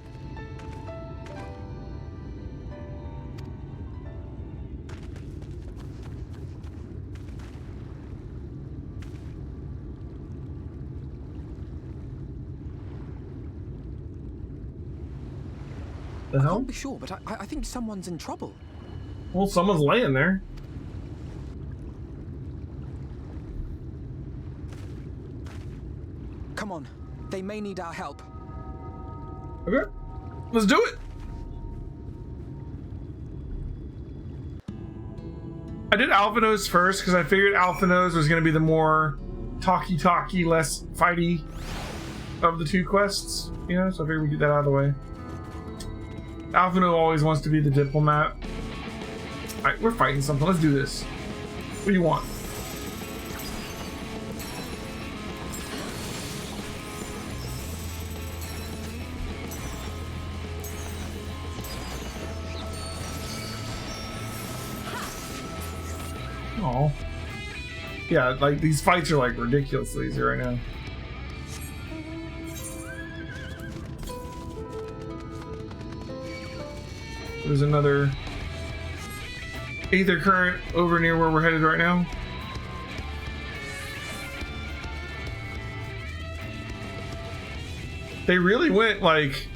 The I hell? can't be sure, but I think someone's in trouble. Well, someone's laying there. Come on, they may need our help. Okay, let's do it. I did Alphanos first because I figured Alphanos was going to be the more talky, less fighty of the two quests, you know, so I figured we'd get that out of the way. Alphino always wants to be the diplomat. Alright, we're fighting something. Let's do this. What do you want? Oh. Yeah, like these fights are like ridiculously easy right now. There's another Aether Current over near where we're headed right now. They really went like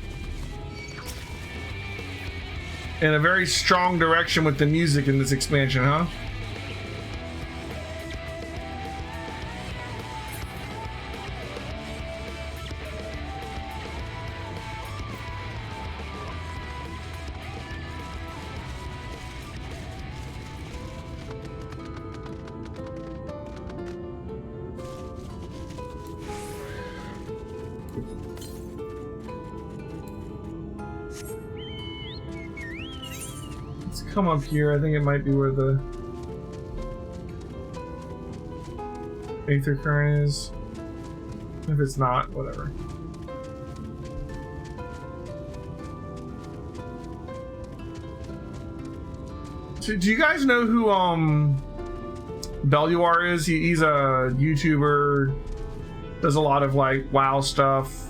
in a very strong direction with the music in this expansion, huh? Come up here. I think it might be where the Aether Current is. If it's not, whatever. do you guys know who Belluar is? He's a YouTuber, does a lot of like WoW stuff.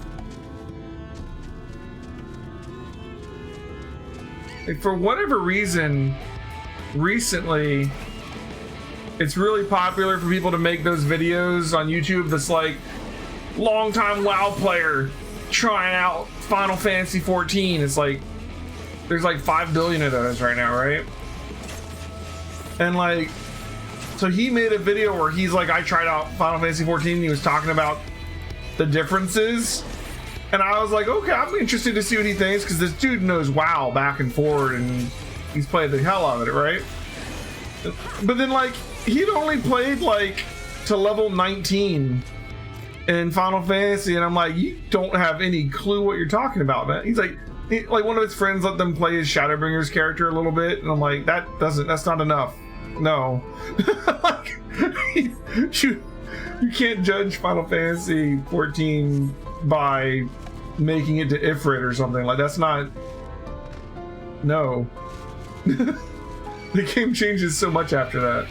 Like, for whatever reason, recently, it's really popular for people to make those videos on YouTube that's like, longtime WoW player trying out Final Fantasy 14. It's like, there's like 5 billion of those right now, right? And like, so he made a video where he's like, I tried out Final Fantasy 14, and he was talking about the differences. And I was like, okay, I'm interested to see what he thinks, because this dude knows WoW back and forward, and he's played the hell out of it, right? But then like, he'd only played like to level 19 in Final Fantasy, and I'm like, you don't have any clue what you're talking about, man. He's like, one of his friends let them play his Shadowbringers character a little bit, and I'm like, that's not enough. No. Like, you can't judge Final Fantasy 14 by making it to Ifrit or something. Like, that's not, no. The game changes so much after that.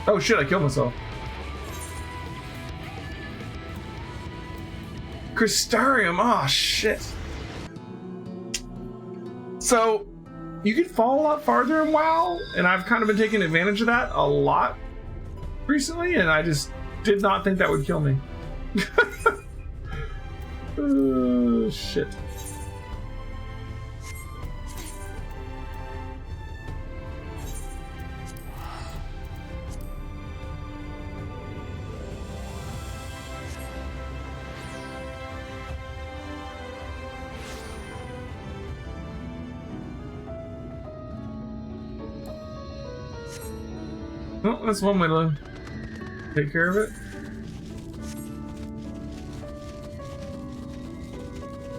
Oh shit, I killed myself. Crystarium, oh shit. So, you can fall a lot farther in WoW, and I've kind of been taking advantage of that a lot recently, and I just did not think that would kill me. Shit. Well, that's one way to take care of it.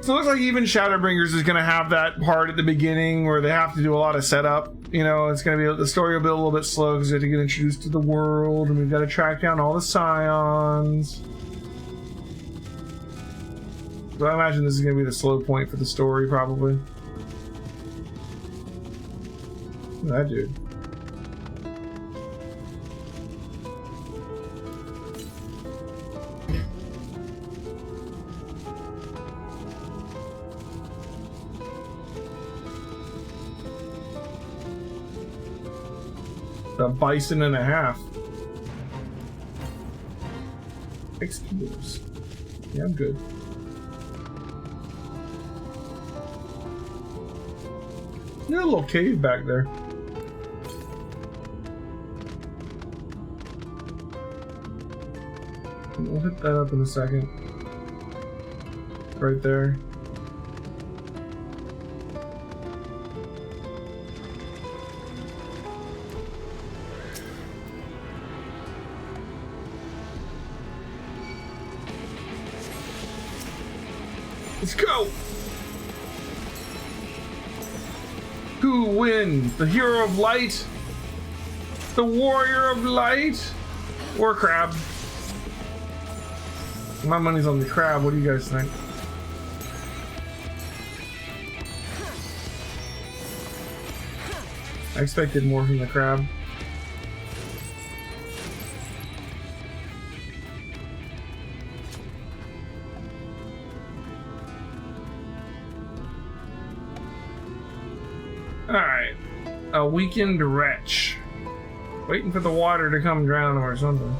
So it looks like even Shadowbringers is going to have that part at the beginning where they have to do a lot of setup. You know, it's going to be, the story will be a little bit slow because we have to get introduced to the world, and we've got to track down all the scions. So I imagine this is going to be the slow point for the story, probably. That dude. A bison and a half. Excuse. Yeah, I'm good. There's a little cave back there. We'll hit that up in a second. Right there. Let's go! Who wins? The hero of light? The warrior of light? Or crab? My money's on the crab. What do you guys think? I expected more from the crab. Alright. A weakened wretch. Waiting for the water to come drown him or something.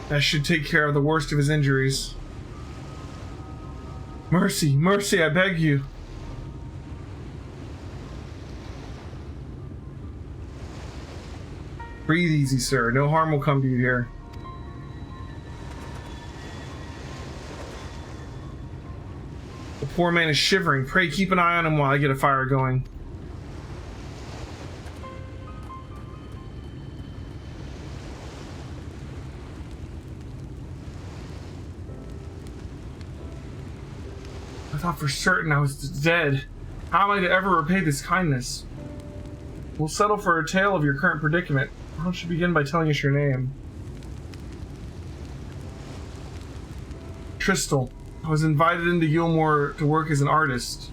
That should take care of the worst of his injuries. Mercy, mercy, I beg you. Breathe easy, sir. No harm will come to you here. The poor man is shivering. Pray keep an eye on him while I get a fire going. thought for certain I was dead. How am I to ever repay this kindness? We'll settle for a tale of your current predicament. Why don't you begin by telling us your name? Tristal. I was invited into Gilmore to work as an artist.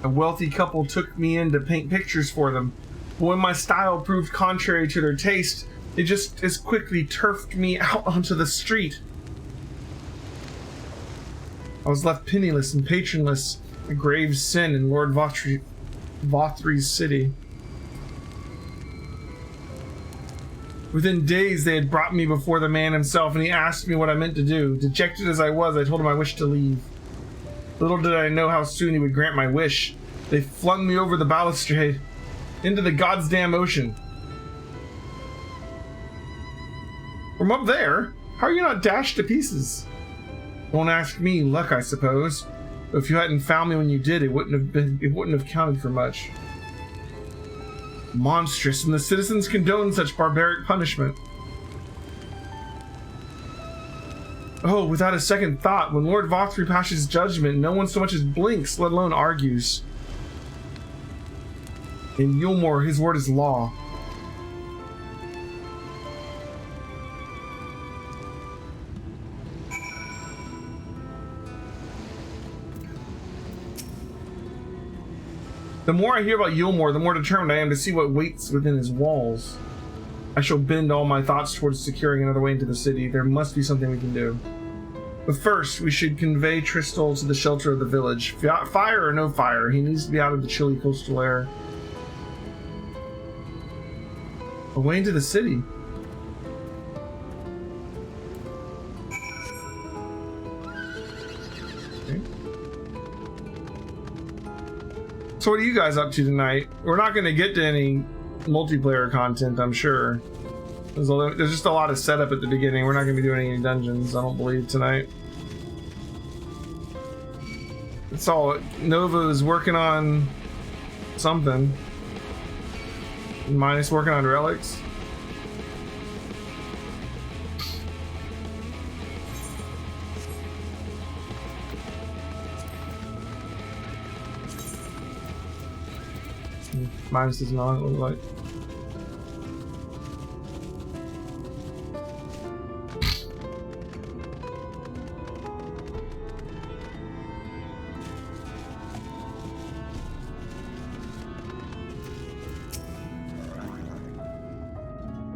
A wealthy couple took me in to paint pictures for them. But when my style proved contrary to their taste, they just as quickly turfed me out onto the street. I was left penniless and patronless, a grave sin in Lord Vothry's city. Within days, they had brought me before the man himself, and he asked me what I meant to do. Dejected as I was, I told him I wished to leave. Little did I know how soon he would grant my wish. They flung me over the balustrade into the goddamn ocean. From up there? How are you not dashed to pieces? Don't ask me, luck, I suppose. But if you hadn't found me when you did, it wouldn't have counted for much. Monstrous, and the citizens condone such barbaric punishment. Oh, without a second thought, when Lord Vothry passes judgment, no one so much as blinks, let alone argues. In Yulmore, his word is law. The more I hear about Yulmore, the more determined I am to see what waits within his walls. I shall bend all my thoughts towards securing another way into the city. There must be something we can do. But first, we should convey Tristal to the shelter of the village. Fire or no fire, he needs to be out of the chilly coastal air. Away into the city. Okay. So what are you guys up to tonight? We're not going to get to any multiplayer content, I'm sure. There's just a lot of setup at the beginning. We're not going to be doing any dungeons, I don't believe, tonight. It's all Nova is working on something. Minus working on relics. Minus is not, it looks like.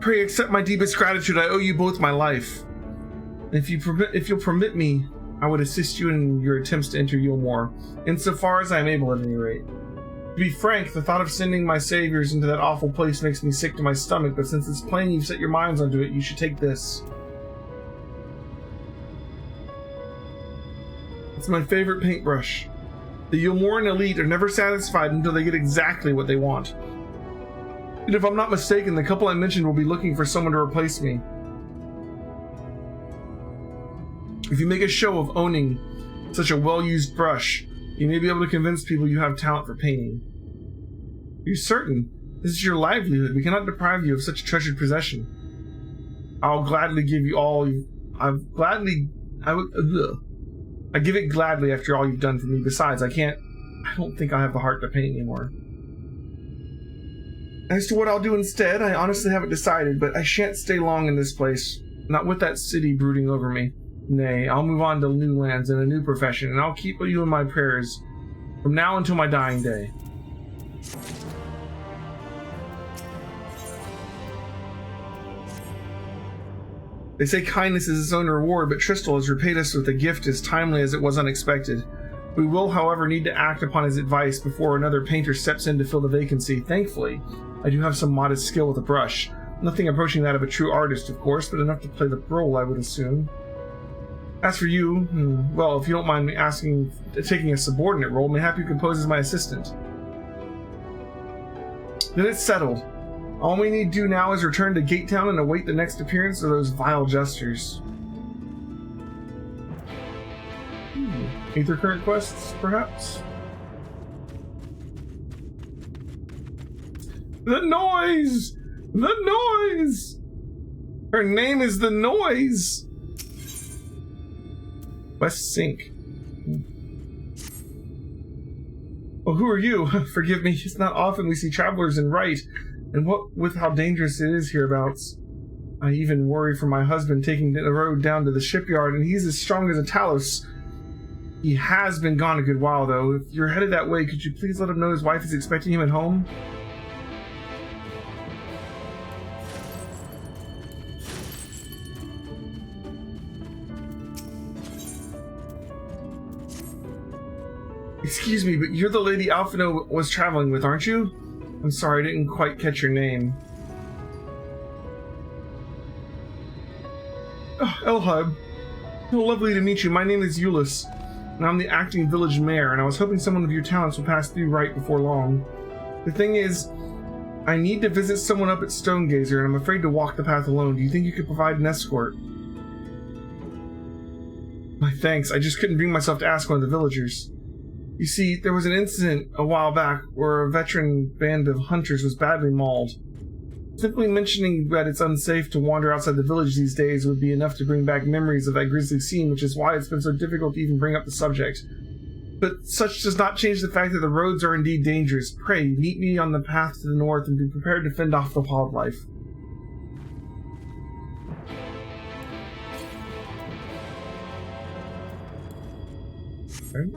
Pray accept my deepest gratitude. I owe you both my life. If you'll permit me, I would assist you in your attempts to enter Yulmore, insofar as I am able at any rate. To be frank, the thought of sending my saviors into that awful place makes me sick to my stomach, but since it's plain you've set your minds onto it, you should take this. It's my favorite paintbrush. The Yulmoran elite are never satisfied until they get exactly what they want. And if I'm not mistaken, the couple I mentioned will be looking for someone to replace me. If you make a show of owning such a well-used brush, you may be able to convince people you have talent for painting. Are you certain? This is your livelihood. We cannot deprive you of such a treasured possession. I'll gladly give you all I give it gladly after all you've done for me. Besides, I don't think I have the heart to paint anymore. As to what I'll do instead, I honestly haven't decided, but I shan't stay long in this place. Not with that city brooding over me. Nay, I'll move on to new lands and a new profession, and I'll keep you in my prayers from now until my dying day. They say kindness is its own reward, but Tristal has repaid us with a gift as timely as it was unexpected. We will, however, need to act upon his advice before another painter steps in to fill the vacancy. Thankfully, I do have some modest skill with a brush. Nothing approaching that of a true artist, of course, but enough to play the role, I would assume. As for you, well, if you don't mind me taking a subordinate role, mayhap you can pose as my assistant. Then it's settled. All we need to do now is return to Gate Town and await the next appearance of those vile jesters. Ether current quests, perhaps? The noise! The noise! Her name is the Noise. West Sink. Oh, who are you? Forgive me, it's not often we see travelers in Rite, and what with how dangerous it is hereabouts. I even worry for my husband taking the road down to the shipyard, and he's as strong as a Talos. He has been gone a good while, though. If you're headed that way, could you please let him know his wife is expecting him at home? Excuse me, but you're the lady Alphino was traveling with, aren't you? I'm sorry, I didn't quite catch your name. Oh, Elhub. So lovely to meet you. My name is Euless, and I'm the acting village mayor, and I was hoping someone of your talents would pass through Rite before long. The thing is, I need to visit someone up at Stonegazer, and I'm afraid to walk the path alone. Do you think you could provide an escort? My thanks, I just couldn't bring myself to ask one of the villagers. You see, there was an incident a while back where a veteran band of hunters was badly mauled. Simply mentioning that it's unsafe to wander outside the village these days would be enough to bring back memories of that grisly scene, which is why it's been so difficult to even bring up the subject. But such does not change the fact that the roads are indeed dangerous. Pray, meet me on the path to the north and be prepared to fend off the wildlife. Okay.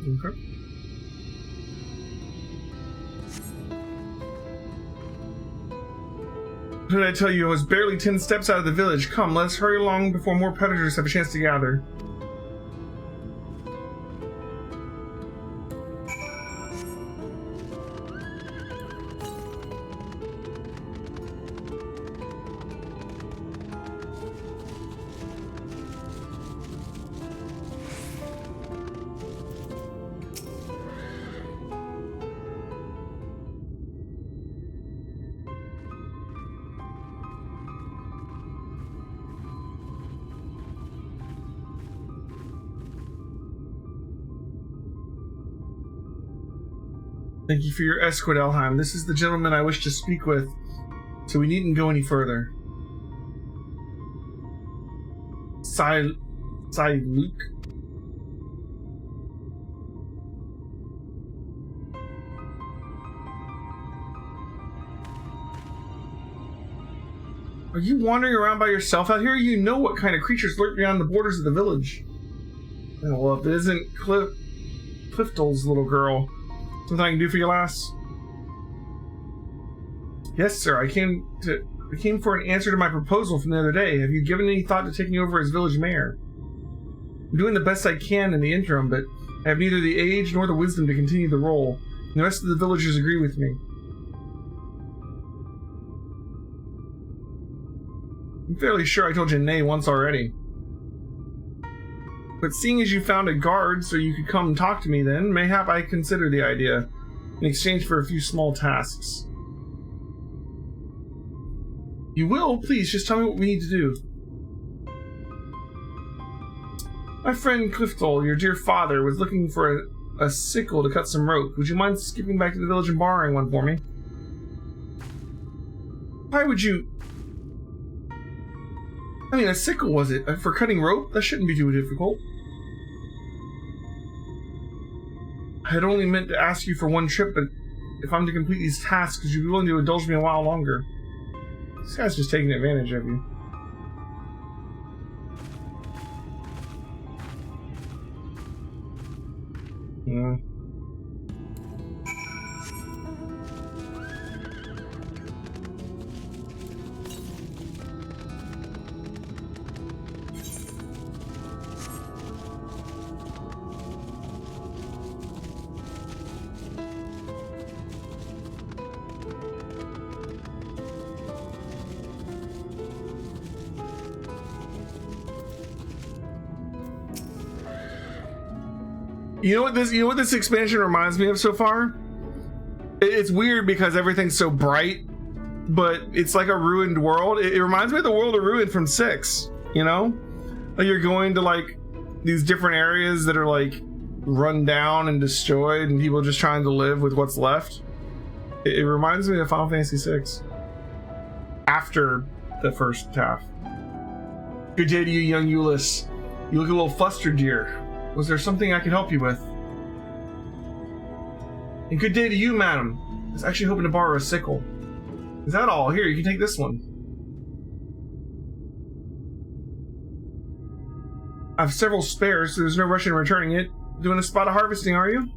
Okay. What did I tell you? I was barely 10 steps out of the village. Come, let's hurry along before more predators have a chance to gather. Thank you for your escort, Elheim. This is the gentleman I wish to speak with, so we needn't go any further. Luke? Are you wandering around by yourself out here? You know what kind of creatures lurk beyond the borders of the village. Oh, well, if it isn't Cliftel's little girl. Something I can do for you, lass? Yes, sir. I came for an answer to my proposal from the other day. Have you given any thought to taking over as village mayor? I'm doing the best I can in the interim, but I have neither the age nor the wisdom to continue the role. And the rest of the villagers agree with me. I'm fairly sure I told you nay once already. But seeing as you found a guard so you could come and talk to me then, mayhap I consider the idea, in exchange for a few small tasks. You will? Please, just tell me what we need to do. My friend Cliftel, your dear father, was looking for a sickle to cut some rope. Would you mind skipping back to the village and borrowing one for me? Why would you... I mean, a sickle, was it? For cutting rope? That shouldn't be too difficult. I had only meant to ask you for one trip, but if I'm to complete these tasks, would you be willing to indulge me a while longer? This guy's just taking advantage of you. You know what this expansion reminds me of so far? It's weird because everything's so bright, but it's like a ruined world. It reminds me of the world of Ruin from 6, you know? Like you're going to like these different areas that are like run down and destroyed and people just trying to live with what's left. It reminds me of Final Fantasy 6 after the first half. Good day to you, young Euless. You look a little flustered, dear. Was there something I could help you with? And good day to you, madam. I was actually hoping to borrow a sickle. Is that all? Here, you can take this one. I have several spares, so there's no rush in returning it. Doing a spot of harvesting, are you?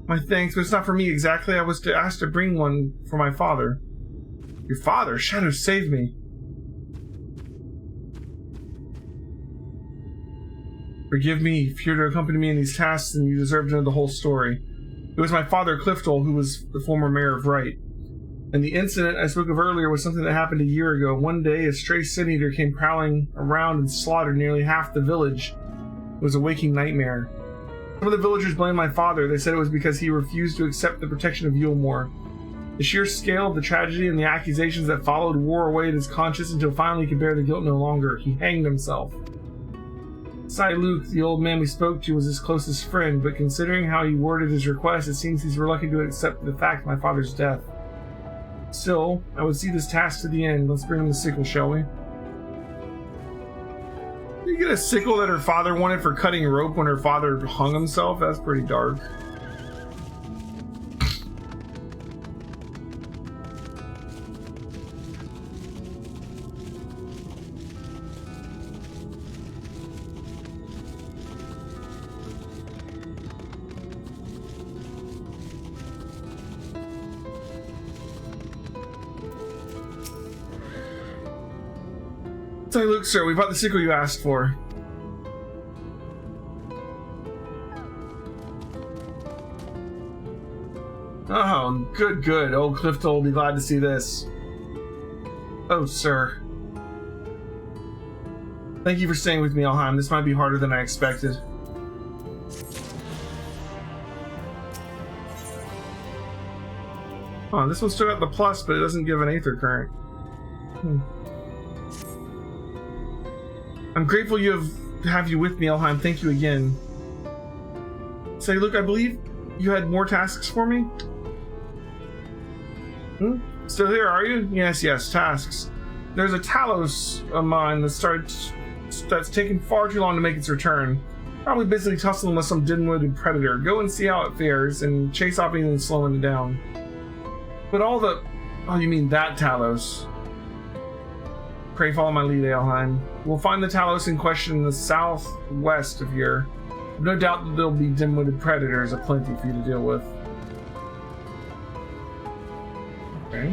My thanks, but it's not for me exactly. I was asked to bring one for my father. Your father? Shadow, save me. Forgive me if you're to accompany me in these tasks, and you deserve to know the whole story. It was my father, Clifton, who was the former mayor of Wright. And the incident I spoke of earlier was something that happened a year ago. One day, a stray sin eater came prowling around and slaughtered nearly half the village. It was a waking nightmare. Some of the villagers blamed my father. They said it was because he refused to accept the protection of Yulmore. The sheer scale of the tragedy and the accusations that followed wore away at his conscience until finally he could bear the guilt no longer. He hanged himself. Luke, the old man we spoke to, was his closest friend, but considering how he worded his request, it seems he's reluctant to accept the fact of my father's death. Still, I would see this task to the end. Let's bring him the sickle, shall we? You get a sickle that her father wanted for cutting rope when her father hung himself? That's pretty dark. Say, Luke, sir, we bought the sickle you asked for. Oh, good. Old Clifton will be glad to see this. Oh, sir. Thank you for staying with me, Alheim. This might be harder than I expected. Oh, this one still got the plus, but it doesn't give an aether current. I'm grateful to have you with me, Alheim. Thank you again. Say, Luke, I believe you had more tasks for me? Still here, are you? Yes, tasks. There's a Talos of mine that's taken far too long to make its return. Probably busily tussling with some dim-witted predator. Go and see how it fares, and chase off anything slowing it down. But all the... Oh, you mean that Talos. Pray follow my lead, Alheim. We'll find the Talos in question in the southwest of here. No doubt that there'll be dim-witted predators aplenty for you to deal with. Okay.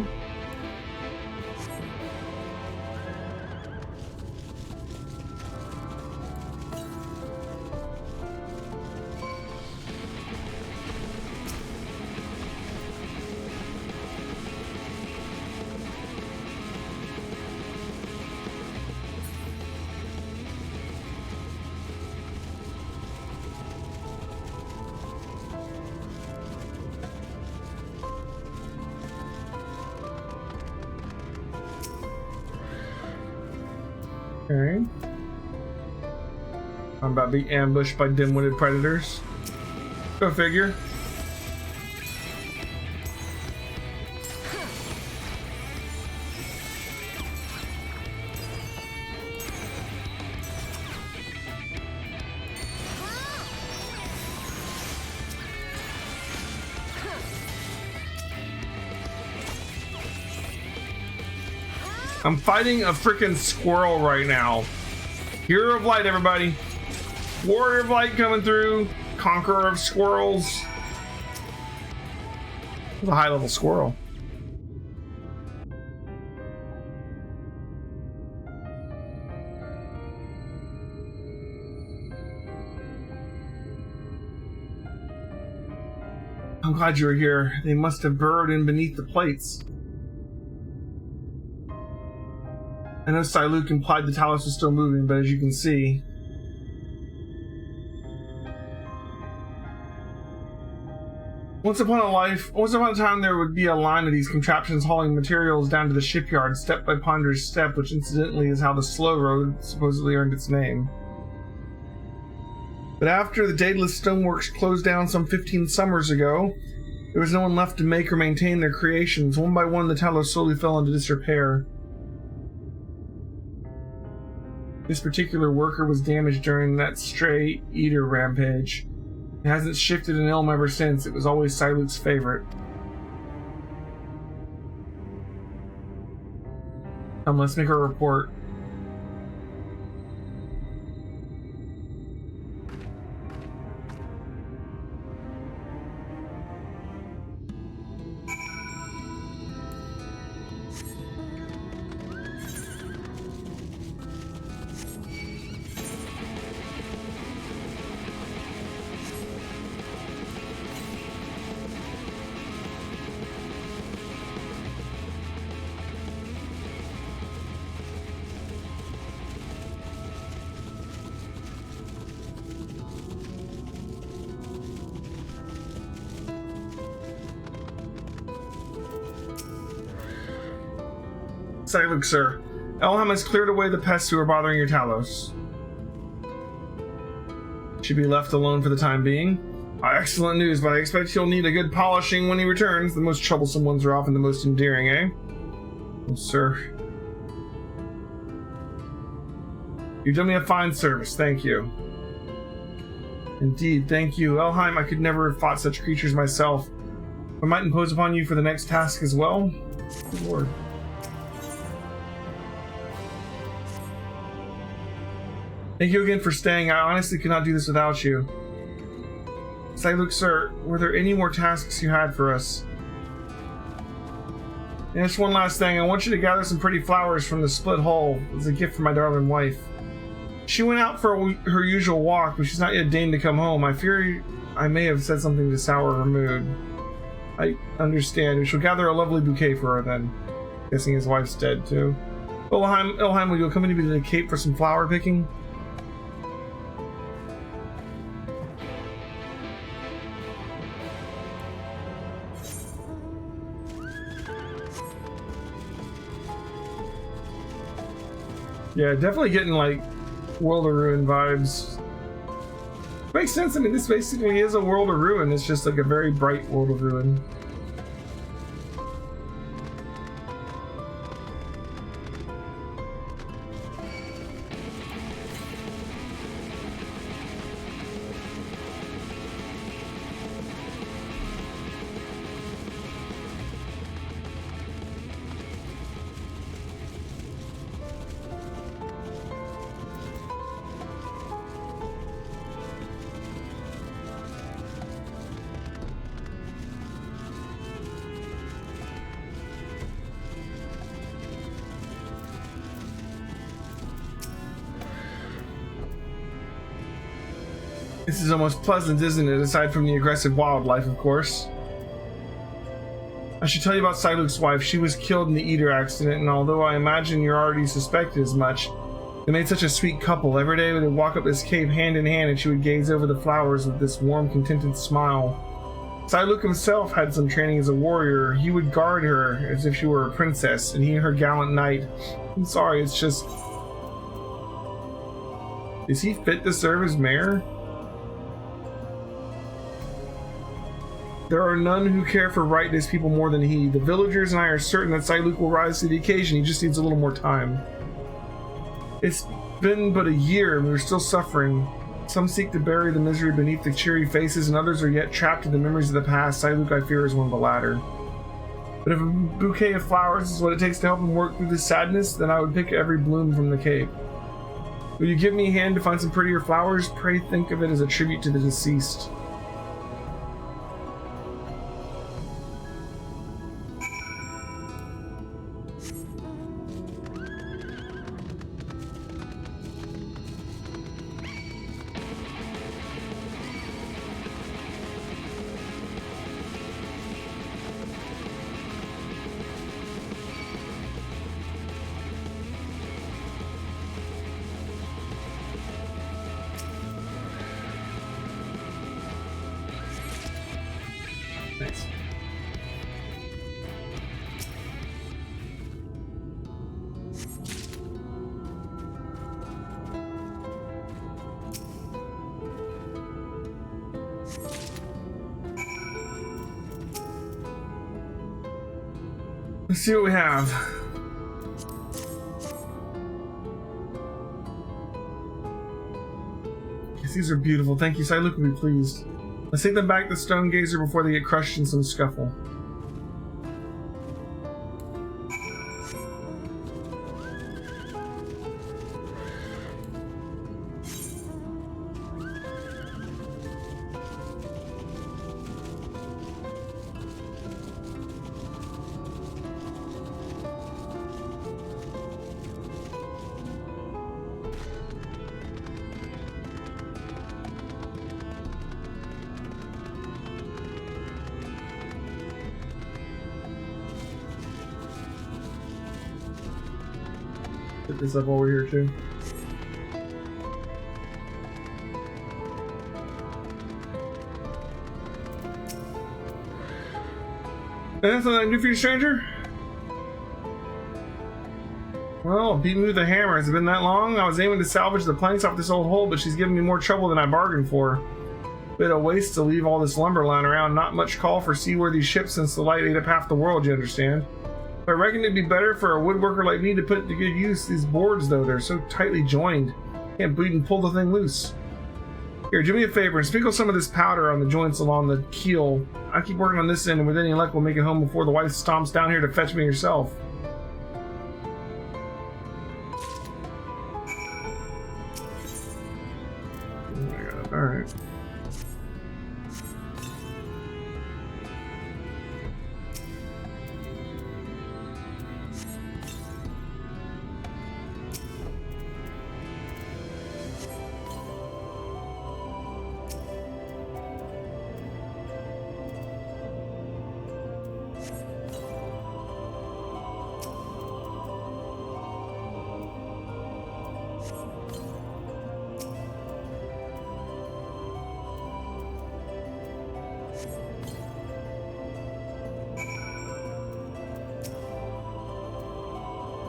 Okay. I'm about to be ambushed by dim-witted predators. Go figure. I'm fighting a freaking squirrel right now. Hero of Light, everybody. Warrior of Light coming through. Conqueror of squirrels. It's a high-level squirrel. I'm glad you were here. They must have burrowed in beneath the plates. I know Luke implied the Talos was still moving, but as you can see... Once upon a time, there would be a line of these contraptions hauling materials down to the shipyard, step by ponderous step, which incidentally is how the slow road supposedly earned its name. But after the Daedalus Stoneworks closed down some 15 summers ago, there was no one left to make or maintain their creations. One by one, the Talos slowly fell into disrepair. This particular worker was damaged during that stray eater rampage. It hasn't shifted an ilm ever since. It was always Siluk's favorite. Come, let's make our report. Siluk, sir. Elham has cleared away the pests who are bothering your Talos. Should be left alone for the time being. Excellent news, but I expect he'll need a good polishing when he returns. The most troublesome ones are often the most endearing, eh? Well, sir. You've done me a fine service, thank you. Indeed, thank you. Elheim, I could never have fought such creatures myself. I might impose upon you for the next task as well. Good Lord. Thank you again for staying. I honestly could not do this without you. Siluk, sir, were there any more tasks you had for us? And just one last thing. I want you to gather some pretty flowers from the split hull as a gift for my darling wife. She went out for her usual walk, but she's not yet deigned to come home. I fear I may have said something to sour her mood. I understand. We shall gather a lovely bouquet for her then. Guessing his wife's dead too. Ilheim, will you accompany me to the Cape for some flower picking? Yeah, definitely getting like World of Ruin vibes. Makes sense. I mean, this basically is a World of Ruin. It's just like a very bright World of Ruin. This is almost pleasant, isn't it? Aside from the aggressive wildlife, of course. I should tell you about Siluk's wife. She was killed in the Eater accident, and although I imagine you're already suspected as much, they made such a sweet couple. Every day they would walk up this cave hand in hand, and she would gaze over the flowers with this warm, contented smile. Siluk himself had some training as a warrior. He would guard her as if she were a princess, and he her gallant knight. I'm sorry, it's just... Is he fit to serve as mayor? There are none who care for rightness people more than he. The villagers and I are certain that Siluk will rise to the occasion. He just needs a little more time. It's been but a year and we're still suffering. Some seek to bury the misery beneath the cheery faces, and others are yet trapped in the memories of the past. Siluk, I fear, is one of the latter. But if a bouquet of flowers is what it takes to help him work through this sadness, then I would pick every bloom from the Cape. Will you give me a hand to find some prettier flowers? Pray think of it as a tribute to the deceased. Thanks. Let's see what we have. Yes, these are beautiful. Thank you. Siluke will be pleased. Let's take them back to Stone Gazer before they get crushed in some scuffle. Put this up over here too. Anything I can do for you, stranger? Well, beat me with a hammer. Has it been that long? I was aiming to salvage the planks off this old hole, but she's giving me more trouble than I bargained for. Bit of waste to leave all this lumber lying around. Not much call for seaworthy ships since the light ate up half the world, you understand? I reckon it'd be better for a woodworker like me to put to good use. These boards, though, they're so tightly joined. Can't bleed and pull the thing loose. Here, do me a favor and sprinkle some of this powder on the joints along the keel. I keep working on this end, and with any luck, we'll make it home before the wife stomps down here to fetch me herself. Oh my god, alright.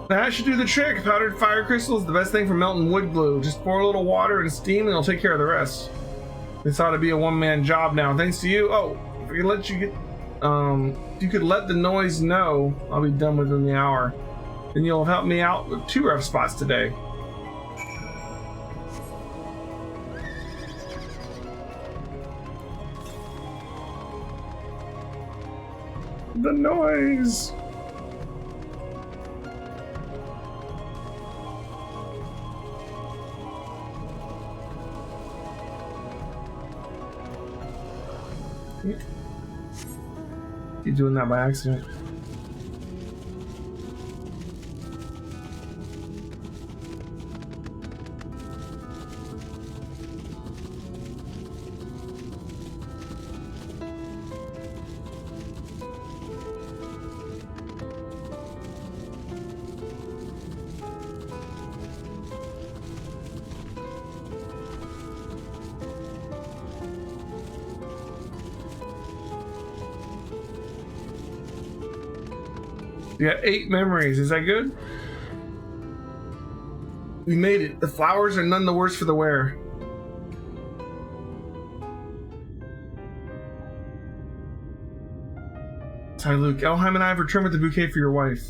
That should do the trick. Powdered fire crystal is the best thing for melting wood glue. Just pour a little water and steam and it'll take care of the rest. This ought to be a one-man job now. Thanks to you. Oh, if I could let you get... if you could let the noise know, I'll be done within the hour. Then you'll help me out with 2 rough spots today. The noise! You're doing that by accident. You got 8 memories. Is that good? We made it. The flowers are none the worse for the wear. Sorry, Luke. Elheim and I have returned with the bouquet for your wife.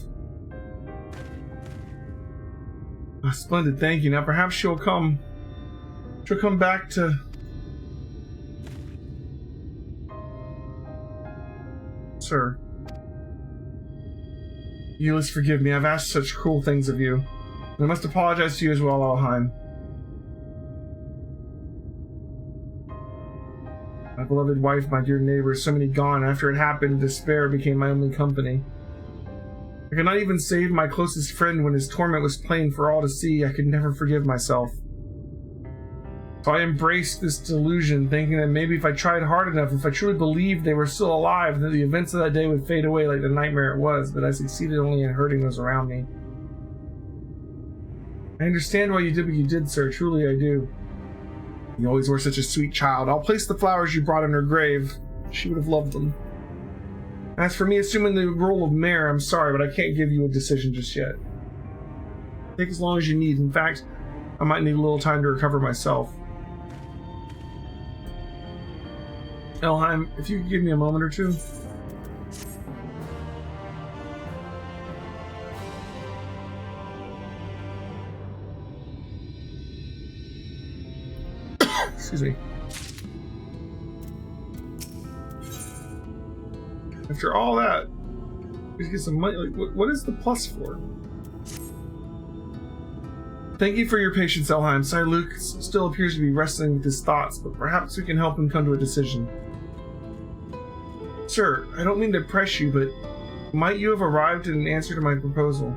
Oh, splendid. Thank you. Now perhaps she'll come back to... Sir. You must forgive me. I've asked such cruel things of you. And I must apologize to you as well, Elheim. My beloved wife, my dear neighbors, so many gone. After it happened, despair became my only company. I could not even save my closest friend when his torment was plain for all to see. I could never forgive myself. So I embraced this delusion, thinking that maybe if I tried hard enough, if I truly believed they were still alive, that the events of that day would fade away like the nightmare it was, but I succeeded only in hurting those around me. I understand why you did what you did, sir. Truly I do. You always were such a sweet child. I'll place the flowers you brought in her grave. She would have loved them. As for me assuming the role of mayor, I'm sorry, but I can't give you a decision just yet. Take as long as you need. In fact, I might need a little time to recover myself. Elheim, if you could give me a moment or two. Excuse me. After all that, we get some money. Like, what is the plus for? Thank you for your patience, Elheim. Sorry, Luke still appears to be wrestling with his thoughts, but perhaps we can help him come to a decision. Sir, I don't mean to press you, but might you have arrived at an answer to my proposal?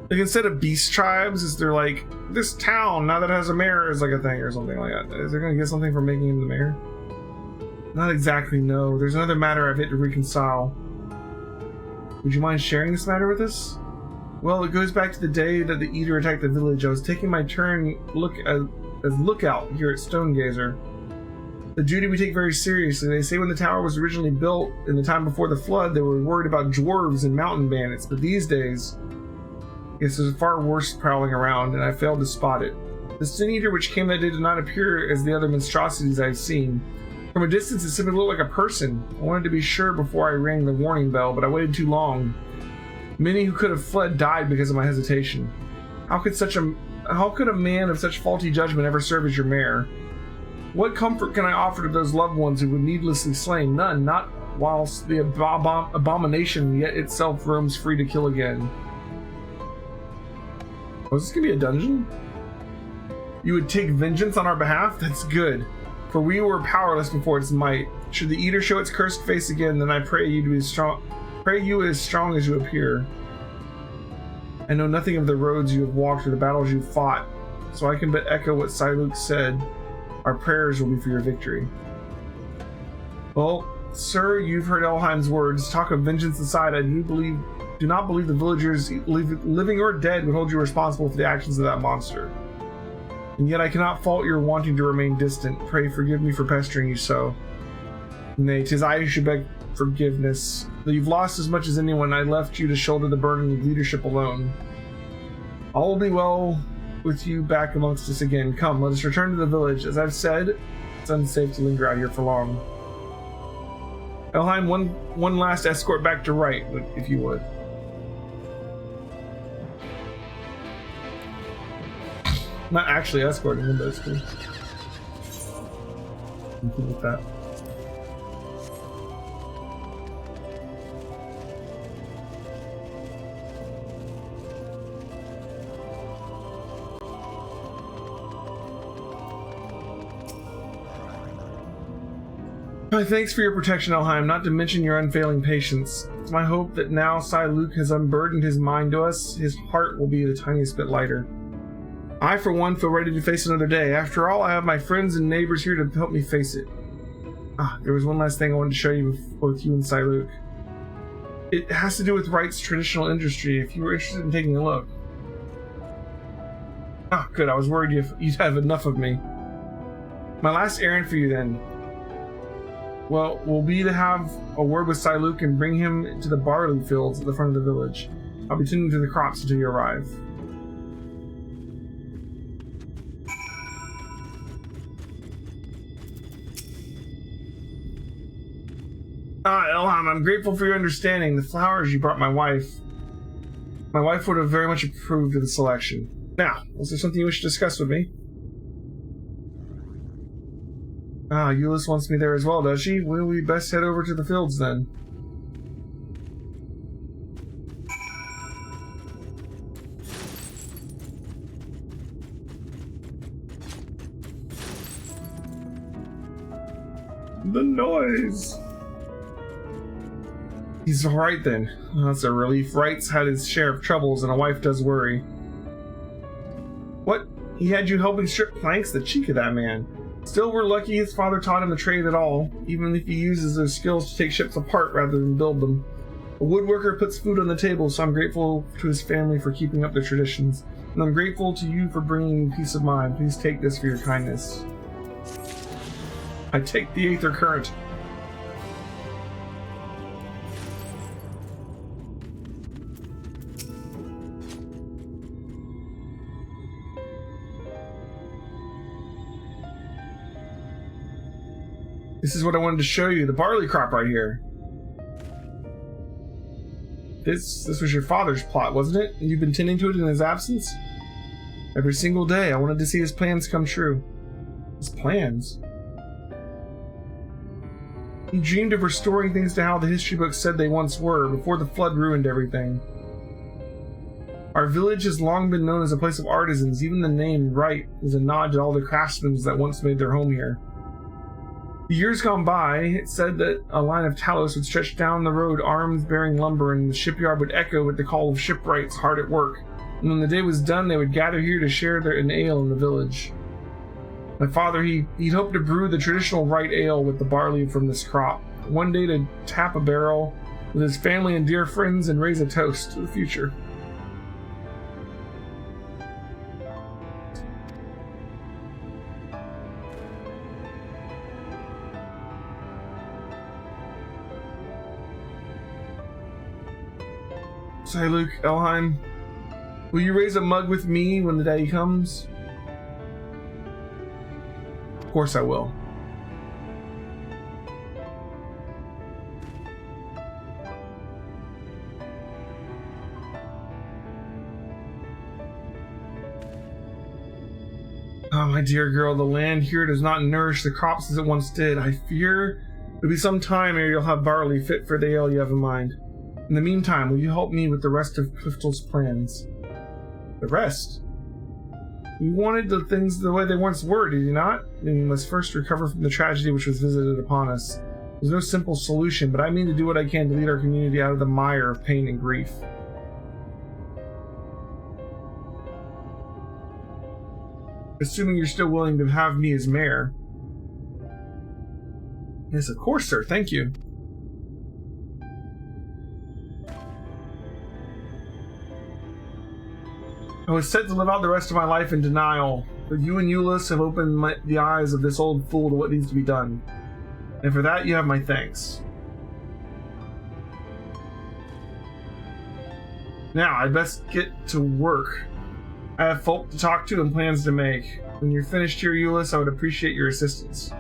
Like, instead of beast tribes, is there like, this town, now that it has a mayor, is like a thing or something like that? Is there going to get something from making him the mayor? Not exactly, no. There's another matter I've yet to reconcile. Would you mind sharing this matter with us? Well, it goes back to the day that the Eater attacked the village. I was taking my turn as lookout here at Stonegazer. The duty we take very seriously. They say when the tower was originally built, in the time before the flood, they were worried about dwarves and mountain bandits, but these days, yes, there's far worse prowling around, and I failed to spot it. The Sin Eater which came that day did not appear as the other monstrosities I've seen. From a distance, it simply looked like a person. I wanted to be sure before I rang the warning bell, but I waited too long. Many who could have fled died because of my hesitation. How could a man of such faulty judgment ever serve as your mayor? What comfort can I offer to those loved ones who were needlessly slain? None, not whilst the abomination yet itself roams free to kill again. Was this gonna be a dungeon? You would take vengeance on our behalf? That's good, for we were powerless before its might. Should the Eater show its cursed face again, then I pray you to be strong. Pray you as strong as you appear. I know nothing of the roads you have walked or the battles you fought, so I can but echo what Siluk said. Our prayers will be for your victory. Well, sir, you've heard Elheim's words. Talk of vengeance aside, I do not believe the villagers, living or dead, would hold you responsible for the actions of that monster. And yet I cannot fault your wanting to remain distant. Pray forgive me for pestering you so. Nay, 'tis I who should beg forgiveness. Though you've lost as much as anyone, I left you to shoulder the burden of leadership alone. All will be well with you back amongst us again. Come, let us return to the village. As I've said, it's unsafe to linger out here for long. Elheim, one last escort back to Wright, if you would. Not actually escorting them, basically. I'm cool with that. My thanks for your protection, Elheim, not to mention your unfailing patience. It's my hope that now Siluk has unburdened his mind to us, his heart will be the tiniest bit lighter. I, for one, feel ready to face another day. After all, I have my friends and neighbors here to help me face it. There was one last thing I wanted to show you, both you and Siluk. It has to do with Wright's traditional industry, if you were interested in taking a look. Good, I was worried you'd have enough of me. My last errand for you, then. Well, will be to have a word with Siluk and bring him to the barley fields at the front of the village. I'll be tending to the crops until you arrive. Elheim, I'm grateful for your understanding. The flowers you brought my wife would have very much approved of the selection. Now, is there something you wish to discuss with me? Euless wants me there as well, does she? Will we best head over to the fields then? The noise! He's alright then. That's a relief. Wright's had his share of troubles and a wife does worry. What? He had you helping strip planks? The cheek of that man. Still, we're lucky his father taught him the trade at all, even if he uses those skills to take ships apart rather than build them. A woodworker puts food on the table, so I'm grateful to his family for keeping up their traditions. And I'm grateful to you for bringing me peace of mind. Please take this for your kindness. I take the Aether Current. This is what I wanted to show you, the barley crop right here. This was your father's plot, wasn't it? You've been tending to it in his absence? Every single day, I wanted to see his plans come true. His plans? He dreamed of restoring things to how the history books said they once were, before the flood ruined everything. Our village has long been known as a place of artisans. Even the name Wright is a nod to all the craftsmen that once made their home here. The years gone by, it said that a line of talus would stretch down the road, arms bearing lumber, and the shipyard would echo with the call of shipwrights hard at work. And when the day was done, they would gather here to share an ale in the village. My father, he'd hoped to brew the traditional Wright ale with the barley from this crop. One day to tap a barrel with his family and dear friends and raise a toast to the future. Say, Luke, Elheim, will you raise a mug with me when the day comes? Of course I will. Oh, my dear girl, the land here does not nourish the crops as it once did. I fear it'll be some time ere you'll have barley fit for the ale you have in mind. In the meantime, will you help me with the rest of Cliftel's plans? The rest? You wanted the things the way they once were, did you not? And we must first recover from the tragedy which was visited upon us. There's no simple solution, but I mean to do what I can to lead our community out of the mire of pain and grief. Assuming you're still willing to have me as mayor. Yes, of course, sir. Thank you. I was set to live out the rest of my life in denial, but you and Euless have opened the eyes of this old fool to what needs to be done. And for that, you have my thanks. Now, I'd best get to work. I have folk to talk to and plans to make. When you're finished here, Euless, I would appreciate your assistance.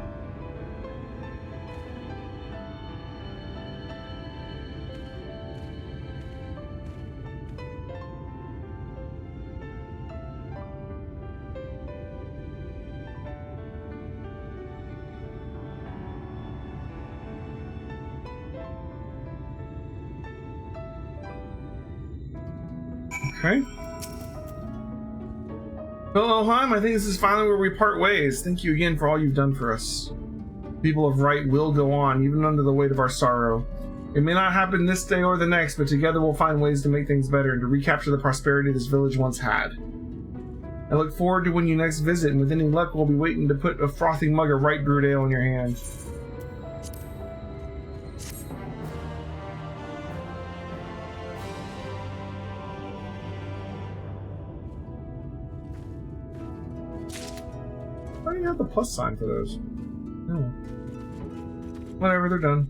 Okay. Well, Elheim, I think this is finally where we part ways. Thank you again for all you've done for us. People of Wright will go on, even under the weight of our sorrow. It may not happen this day or the next, but together we'll find ways to make things better and to recapture the prosperity this village once had. I look forward to when you next visit, and with any luck, we'll be waiting to put a frothing mug of Wright brewed ale in your hand. Why do you have the plus sign for those? No. Whatever, they're done.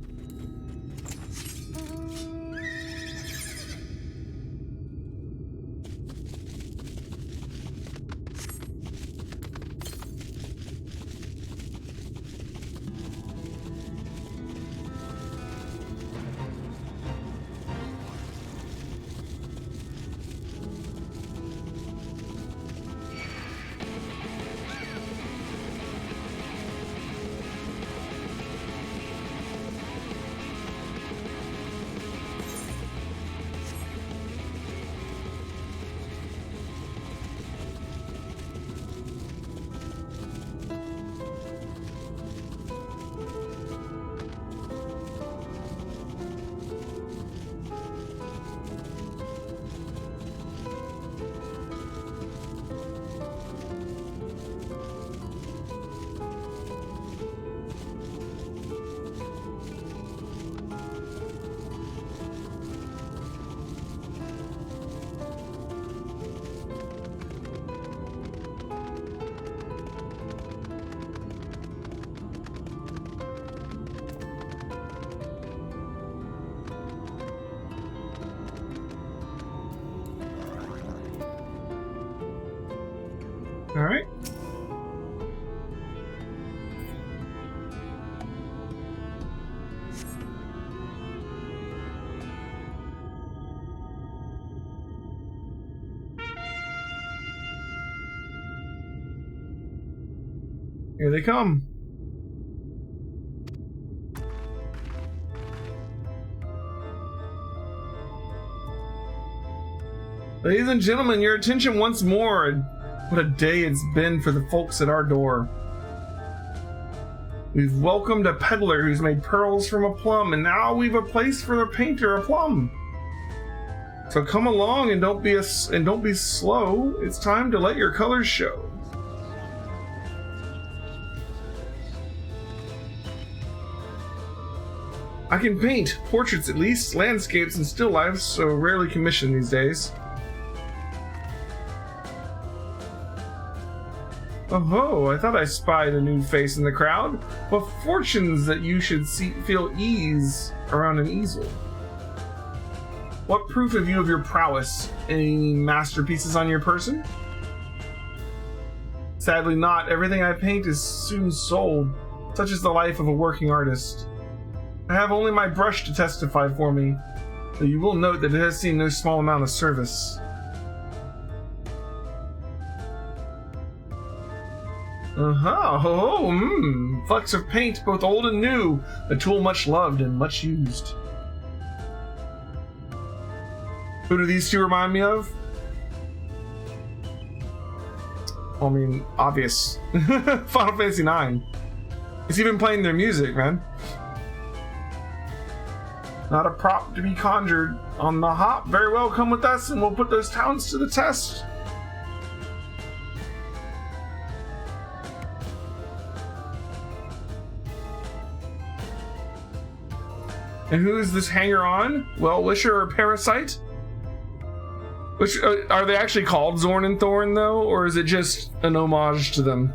Alright. Here they come. Ladies and gentlemen, your attention once more. What a day it's been for the folks at our door. We've welcomed a peddler who's made pearls from a plum, and now we've a place for a painter a plum. So come along and don't be slow. It's time to let your colors show. I can paint portraits, at least landscapes and still lifes, so rarely commissioned these days. Oh, I thought I spied a new face in the crowd. What fortunes that you should feel ease around an easel. What proof have you of your prowess? Any masterpieces on your person? Sadly not. Everything I paint is soon sold. Such is the life of a working artist. I have only my brush to testify for me, though you will note that it has seen no small amount of service. Flecks of paint, both old and new, a tool much loved and much used. Who do these two remind me of? I mean, obvious. Final Fantasy IX. It's even playing their music, man. Not a prop to be conjured. On the hop, very well, come with us and we'll put those talents to the test. And who is this hanger-on? Well-wisher or parasite? Which are they actually called Zorn and Thorn though, or is it just an homage to them?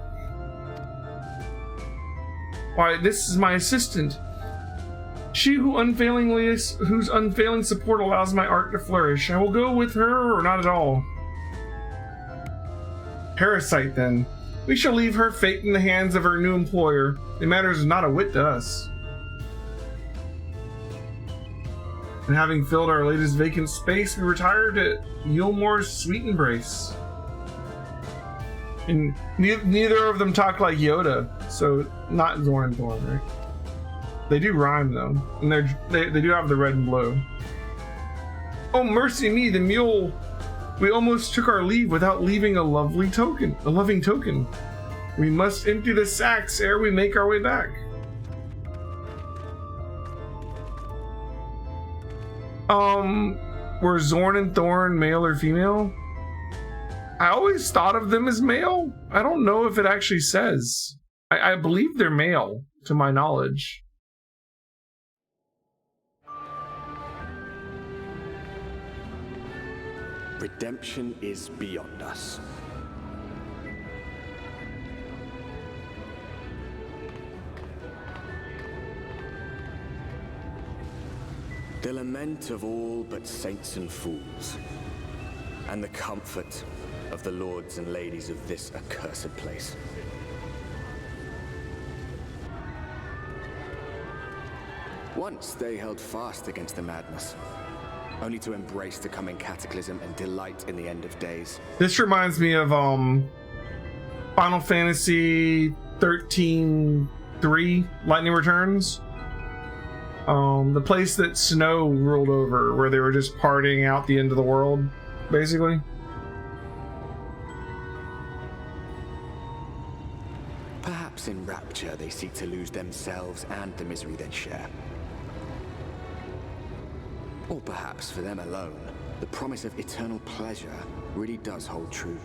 Why, this is my assistant. She whose unfailing support allows my art to flourish. I will go with her or not at all. Parasite then. We shall leave her fate in the hands of her new employer. It matters not a whit to us. And having filled our latest vacant space, we retired to Yulmore's sweet embrace. And neither of them talk like Yoda, so not Zorn and Thorn, right? They do rhyme though, and they do have the red and blue. Oh mercy me, the mule! We almost took our leave without leaving a loving token. We must empty the sacks ere we make our way back. Were Zorn and Thorn male or female? I always thought of them as male. I don't know if it actually says. I believe they're male, to my knowledge. Redemption is beyond us. The lament of all but saints and fools, and the comfort of the lords and ladies of this accursed place. Once they held fast against the madness, only to embrace the coming cataclysm and delight in the end of days. This reminds me of Final Fantasy 13-3 Lightning Returns. The place that Snow ruled over, where they were just partying out the end of the world, basically. Perhaps in rapture they seek to lose themselves and the misery they share. Or perhaps for them alone, the promise of eternal pleasure really does hold true.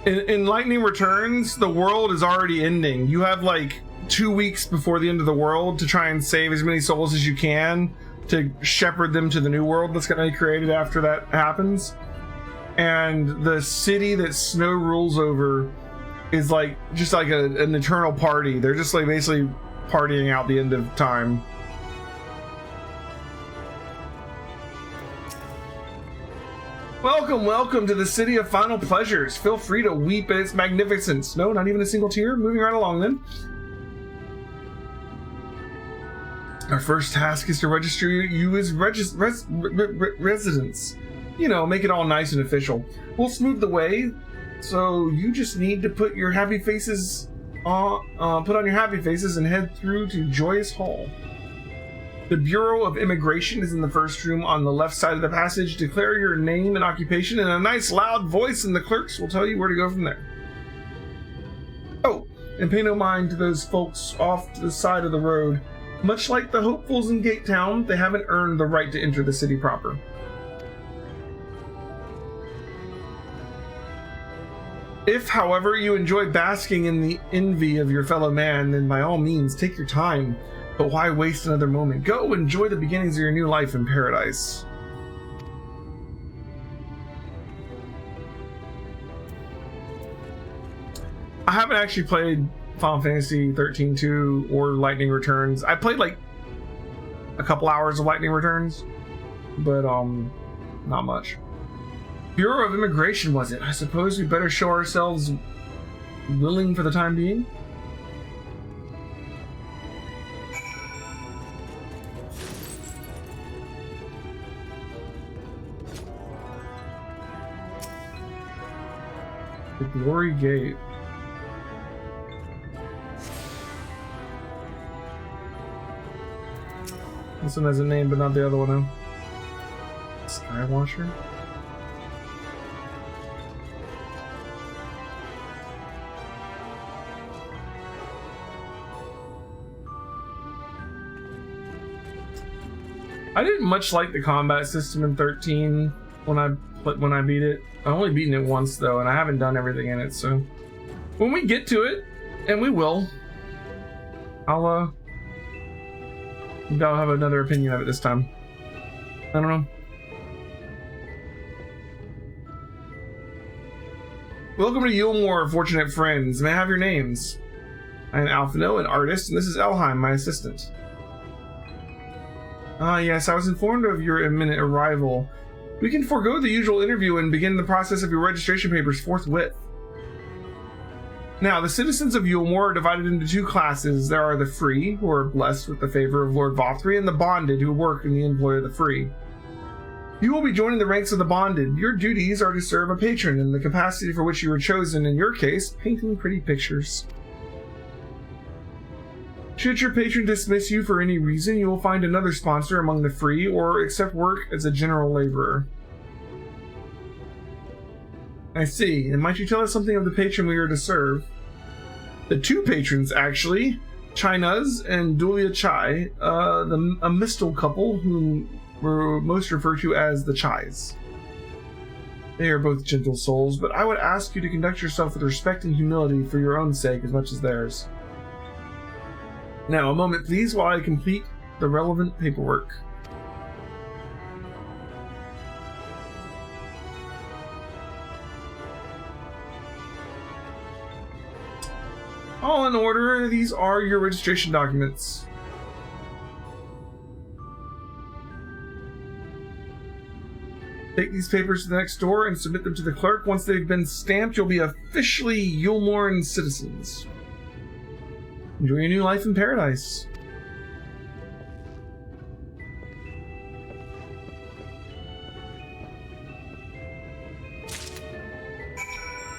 In Lightning Returns, the world is already ending. You have like 2 weeks before the end of the world to try and save as many souls as you can to shepherd them to the new world that's going to be created after that happens. And the city that Snow rules over is like just like an eternal party. They're just like basically partying out the end of time. Welcome to the city of final pleasures. Feel free to weep at its magnificence. No, not even a single tear. Moving right along then. Our first task is to register you as residents. You know, make it all nice and official. We'll smooth the way, so you just need to put your happy faces on, put on your happy faces and head through to Joyous Hall. The Bureau of Immigration is in the first room on the left side of the passage. Declare your name and occupation in a nice loud voice, and the clerks will tell you where to go from there. Oh, and pay no mind to those folks off to the side of the road. Much like the hopefuls in Gate Town, they haven't earned the right to enter the city proper. If, however, you enjoy basking in the envy of your fellow man, then by all means take your time. But why waste another moment? Go enjoy the beginnings of your new life in paradise. I haven't actually played Final Fantasy 13-2 or Lightning Returns. I played like a couple hours of Lightning Returns, but not much. Bureau of Immigration, was it? I suppose we better show ourselves willing for the time being. The Glory Gate. This one has a name, but not the other one, though. Skywatcher? I didn't much like the combat system in 13 when I beat it. I've only beaten it once though, and I haven't done everything in it, so when we get to it, and we will, I'll have another opinion of it this time. I don't know. Welcome to Yulmore, fortunate friends. May I have your names? I am Alphino, an artist, and this is Elheim, my assistant. Yes, I was informed of your imminent arrival. We can forego the usual interview and begin the process of your registration papers forthwith. Now, the citizens of Yulmore are divided into two classes. There are the free, who are blessed with the favor of Lord Vothri, and the bonded, who work in the employ of the free. You will be joining the ranks of the bonded. Your duties are to serve a patron in the capacity for which you were chosen, in your case, painting pretty pictures. Should your patron dismiss you for any reason, you will find another sponsor among the free or accept work as a general laborer. I see. And might you tell us something of the patron we are to serve? The two patrons, actually, Chynuz and Dulia Chai, a Mistal couple whom were most referred to as the Chais. They are both gentle souls, but I would ask you to conduct yourself with respect and humility for your own sake as much as theirs. Now, a moment please while I complete the relevant paperwork. All in order, these are your registration documents. Take these papers to the next door and submit them to the clerk. Once they've been stamped, you'll be officially Yulmoran citizens. Enjoy your new life in paradise.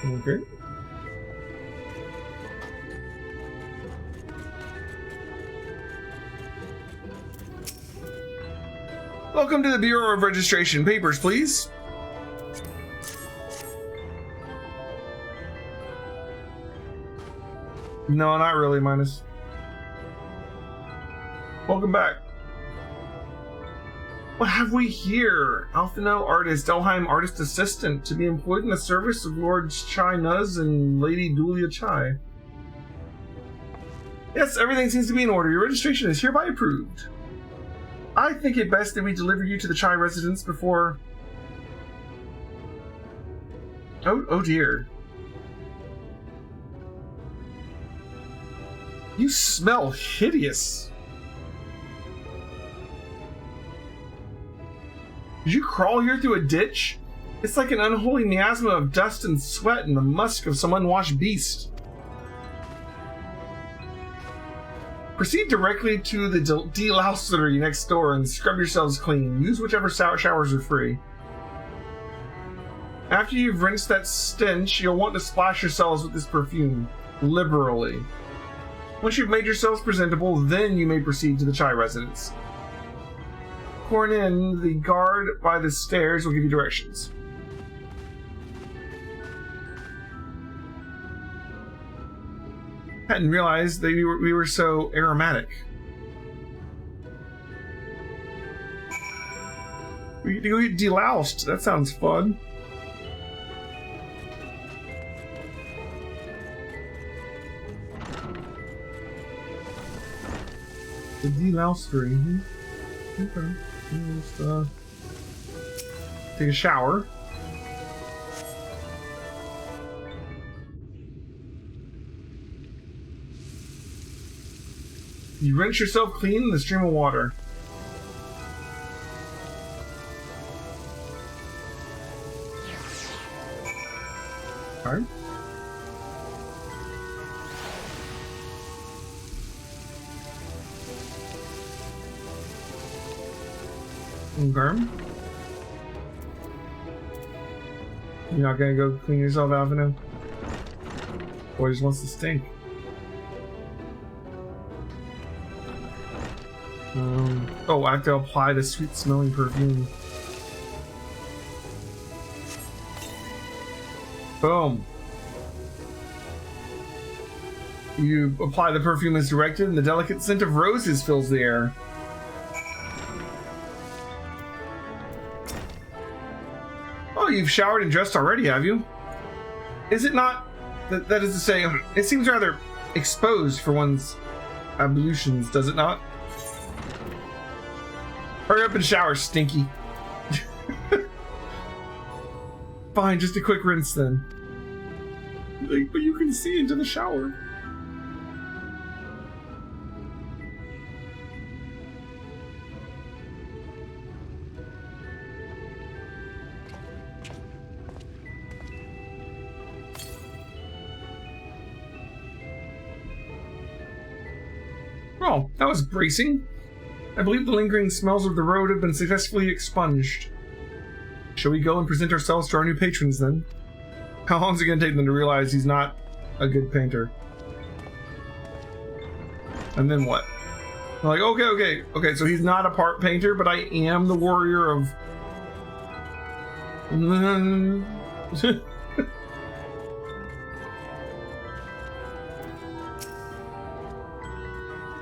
Okay. Welcome to the Bureau of Registration. Papers, please. No, not really, minus. Welcome back. What have we here? Alphino artist, Elheim artist assistant, to be employed in the service of Lords Chynuz and Lady Dulia Chai. Yes, everything seems to be in order. Your registration is hereby approved. I think it best that we deliver you to the Chai residence before... Oh dear. You smell hideous. Did you crawl here through a ditch? It's like an unholy miasma of dust and sweat and the musk of some unwashed beast. Proceed directly to the delousery next door and scrub yourselves clean. Use whichever showers are free. After you've rinsed that stench, you'll want to splash yourselves with this perfume liberally. Once you've made yourselves presentable, then you may proceed to the Chai residence. Cornin, the guard by the stairs, will give you directions. Hadn't realized that we were so aromatic. We get deloused. That sounds fun. The delousery. Okay. Just, take a shower. You rinse yourself clean in the stream of water. Alright. Okay. You're not gonna go clean yourself out now? Boy just wants to stink. Oh, I have to apply the sweet smelling perfume. Boom. You apply the perfume as directed, and the delicate scent of roses fills the air. Oh, you've showered and dressed already, have you? Is it not? That is to say, it seems rather exposed for one's ablutions, does it not? Hurry up and shower, Stinky. Fine, just a quick rinse then. Like, but you can see into the shower. Oh, that was bracing. I believe the lingering smells of the road have been successfully expunged. Shall we go and present ourselves to our new patrons then? How long is it going to take them to realize he's not a good painter? And then what? I'm like, okay, so he's not a part painter, but I am the warrior of...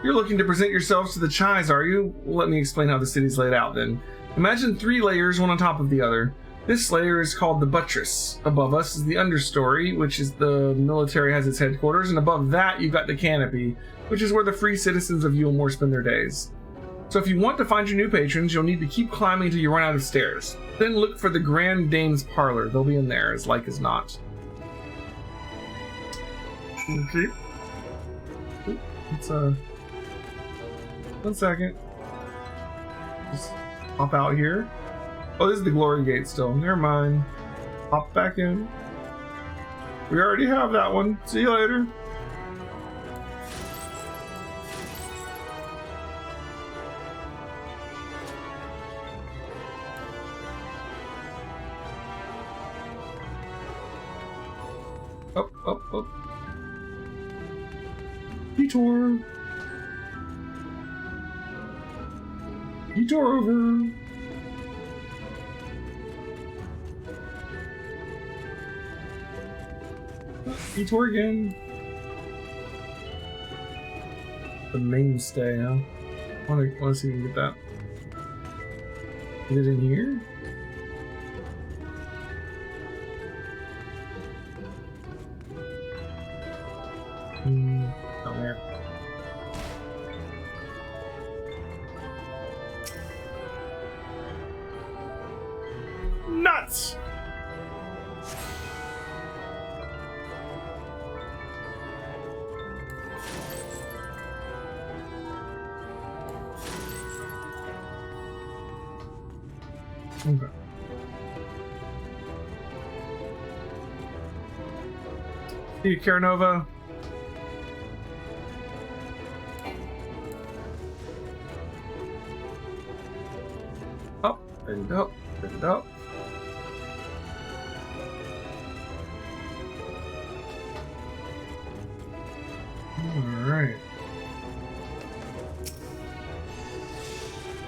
You're looking to present yourselves to the Chais, are you? Well, let me explain how the city's laid out then. Imagine 3 layers, one on top of the other. This layer is called the buttress. Above us is the understory, which is the military has its headquarters, and above that you've got the canopy, which is where the free citizens of Yulmore spend their days. So if you want to find your new patrons, you'll need to keep climbing until you run out of stairs. Then look for the Grand Dame's parlor. They'll be in there, as like as not. Okay. Let's, 1 second. Just hop out here. Oh, this is the glory gate still. Never mind. Hop back in. We already have that one. See you later. Up. Detour. Detour over. Detour again. The mainstay, huh? I want to see if we can get that. Is it in here? Down there. Nuts! Okay. See you, Karanova. Pick it up. Pick it up. Alright.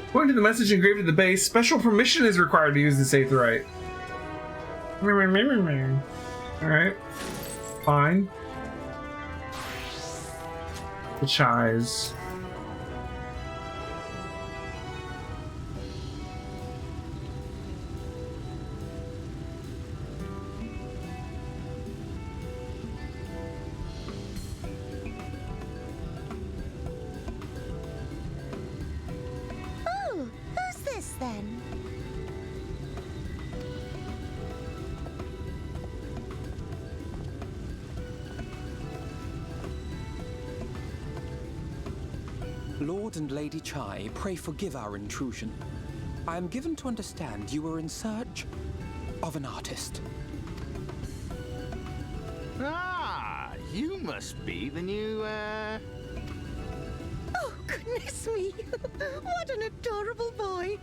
According to the message engraved at the base, special permission is required to use the Aetheryte. Alright. Fine. The chies. Oh, who's this then? Lord and Lady Chai, pray forgive our intrusion. I am given to understand you were in search of an artist. Ah, you must be the new, Oh, goodness me. What an adorable boy.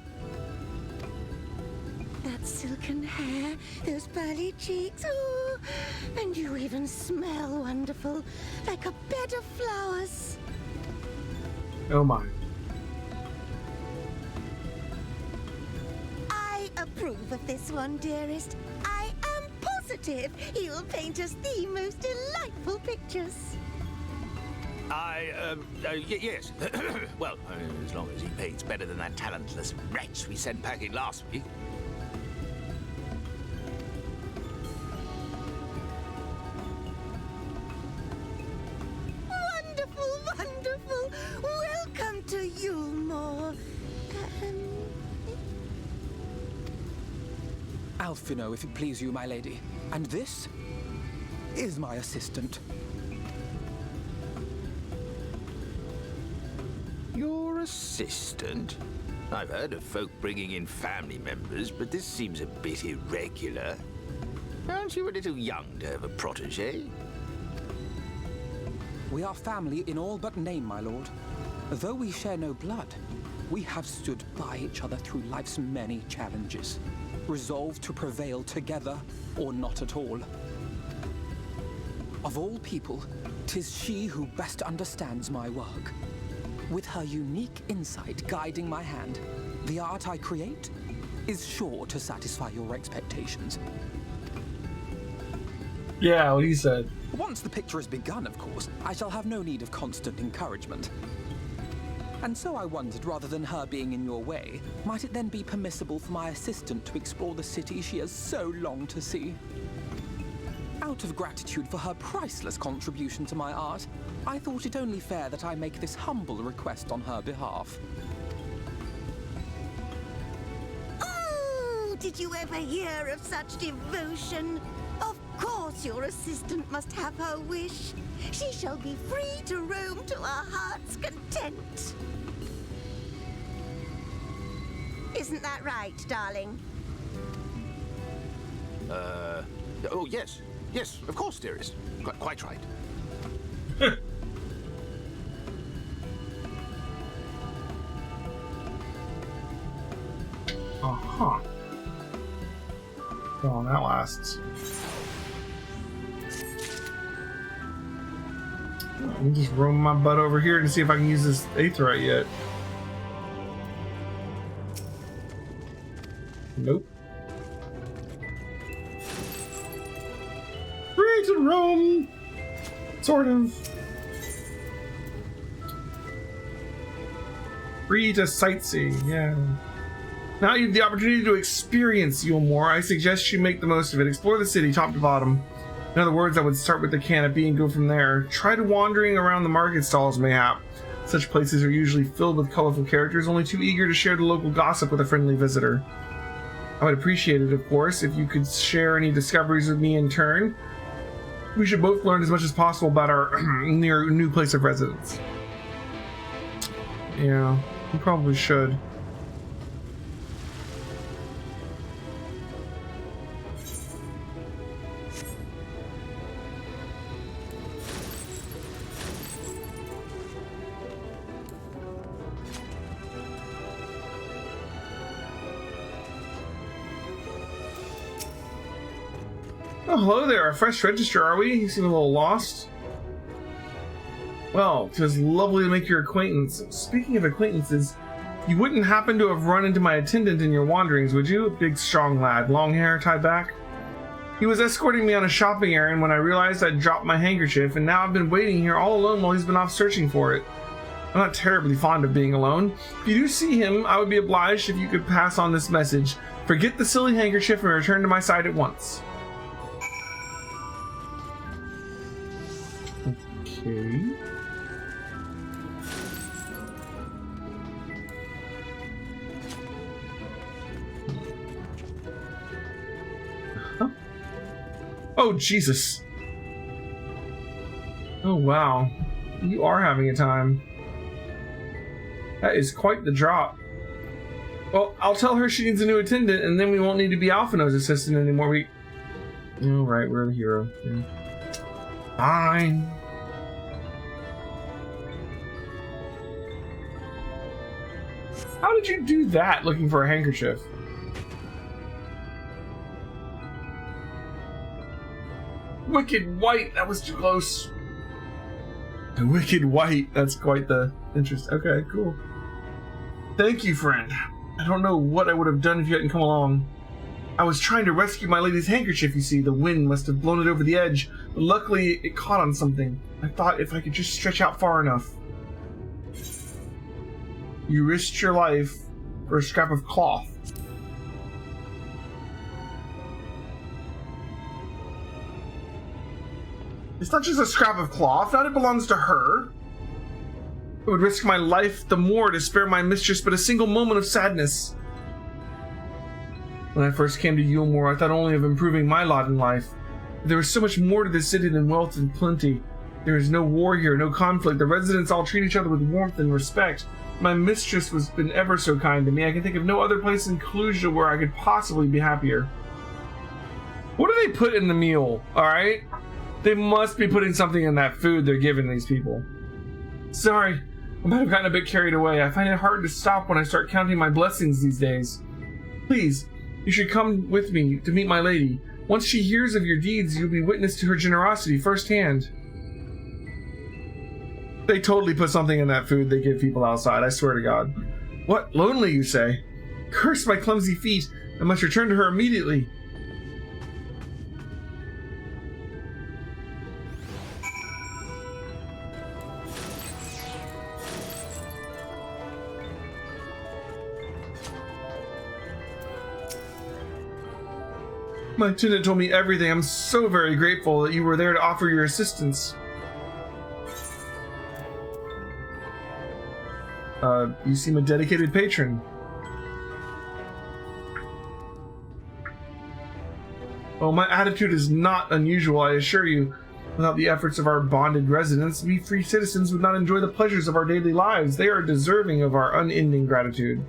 That silken hair, those pearly cheeks, oh, and you even smell wonderful, like a bed of flowers. Oh my. I approve of this one, dearest. I am positive he will paint us the most delightful pictures. Yes. Well, as long as he paints better than that talentless wretch we sent packing last week. Wonderful, wonderful. Welcome to Yulmore. Alphino, if it please you, my lady. And this is my assistant. Your assistant? I've heard of folk bringing in family members, but this seems a bit irregular. Aren't you a little young to have a protege? We are family in all but name, my lord. Though we share no blood, we have stood by each other through life's many challenges, resolved to prevail together or not at all. Of all people, 'tis she who best understands my work. With her unique insight guiding my hand, the art I create is sure to satisfy your expectations. Yeah, what he said. Once the picture has begun, of course, I shall have no need of constant encouragement. And so I wondered, rather than her being in your way, might it then be permissible for my assistant to explore the city she has so longed to see? Out of gratitude for her priceless contribution to my art, I thought it only fair that I make this humble request on her behalf. Oh, did you ever hear of such devotion? Of course your assistant must have her wish. She shall be free to roam to her heart's content. Isn't that right, darling? Oh, yes. Yes, of course, dearest. Quite right. Uh-huh. How long that lasts. I'm just roaming my butt over here to see if I can use this Aetheryte yet. Nope. Free to roam! Sort of. Free to sightsee, yeah. Now you have the opportunity to experience Yulmore. I suggest you make the most of it. Explore the city top to bottom. In other words, I would start with the canopy and go from there. Try to wandering around the market stalls, mayhap. Such places are usually filled with colorful characters, only too eager to share the local gossip with a friendly visitor. I would appreciate it, of course, if you could share any discoveries with me in turn. We should both learn as much as possible about our new place of residence. Yeah, we probably should. Oh, hello there. A fresh register, are we? You seem a little lost. Well, 'tis lovely to make your acquaintance. Speaking of acquaintances, you wouldn't happen to have run into my attendant in your wanderings, would you? A big, strong lad, long hair tied back. He was escorting me on a shopping errand when I realized I'd dropped my handkerchief, and now I've been waiting here all alone while he's been off searching for it. I'm not terribly fond of being alone. If you do see him, I would be obliged if you could pass on this message. Forget the silly handkerchief and return to my side at once. Okay. Huh? Oh, Jesus. Oh, wow. You are having a time. That is quite the drop. Well, I'll tell her she needs a new attendant, and then we won't need to be Alphino's assistant anymore. Oh, right, we're the hero. Yeah. Fine. How did you do that, looking for a handkerchief? Wicked White, that was too close. The Wicked White, that's quite the interest. Okay, cool. Thank you, friend. I don't know what I would have done if you hadn't come along. I was trying to rescue my lady's handkerchief, you see. The wind must have blown it over the edge, but luckily it caught on something. I thought if I could just stretch out far enough. You risked your life for a scrap of cloth. It's not just a scrap of cloth, not it belongs to her. I would risk my life the more to spare my mistress but a single moment of sadness. When I first came to Yulmore, I thought only of improving my lot in life. There is so much more to this city than wealth and plenty. There is no war here, no conflict. The residents all treat each other with warmth and respect. My mistress has been ever so kind to me. I can think of no other place in Cluja where I could possibly be happier. What do they put in the meal, alright? They must be putting something in that food they're giving these people. Sorry, I might have gotten a bit carried away. I find it hard to stop when I start counting my blessings these days. Please, you should come with me to meet my lady. Once she hears of your deeds, you'll be witness to her generosity firsthand. They totally put something in that food they give people outside, I swear to God. What? Lonely, you say? Curse my clumsy feet. I must return to her immediately. My attendant told me everything. I'm so very grateful that you were there to offer your assistance. You seem a dedicated patron. Oh, my attitude is not unusual, I assure you. Without the efforts of our bonded residents, we free citizens would not enjoy the pleasures of our daily lives. They are deserving of our unending gratitude.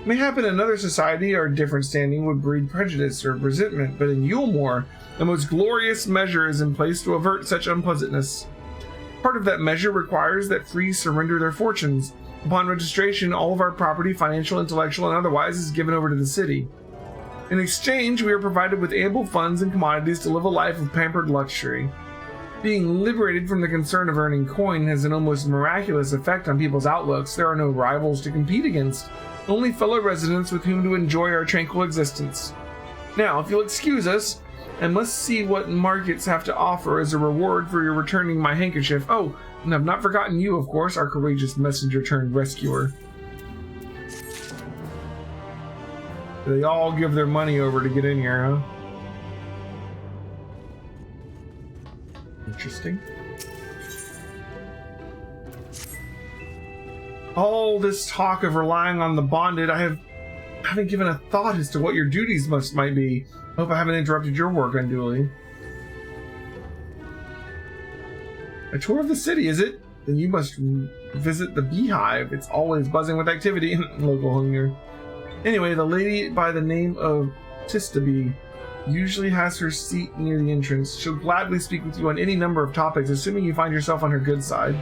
Mayhap in another society or different standing would breed prejudice or resentment, but in Yulmore, the most glorious measure is in place to avert such unpleasantness. Part of that measure requires that free surrender their fortunes. Upon registration, all of our property, financial, intellectual, and otherwise, is given over to the city. In exchange, we are provided with ample funds and commodities to live a life of pampered luxury. Being liberated from the concern of earning coin has an almost miraculous effect on people's outlooks. There are no rivals to compete against, only fellow residents with whom to enjoy our tranquil existence. Now, if you'll excuse us, I must see what markets have to offer as a reward for your returning my handkerchief. Oh, and I've not forgotten you, of course, our courageous messenger turned rescuer. They all give their money over to get in here, huh? Interesting. All this talk of relying on the bonded, I haven't given a thought as to what your duties might be. I hope I haven't interrupted your work unduly. A tour of the city, is it? Then you must visit the beehive. It's always buzzing with activity and local hunger. Anyway, the lady by the name of Tistaby usually has her seat near the entrance. She'll gladly speak with you on any number of topics, assuming you find yourself on her good side.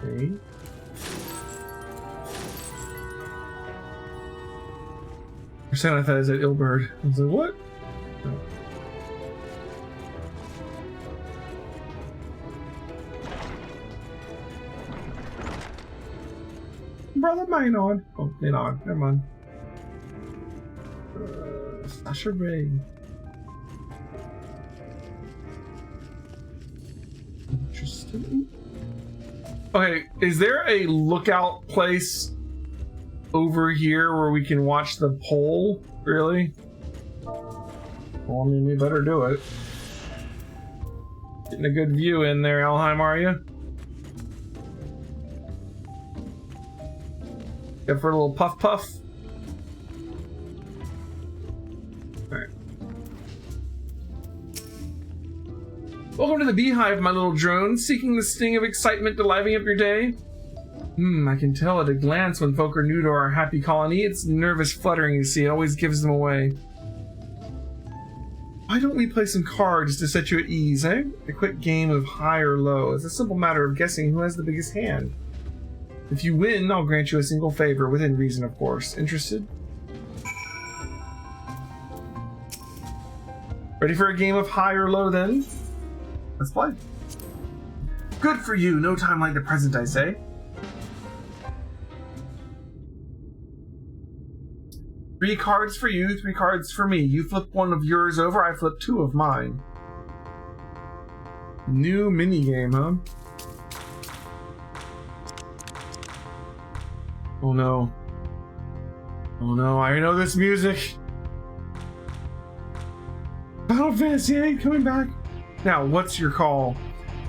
Okay. For a second I thought it said Ilbird. I was like, what? No. Brother Maynard. Oh, Maynard. Never mind. Sasha Ray. Interesting. Okay, is there a lookout place over here where we can watch the pole? Really? Well, I mean, we better do it. Getting a good view in there, Alheim, are you? Go for a little puff puff. Alright. Welcome to the beehive, my little drone. Seeking the sting of excitement to liven up your day? I can tell at a glance when folk are new to our happy colony. It's nervous fluttering, you see. It always gives them away. Why don't we play some cards to set you at ease, eh? A quick game of high or low. It's a simple matter of guessing who has the biggest hand. If you win, I'll grant you a single favor, within reason, of course. Interested? Ready for a game of high or low, then? Let's play. Good for you. No time like the present, I say. Three cards for you, 3 cards for me. You flip one of yours over, I flip 2 of mine. New minigame, huh? Oh no. Oh no, I know this music. Final Fantasy VIII coming back. Now, what's your call?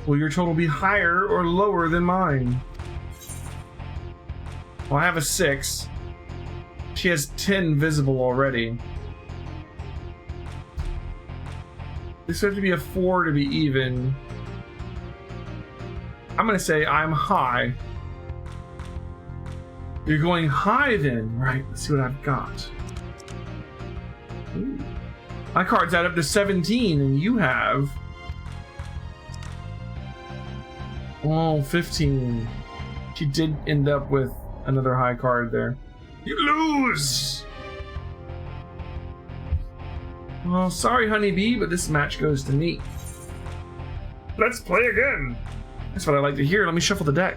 Will your total be higher or lower than mine? Well, I have a 6. She has 10 visible already. This would have to be a 4 to be even. I'm gonna say I'm high. You're going high then, right? Let's see what I've got. Ooh. My cards add up to 17 and you have... Oh, 15. She did end up with another high card there. You lose! Well, sorry, honeybee, but this match goes to me. Let's play again! That's what I like to hear. Let me shuffle the deck.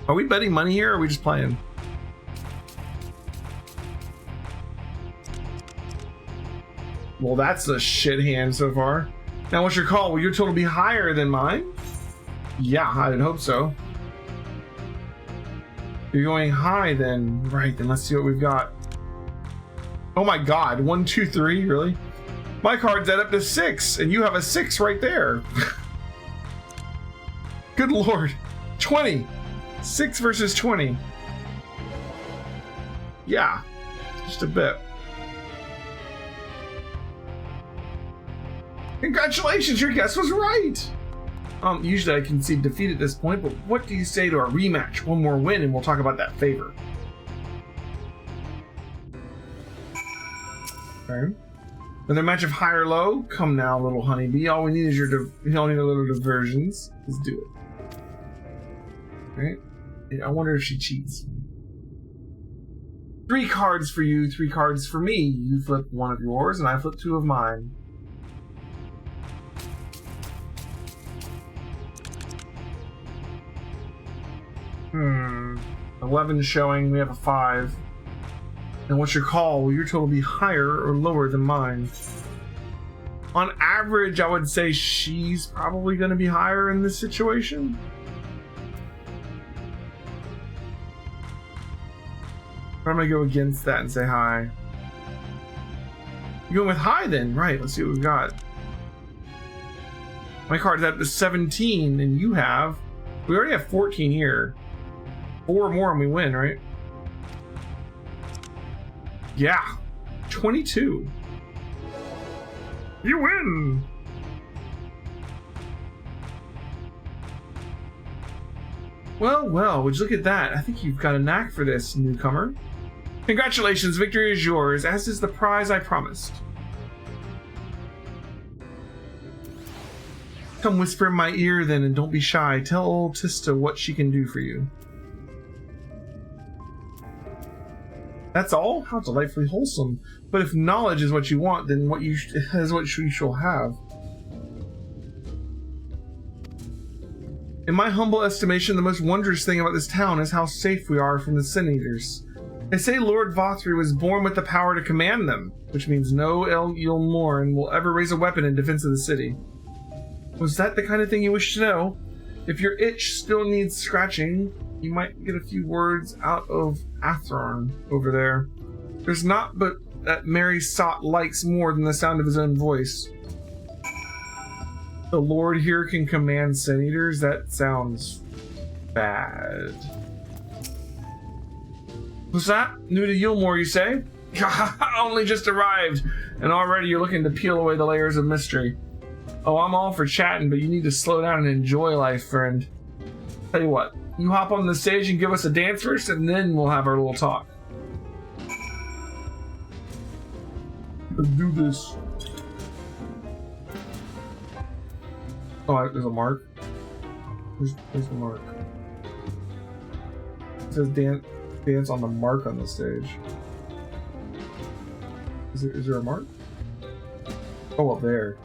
Are we betting money here, or are we just playing? Well, that's a shit hand so far. Now, what's your call? Will your total be higher than mine? Yeah, I'd hope so. You're going high then. Right, then let's see what we've got. Oh my god, 1, 2, 3, really? My cards add up to 6, and you have a 6 right there. Good lord. 20. 6 versus 20. Yeah, just a bit. Congratulations, your guess was right. Usually I concede defeat at this point, but what do you say to a rematch? One more win and we'll talk about that favor. Okay. Another match of high or low? Come now, little honeybee. All we need is we all need a little diversions. Let's do it. Alright. I wonder if she cheats. 3 cards for you, 3 cards for me. You flip one of yours and I flip 2 of mine. Hmm. 11 showing, we have a 5. And what's your call? Will your total be higher or lower than mine? On average, I would say she's probably going to be higher in this situation. But I'm going to go against that and say high. You're going with high then? Right, let's see what we've got. My card's up to 17 and you have... We already have 14 here. 4 more and we win, right? Yeah. 22. You win! Well, well, would you look at that? I think you've got a knack for this, newcomer. Congratulations, victory is yours, as is the prize I promised. Come whisper in my ear then and don't be shy. Tell old Tista what she can do for you. That's all? How delightfully wholesome. But if knowledge is what you want, then what you is what you shall have. In my humble estimation, the most wondrous thing about this town is how safe we are from the Sin Eaters. They say Lord Vothri was born with the power to command them, which means no Eilmoren will ever raise a weapon in defense of the city. Was that the kind of thing you wish to know? If your itch still needs scratching, you might get a few words out of Athrorn over there. There's not but that Mary Sot likes more than the sound of his own voice. The Lord here can command Sin Eaters? That sounds bad. What's that? New to Eilmore, you say? Only just arrived, and already you're looking to peel away the layers of mystery. Oh, I'm all for chatting, but you need to slow down and enjoy life, friend. Tell you what, you hop on the stage and give us a dance first, and then we'll have our little talk. Let's do this. Oh, there's a mark. Where's the mark? It says dance on the mark on the stage. Is there a mark? Oh, up there.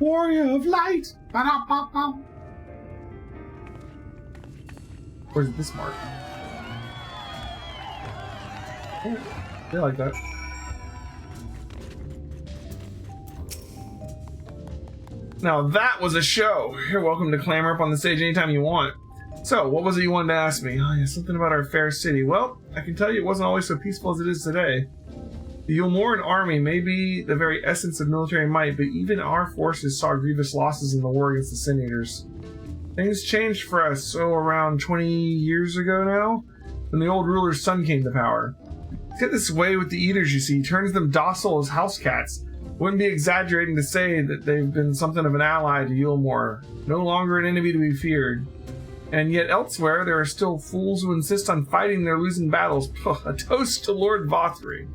Warrior of light! Ba-da-ba-ba. Where's this mark? Oh, they like that. Now that was a show. You're welcome to clamber up on the stage anytime you want. So, what was it you wanted to ask me? Oh, yeah, something about our fair city. Well, I can tell you it wasn't always so peaceful as it is today. The Eilmoren army may be the very essence of military might, but even our forces saw grievous losses in the war against the Sin Eaters. Things changed for us, around 20 years ago now, when the old ruler's son came to power. He's got this way with the Eaters, you see, turns them docile as house cats. Wouldn't be exaggerating to say that they've been something of an ally to Eilmore, no longer an enemy to be feared. And yet elsewhere, there are still fools who insist on fighting their losing battles. A toast to Lord Vothri.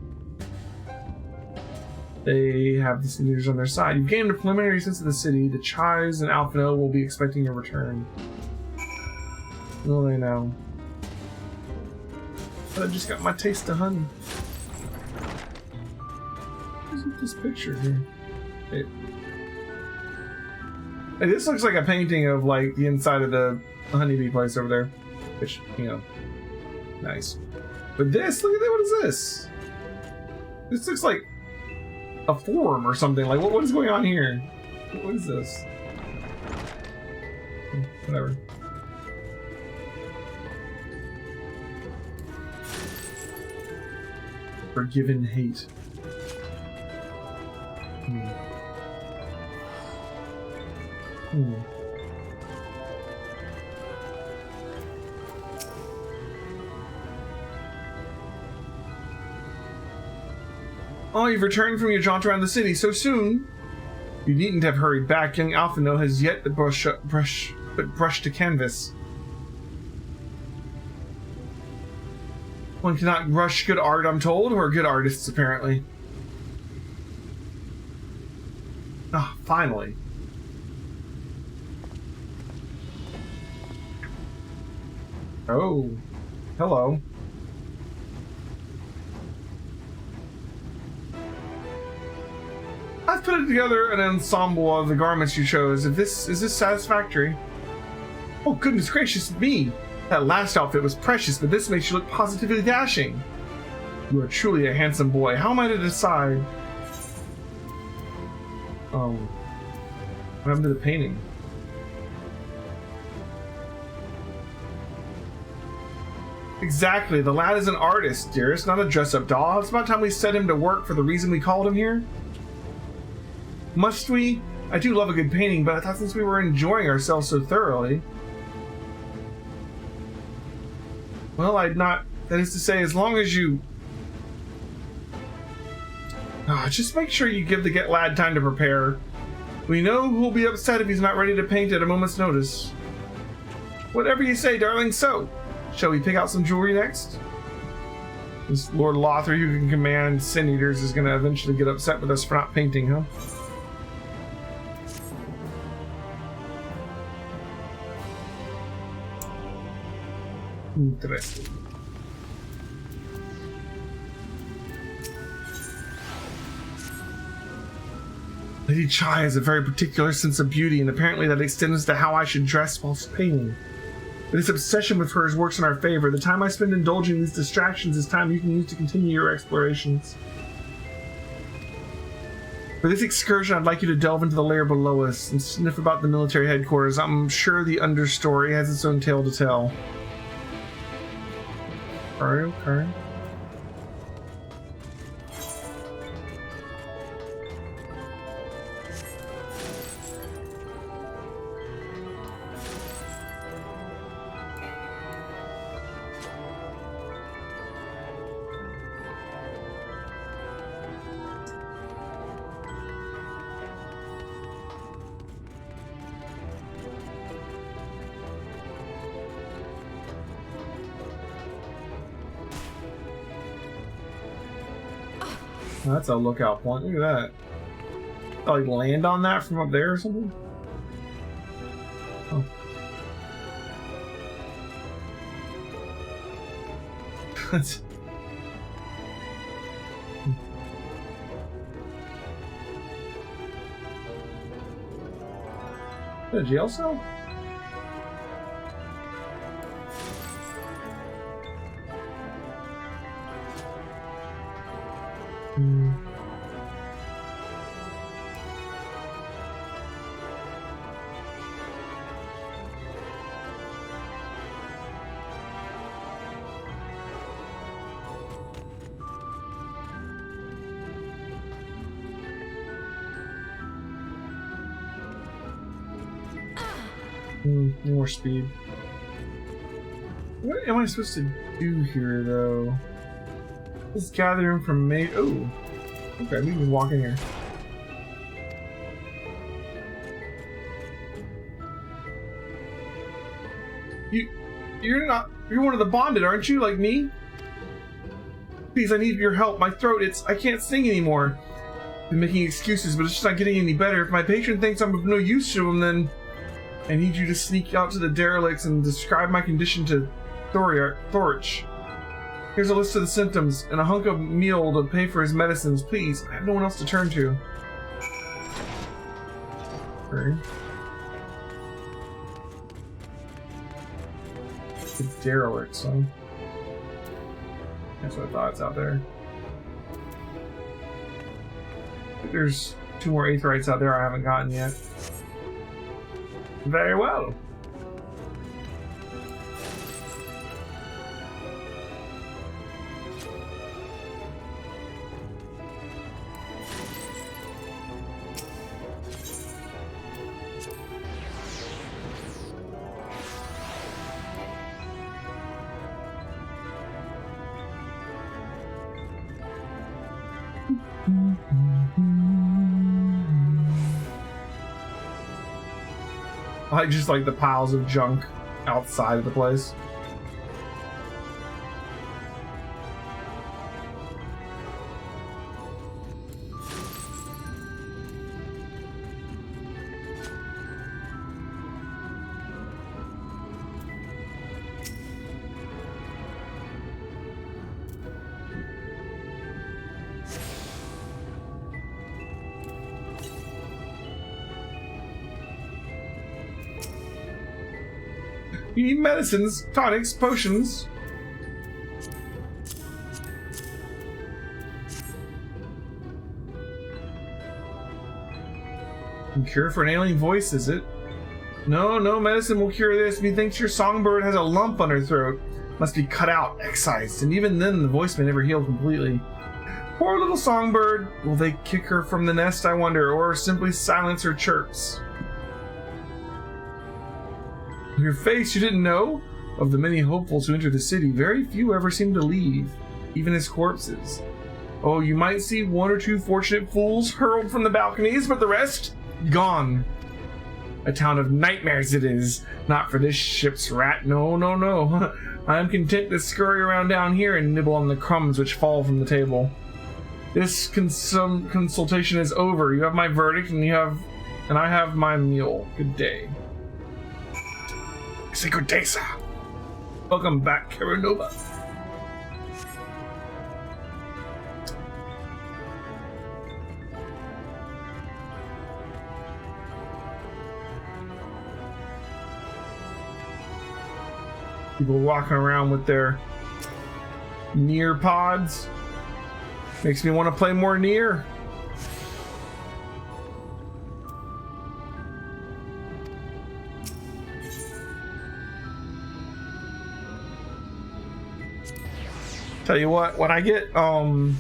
They have the Sin Eaters on their side. You've gained a preliminary sense of the city. The Chives and Alphino will be expecting your return. Will they now? But I just got my taste of honey. What's with this picture here? Hey, this looks like a painting of like the inside of the honeybee place over there. Which, you know, nice. But this, look at that, what is this? This looks like a forum or something. Like, what is going on here? What is this? Whatever. Forgiven hate. Oh, you've returned from your jaunt around the city so soon. You needn't have hurried back. Young Alphino has yet to brush to canvas. One cannot rush good art, I'm told, or good artists, apparently. Ah, finally. Oh, hello. I've put together an ensemble of the garments you chose. Is this satisfactory? Oh, goodness gracious me! That last outfit was precious, but this makes you look positively dashing. You are truly a handsome boy. How am I to decide? What happened to the painting? Exactly. The lad is an artist, dearest, not a dress-up doll. It's about time we set him to work for the reason we called him here. Must we? I do love a good painting, but I thought since we were enjoying ourselves so thoroughly... Well, I'd not... That is to say, as long as you... just make sure you give the lad time to prepare. We know who'll be upset if he's not ready to paint at a moment's notice. Whatever you say, darling, so. Shall we pick out some jewelry next? This Lord Lothar, who can command Sin Eaters, is going to eventually get upset with us for not painting, huh? Interesting. Lady Chai has a very particular sense of beauty, and apparently that extends to how I should dress whilst painting. But this obsession with hers works in our favor. The time I spend indulging these distractions is time you can use to continue your explorations. For this excursion, I'd like you to delve into the layer below us and sniff about the military headquarters. I'm sure the understory has its own tale to tell. Okay. That's a lookout point. Look at that. Like land on that from up there or something? Oh. That's... Is that a jail cell? More speed. What am I supposed to do here, though? Let's gather information. Oh, okay. We can walk in here. You're one of the bonded, aren't you? Like me? Please, I need your help. My throat, I can't sing anymore. I've been making excuses, but it's just not getting any better. If my patron thinks I'm of no use to him, then I need you to sneak out to the derelicts and describe my condition to Thorich. Here's a list of the symptoms and a hunk of meal to pay for his medicines. Please, I have no one else to turn to. Okay. The derelicts, huh? That's what I thought. It's out there. I think there's 2 more Aetherites out there I haven't gotten yet. Very well. I just like the piles of junk outside of the place. You need medicines, tonics, potions. Cure for an alien voice, is it? No medicine will cure this. Methinks your songbird has a lump on her throat. Must be cut out, excised, and even then the voice may never heal completely. Poor little songbird. Will they kick her from the nest, I wonder, or simply silence her chirps? Your face, you didn't know? Of the many hopefuls who enter the city, very few ever seem to leave, even as corpses. Oh, you might see 1 or 2 fortunate fools hurled from the balconies, but the rest, gone. A town of nightmares it is. Not for this ship's rat. No, no, no. I am content to scurry around down here and nibble on the crumbs which fall from the table. This consultation is over. You have my verdict, and I have my meal. Good day. Say good day, sir. Welcome back, Caranova. People walking around with their Nier pods. Makes me want to play more Nier. Tell you what, when I get when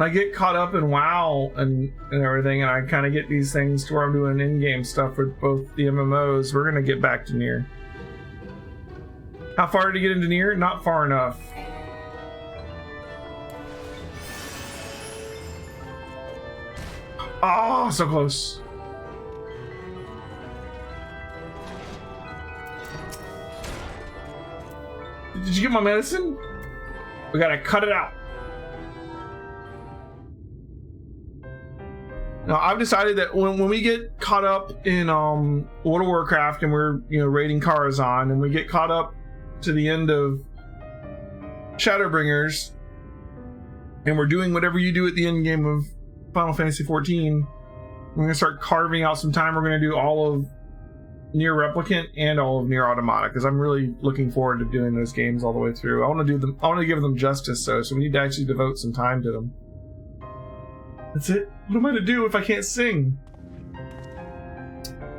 I get caught up in WoW and everything, and I kind of get these things to where I'm doing in-game stuff with both the MMOs, we're gonna get back to Nier. How far to get into Nier? Not far enough. Oh, so close. Did you get my medicine? We gotta cut it out. Now, I've decided that when we get caught up in World of Warcraft and we're raiding Karazhan, and we get caught up to the end of Shadowbringers, and we're doing whatever you do at the end game of Final Fantasy XIV, we're gonna start carving out some time. We're gonna do all of Nier Replicant and all of Nier Automata, because I'm really looking forward to doing those games all the way through. I want to do them. I want to give them justice, so we need to actually devote some time to them. That's it. What am I to do if I can't sing?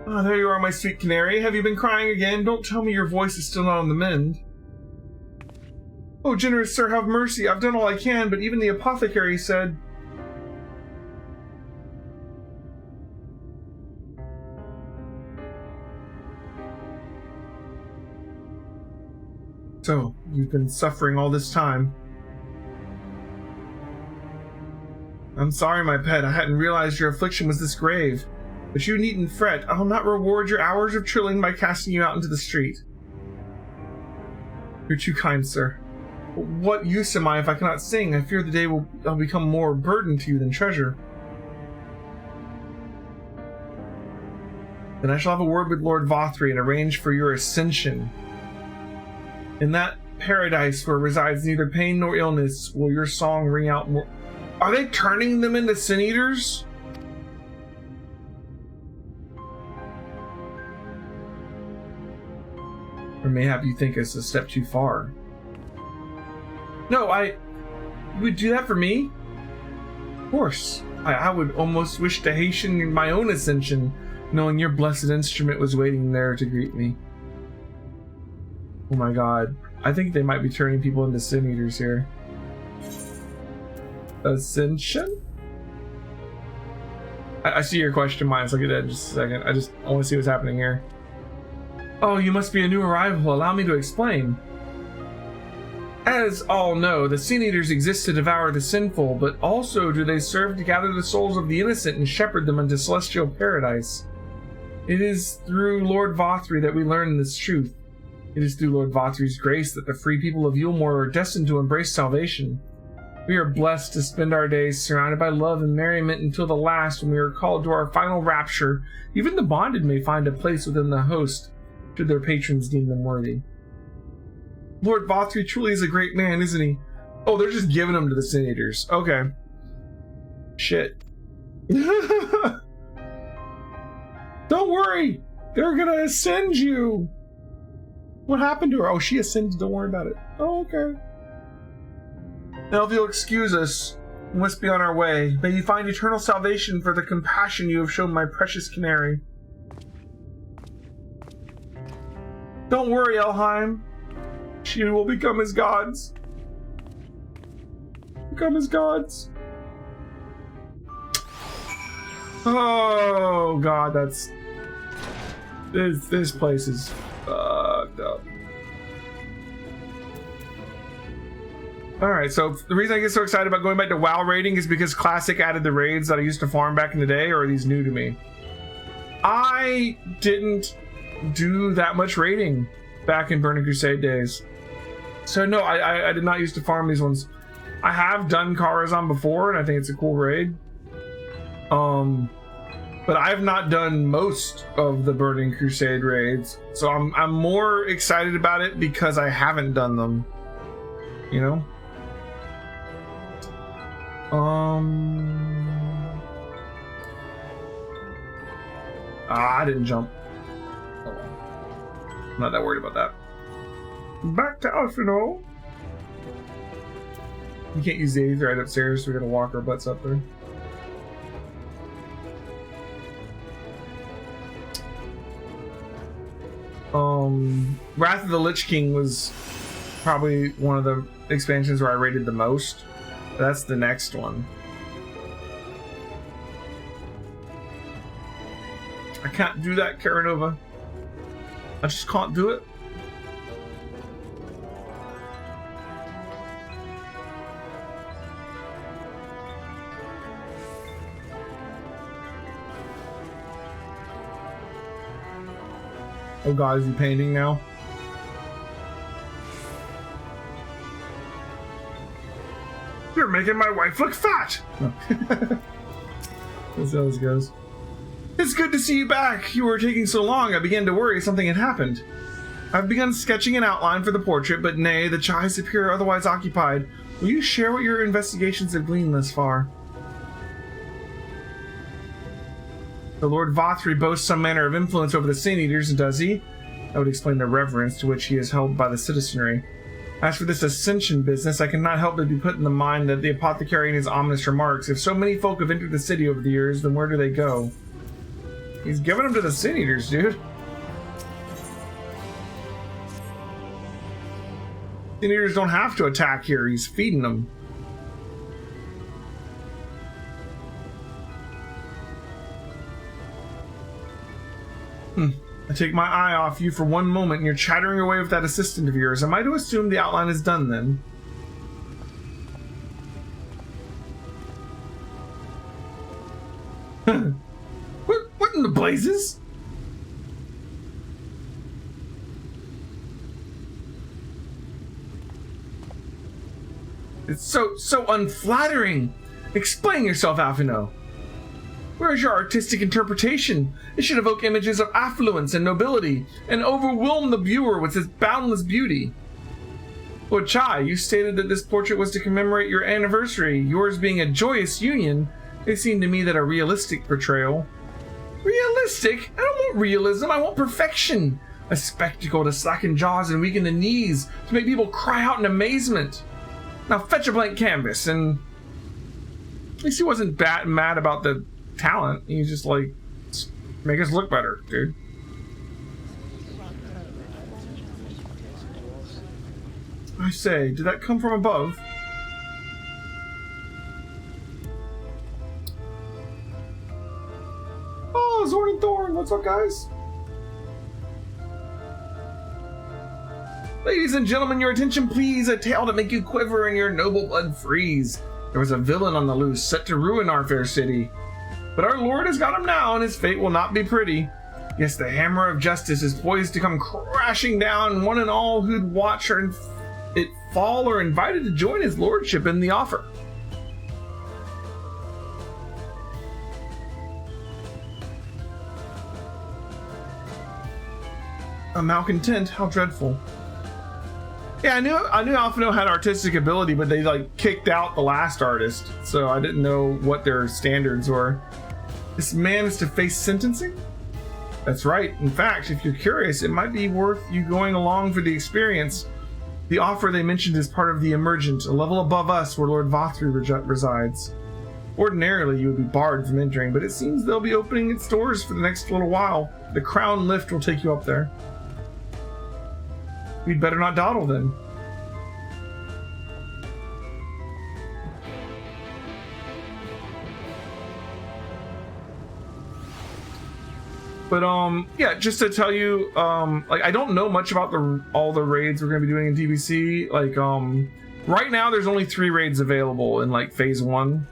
Oh, there you are, my sweet canary. Have you been crying again? Don't tell me your voice is still not on the mend. Oh, generous sir, have mercy. I've done all I can, but even the apothecary said... So, you've been suffering all this time. I'm sorry, my pet. I hadn't realized your affliction was this grave. But you needn't fret. I'll not reward your hours of trilling by casting you out into the street. You're too kind, sir. But what use am I if I cannot sing? I fear the day I'll become more burden to you than treasure. Then I shall have a word with Lord Vothri and arrange for your ascension. In that paradise where resides neither pain nor illness will your song ring out more... Are they turning them into Sin Eaters? Or mayhap you think it's a step too far. No, you would do that for me? Of course. I would almost wish to hasten my own ascension, knowing your blessed instrument was waiting there to greet me. Oh my god. I think they might be turning people into Sin Eaters here. Ascension? I see your question, Miles. Look at that in just a second. I want to see what's happening here. Oh, you must be a new arrival. Allow me to explain. As all know, the Sin Eaters exist to devour the sinful, but also do they serve to gather the souls of the innocent and shepherd them into celestial paradise. It is through Lord Vothri that we learn this truth. It is through Lord Vothri's grace that the free people of Yulmore are destined to embrace salvation. We are blessed to spend our days surrounded by love and merriment until the last, when we are called to our final rapture. Even the bonded may find a place within the host, should their patrons deem them worthy. Lord Vothri truly is a great man, isn't he? Oh, they're just giving him to the Sin Eaters. Okay. Shit. Don't worry! They're gonna ascend you! What happened to her? Oh, she ascended. Don't worry about it. Oh, okay. Now, if you'll excuse us, we must be on our way. May you find eternal salvation for the compassion you have shown my precious canary. Don't worry, Elheim. She will become as gods. Become as gods. Oh, God, that's... This place is fucked up. All right, so the reason I get so excited about going back to WoW raiding is because Classic added the raids that I used to farm back in the day, or are these new to me? I didn't do that much raiding back in Burning Crusade days. So no, I did not used to farm these ones. I have done Karazhan before, and I think it's a cool raid. But I've not done most of the Burning Crusade raids, so I'm more excited about it because I haven't done them. You know? I didn't jump. Oh well. I'm not that worried about that. Back to Alphino. You can't use the Aether right upstairs, so we're gonna walk our butts up there. Wrath of the Lich King was probably one of the expansions where I rated the most. That's the next one. I can't do that, Karanova. I just can't do it. Oh god, is he painting now? You're making my wife look fat! No. That's how this goes. It's good to see you back. You were taking so long, I began to worry something had happened. I've begun sketching an outline for the portrait, but nay, the Chais appear otherwise occupied. Will you share what your investigations have gleaned thus far? The Lord Vothri boasts some manner of influence over the Sin Eaters, does he? That would explain the reverence to which he is held by the citizenry. As for this ascension business, I cannot help but be put in the mind that the apothecary and his ominous remarks. If so many folk have entered the city over the years, then where do they go? He's giving them to the Sin Eaters, dude. Sin Eaters don't have to attack here, he's feeding them. I take my eye off you for one moment and you're chattering away with that assistant of yours. Am I to assume the outline is done then? What in the blazes? It's so unflattering. Explain yourself, Alphino. Where is your artistic interpretation? It should evoke images of affluence and nobility, and overwhelm the viewer with its boundless beauty. Lord Chai, you stated that this portrait was to commemorate your anniversary, yours being a joyous union. It seemed to me that a realistic portrayal. Realistic? I don't want realism, I want perfection. A spectacle to slacken jaws and weaken the knees, to make people cry out in amazement. Now fetch a blank canvas, and at least he wasn't mad about the talent. He's just like, make us look better, dude. I say, did that come from above? Oh, Zorn and Thorn, what's up, guys? Ladies and gentlemen, your attention please. A tale to make you quiver and your noble blood freeze. There was a villain on the loose, set to ruin our fair city. But our Lord has got him now, and his fate will not be pretty. Yes, the hammer of justice is poised to come crashing down. One and all who'd watch it fall are invited to join his lordship in the offer. A malcontent? How dreadful. Yeah, I knew Alphino had artistic ability, but they like kicked out the last artist, so I didn't know what their standards were. This man is to face sentencing? That's right. In fact, if you're curious, it might be worth you going along for the experience. The offer they mentioned is part of the Emergent, a level above us where Lord Vothri resides. Ordinarily, you would be barred from entering, but it seems they'll be opening its doors for the next little while. The Crown Lift will take you up there. We'd better not dawdle then. But yeah, just to tell you, like I don't know much about all the raids we're gonna be doing in TBC. Like Right now, there's only 3 raids available in like phase 1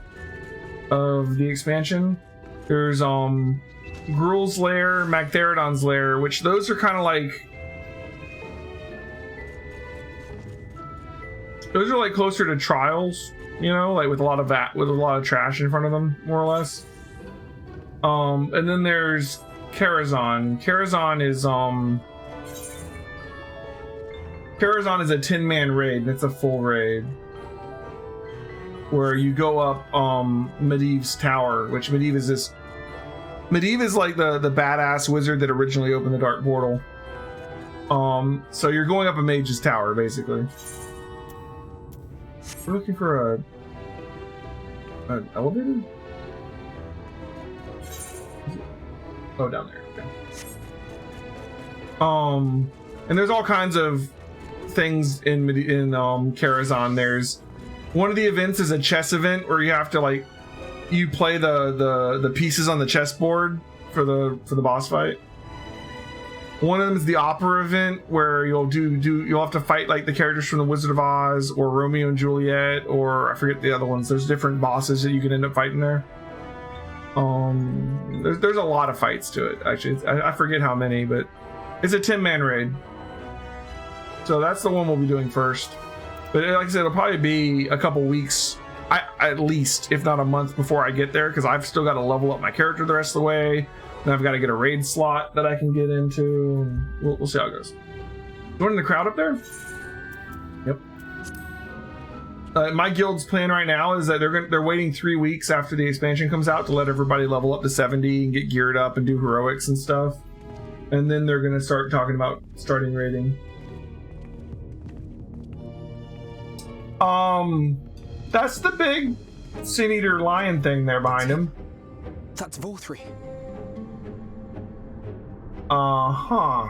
of the expansion. There's Gruul's Lair, Magtheridon's Lair, which those are kind of like, those are like closer to trials, you know, like with a lot of trash in front of them, more or less. And then there's Karazhan. Karazhan is a 10-man raid, and it's a full raid where you go up Medivh's tower, which Medivh is like the badass wizard that originally opened the Dark Portal. So you're going up a mage's tower, basically. We're looking for an elevator? Oh, down there. Okay. And there's all kinds of things in Karazhan. There's one of the events is a chess event where you have to like you play the pieces on the chessboard for the boss fight. One of them is the opera event where you'll have to fight like the characters from the Wizard of Oz or Romeo and Juliet, or I forget the other ones. There's different bosses that you can end up fighting there. There's a lot of fights to it, actually. I forget how many, but it's a 10-man raid. So that's the one we'll be doing first. But like I said, it'll probably be a couple weeks, at least, if not a month before I get there, because I've still got to level up my character the rest of the way. Then I've got to get a raid slot that I can get into. We'll see how it goes. Joining the crowd up there? Yep. My guild's plan right now is that they're waiting 3 weeks after the expansion comes out to let everybody level up to 70 and get geared up and do heroics and stuff. And then they're going to start talking about starting raiding. That's the big Sin Eater lion thing there behind him. That's Vorthri. Uh-huh.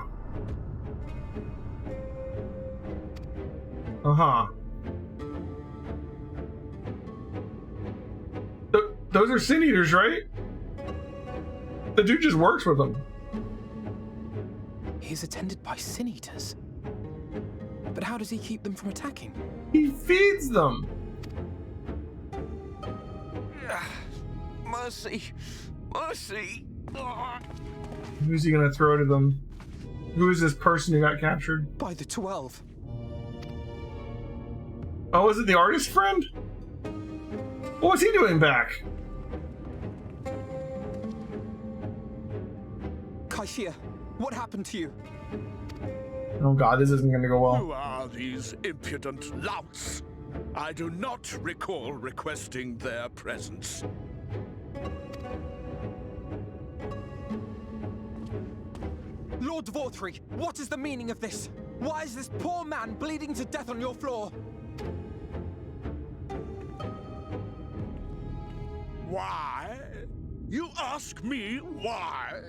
Those are Sin Eaters, right? The dude just works with them. He's attended by Sin Eaters. But how does he keep them from attacking? He feeds them. Mercy. Mercy. Who's he gonna throw to them? Who is this person who got captured? By the 12. Oh, is it the artist friend? What was he doing back? Kaishia, what happened to you? Oh god, this isn't gonna go well. Who are these impudent louts? I do not recall requesting their presence. Lord Vorthri, what is the meaning of this? Why is this poor man bleeding to death on your floor? Why? You ask me why?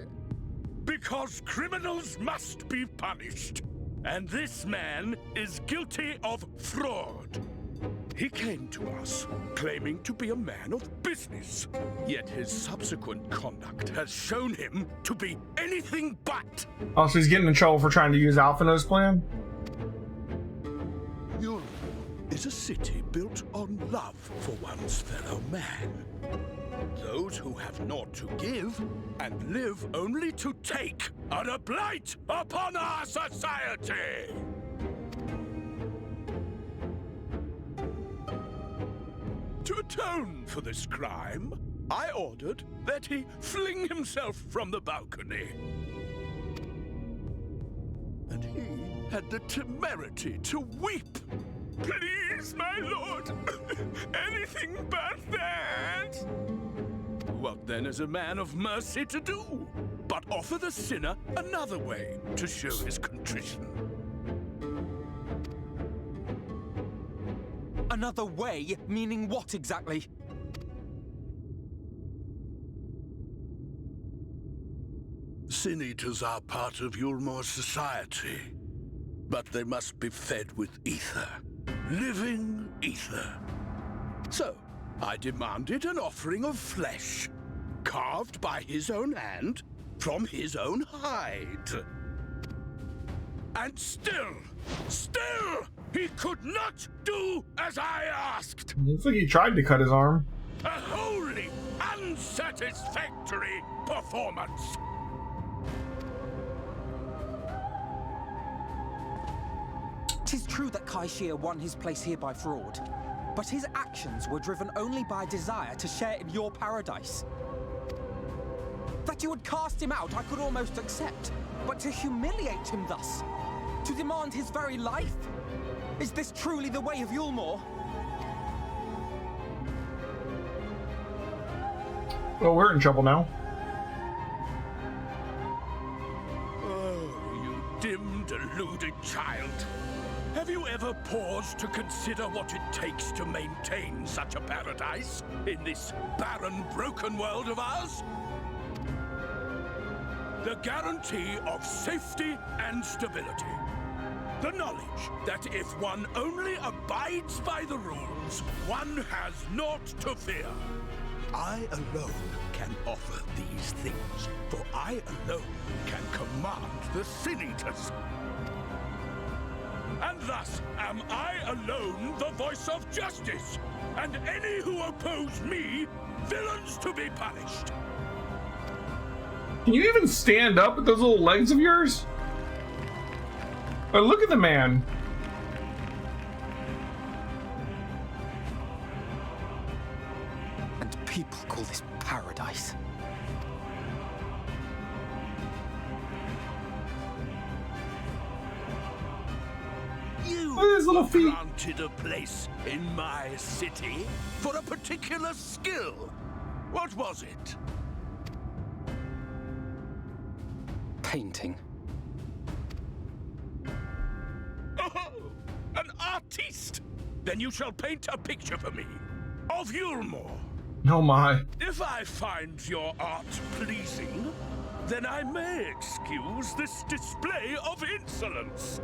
Because criminals must be punished. And this man is guilty of fraud. He came to us claiming to be a man of business. Yet his subsequent conduct has shown him to be anything but. Oh, so he's getting in trouble for trying to use Alphinaud's plan? Yulm is a city built on love for one's fellow man. Those who have naught to give and live only to take are a blight upon our society. To atone for this crime, I ordered that he fling himself from the balcony. And he had the temerity to weep. Please, my lord, anything but that. What then is a man of mercy to do, but offer the sinner another way to show his contrition? Another way? Meaning what exactly? Sin Eaters are part of Yulmor's society, but they must be fed with ether. Living ether. So, I demanded an offering of flesh, carved by his own hand, from his own hide. And still, He could not do as I asked. Looks like he tried to cut his arm. A wholly unsatisfactory performance. Tis true that Kaishir won his place here by fraud, but his actions were driven only by a desire to share in your paradise. That you would cast him out I could almost accept, but to humiliate him thus, to demand his very life? Is this truly the way of Yulmore? Well, we're in trouble now. Oh, you dim, deluded child. Have you ever paused to consider what it takes to maintain such a paradise in this barren, broken world of ours? The guarantee of safety and stability. The knowledge that if one only abides by the rules, one has naught to fear. I alone can offer these things, for I alone can command the Sin Eaters. And thus am I alone the voice of justice, and any who oppose me, villains to be punished. Can you even stand up with those little legs of yours? Oh, look at the man. And people call this paradise. You Look at his little feet. granted a place in my city for a particular skill. What was it? Painting. Oh, an artiste! Then you shall paint a picture for me of Yulmore. Oh my. If I find your art pleasing, then I may excuse this display of insolence.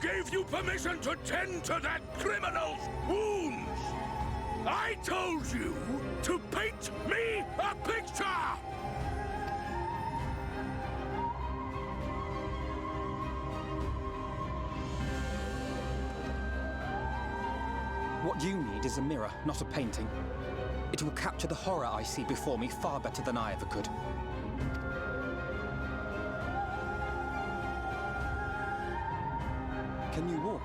Gave you permission to tend to that criminal's wounds? I told you to paint me a picture! What you need is a mirror, not a painting. It will capture the horror I see before me far better than I ever could. Can you walk?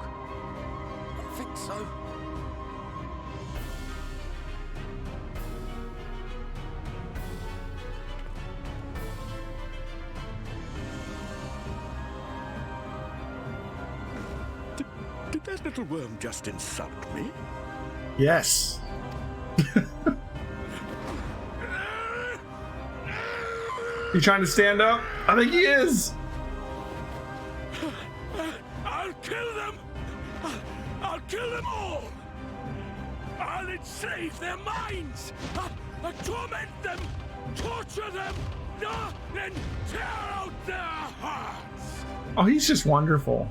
I think so. Did that little worm just insult me? Yes. You trying to stand up? I think he is. I'll kill them! I'll kill them all! I'll enslave their minds! I'll torment them! Torture them! Then tear out their hearts! Oh, he's just wonderful.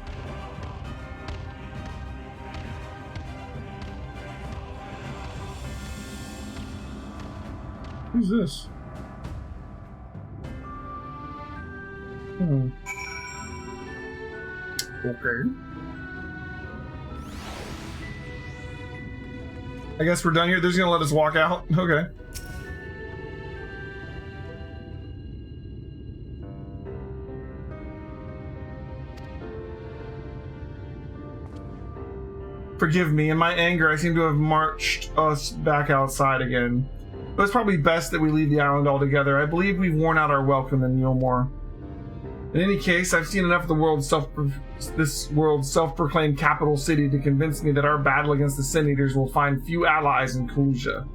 Who's this? Okay. I guess we're done here. They're just gonna let us walk out. Okay. Forgive me. In my anger, I seem to have marched us back outside again. It was probably best that we leave the island altogether. I believe we've worn out our welcome in Yulmore. In any case, I've seen enough of this world's self-proclaimed capital city to convince me that our battle against the Sin Eaters will find few allies in Kulja.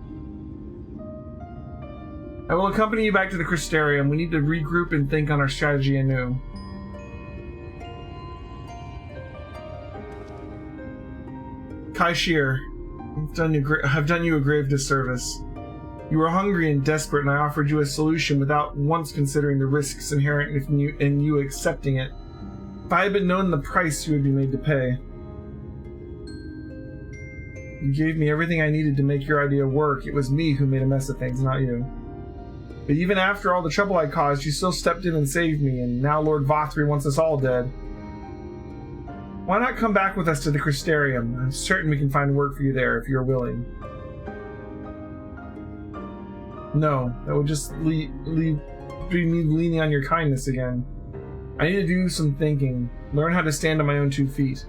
I will accompany you back to the Crystarium. We need to regroup and think on our strategy anew. Kaishir, I've done you a grave disservice. You were hungry and desperate, and I offered you a solution without once considering the risks inherent in you accepting it. If I had been known the price you would be made to pay. You gave me everything I needed to make your idea work. It was me who made a mess of things, not you. But even after all the trouble I caused, you still stepped in and saved me, and now Lord Vothri wants us all dead. Why not come back with us to the Crystarium? I'm certain we can find work for you there if you're willing. No, that would just be me leaning on your kindness again. I need to do some thinking, learn how to stand on my own 2 feet.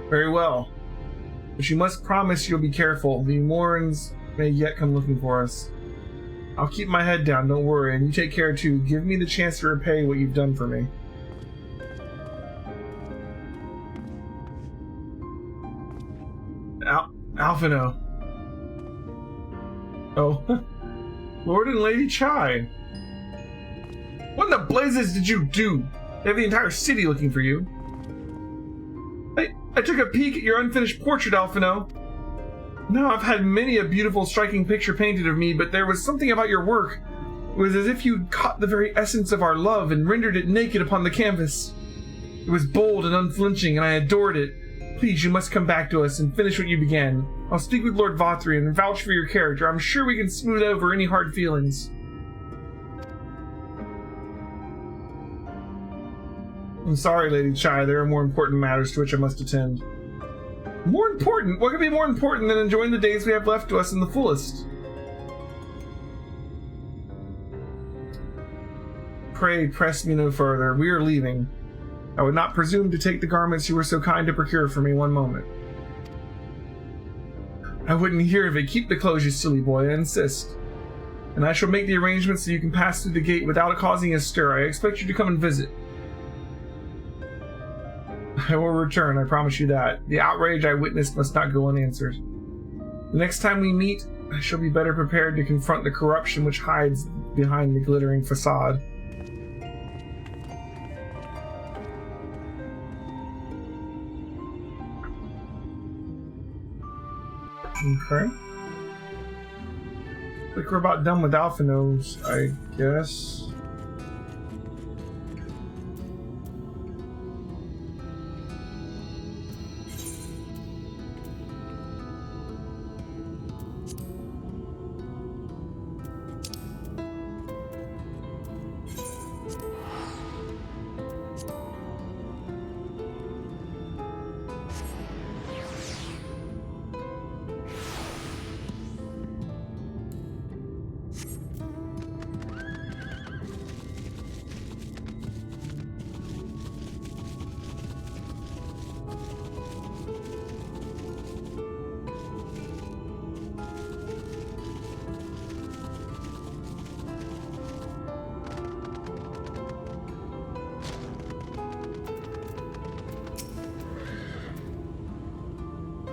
Very well. But you must promise you'll be careful. The Morans may yet come looking for us. I'll keep my head down, don't worry, and you take care too. Give me the chance to repay what you've done for me. Alphino. Oh. Lord and Lady Chai. What in the blazes did you do? They have the entire city looking for you. I took a peek at your unfinished portrait, Alphino. Now I've had many a beautiful, striking picture painted of me, but there was something about your work. It was as if you'd caught the very essence of our love and rendered it naked upon the canvas. It was bold and unflinching, and I adored it. Please, you must come back to us and finish what you began. I'll speak with Lord Vothri and vouch for your character. I'm sure we can smooth over any hard feelings. I'm sorry, Lady Chai. There are more important matters to which I must attend. More important? What could be more important than enjoying the days we have left to us in the fullest? Pray press me no further. We are leaving. I would not presume to take the garments you were so kind to procure for me one moment. I wouldn't hear of it. Keep the clothes, you silly boy. I insist. And I shall make the arrangements so you can pass through the gate without causing a stir. I expect you to come and visit. I will return, I promise you that. The outrage I witnessed must not go unanswered. The next time we meet, I shall be better prepared to confront the corruption which hides behind the glittering facade. Okay. I think we're about done with Alphino's, I guess.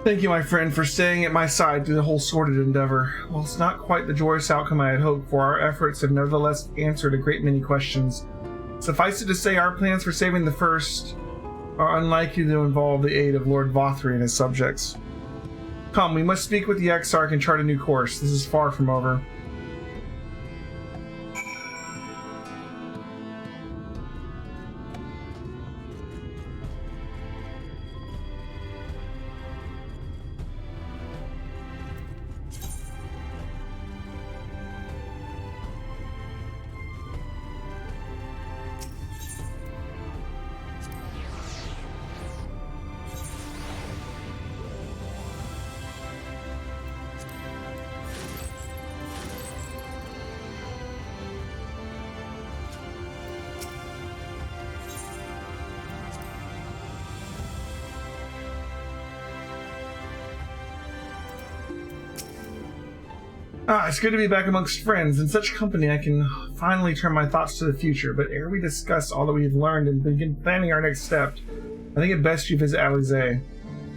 Thank you, my friend, for staying at my side through the whole sordid endeavor. While it's not quite the joyous outcome I had hoped for, our efforts have nevertheless answered a great many questions. Suffice it to say, our plans for saving the First are unlikely to involve the aid of Lord Vothri and his subjects. Come, we must speak with the Exarch and chart a new course. This is far from over. It's good to be back amongst friends. In such company, I can finally turn my thoughts to the future. But ere we discuss all that we've learned and begin planning our next step, I think it best you visit Alisaie.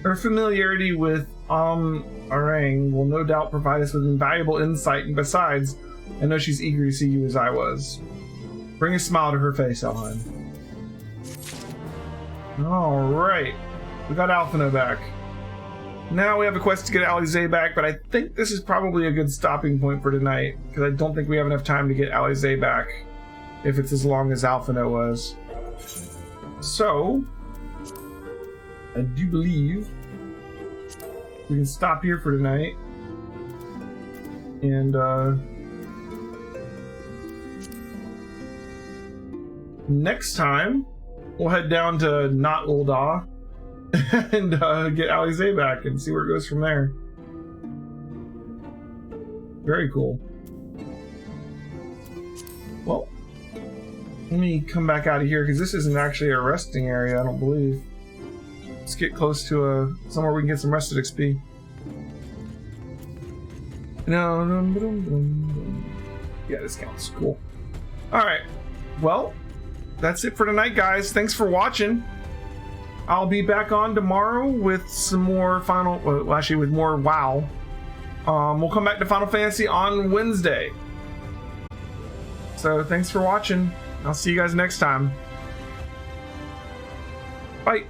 Her familiarity with Arang will no doubt provide us with invaluable insight, and besides, I know she's eager to see you as I was. Bring a smile to her face, Elheim. Alright, we got Alphino back. Now we have a quest to get Alisaie back, but I think this is probably a good stopping point for tonight, because I don't think we have enough time to get Alisaie back if it's as long as Alphino was. So, I do believe we can stop here for tonight. And, next time, we'll head down to Not Ul'dah and get Alisaie back and see where it goes from there. Very cool. Well, let me come back out of here because this isn't actually a resting area, I don't believe. Let's get close to somewhere we can get some rested XP. Yeah, this counts. Cool. Alright. Well, that's it for tonight, guys. Thanks for watching. I'll be back on tomorrow with some more with more WoW. We'll come back to Final Fantasy on Wednesday. So thanks for watching. I'll see you guys next time. Bye.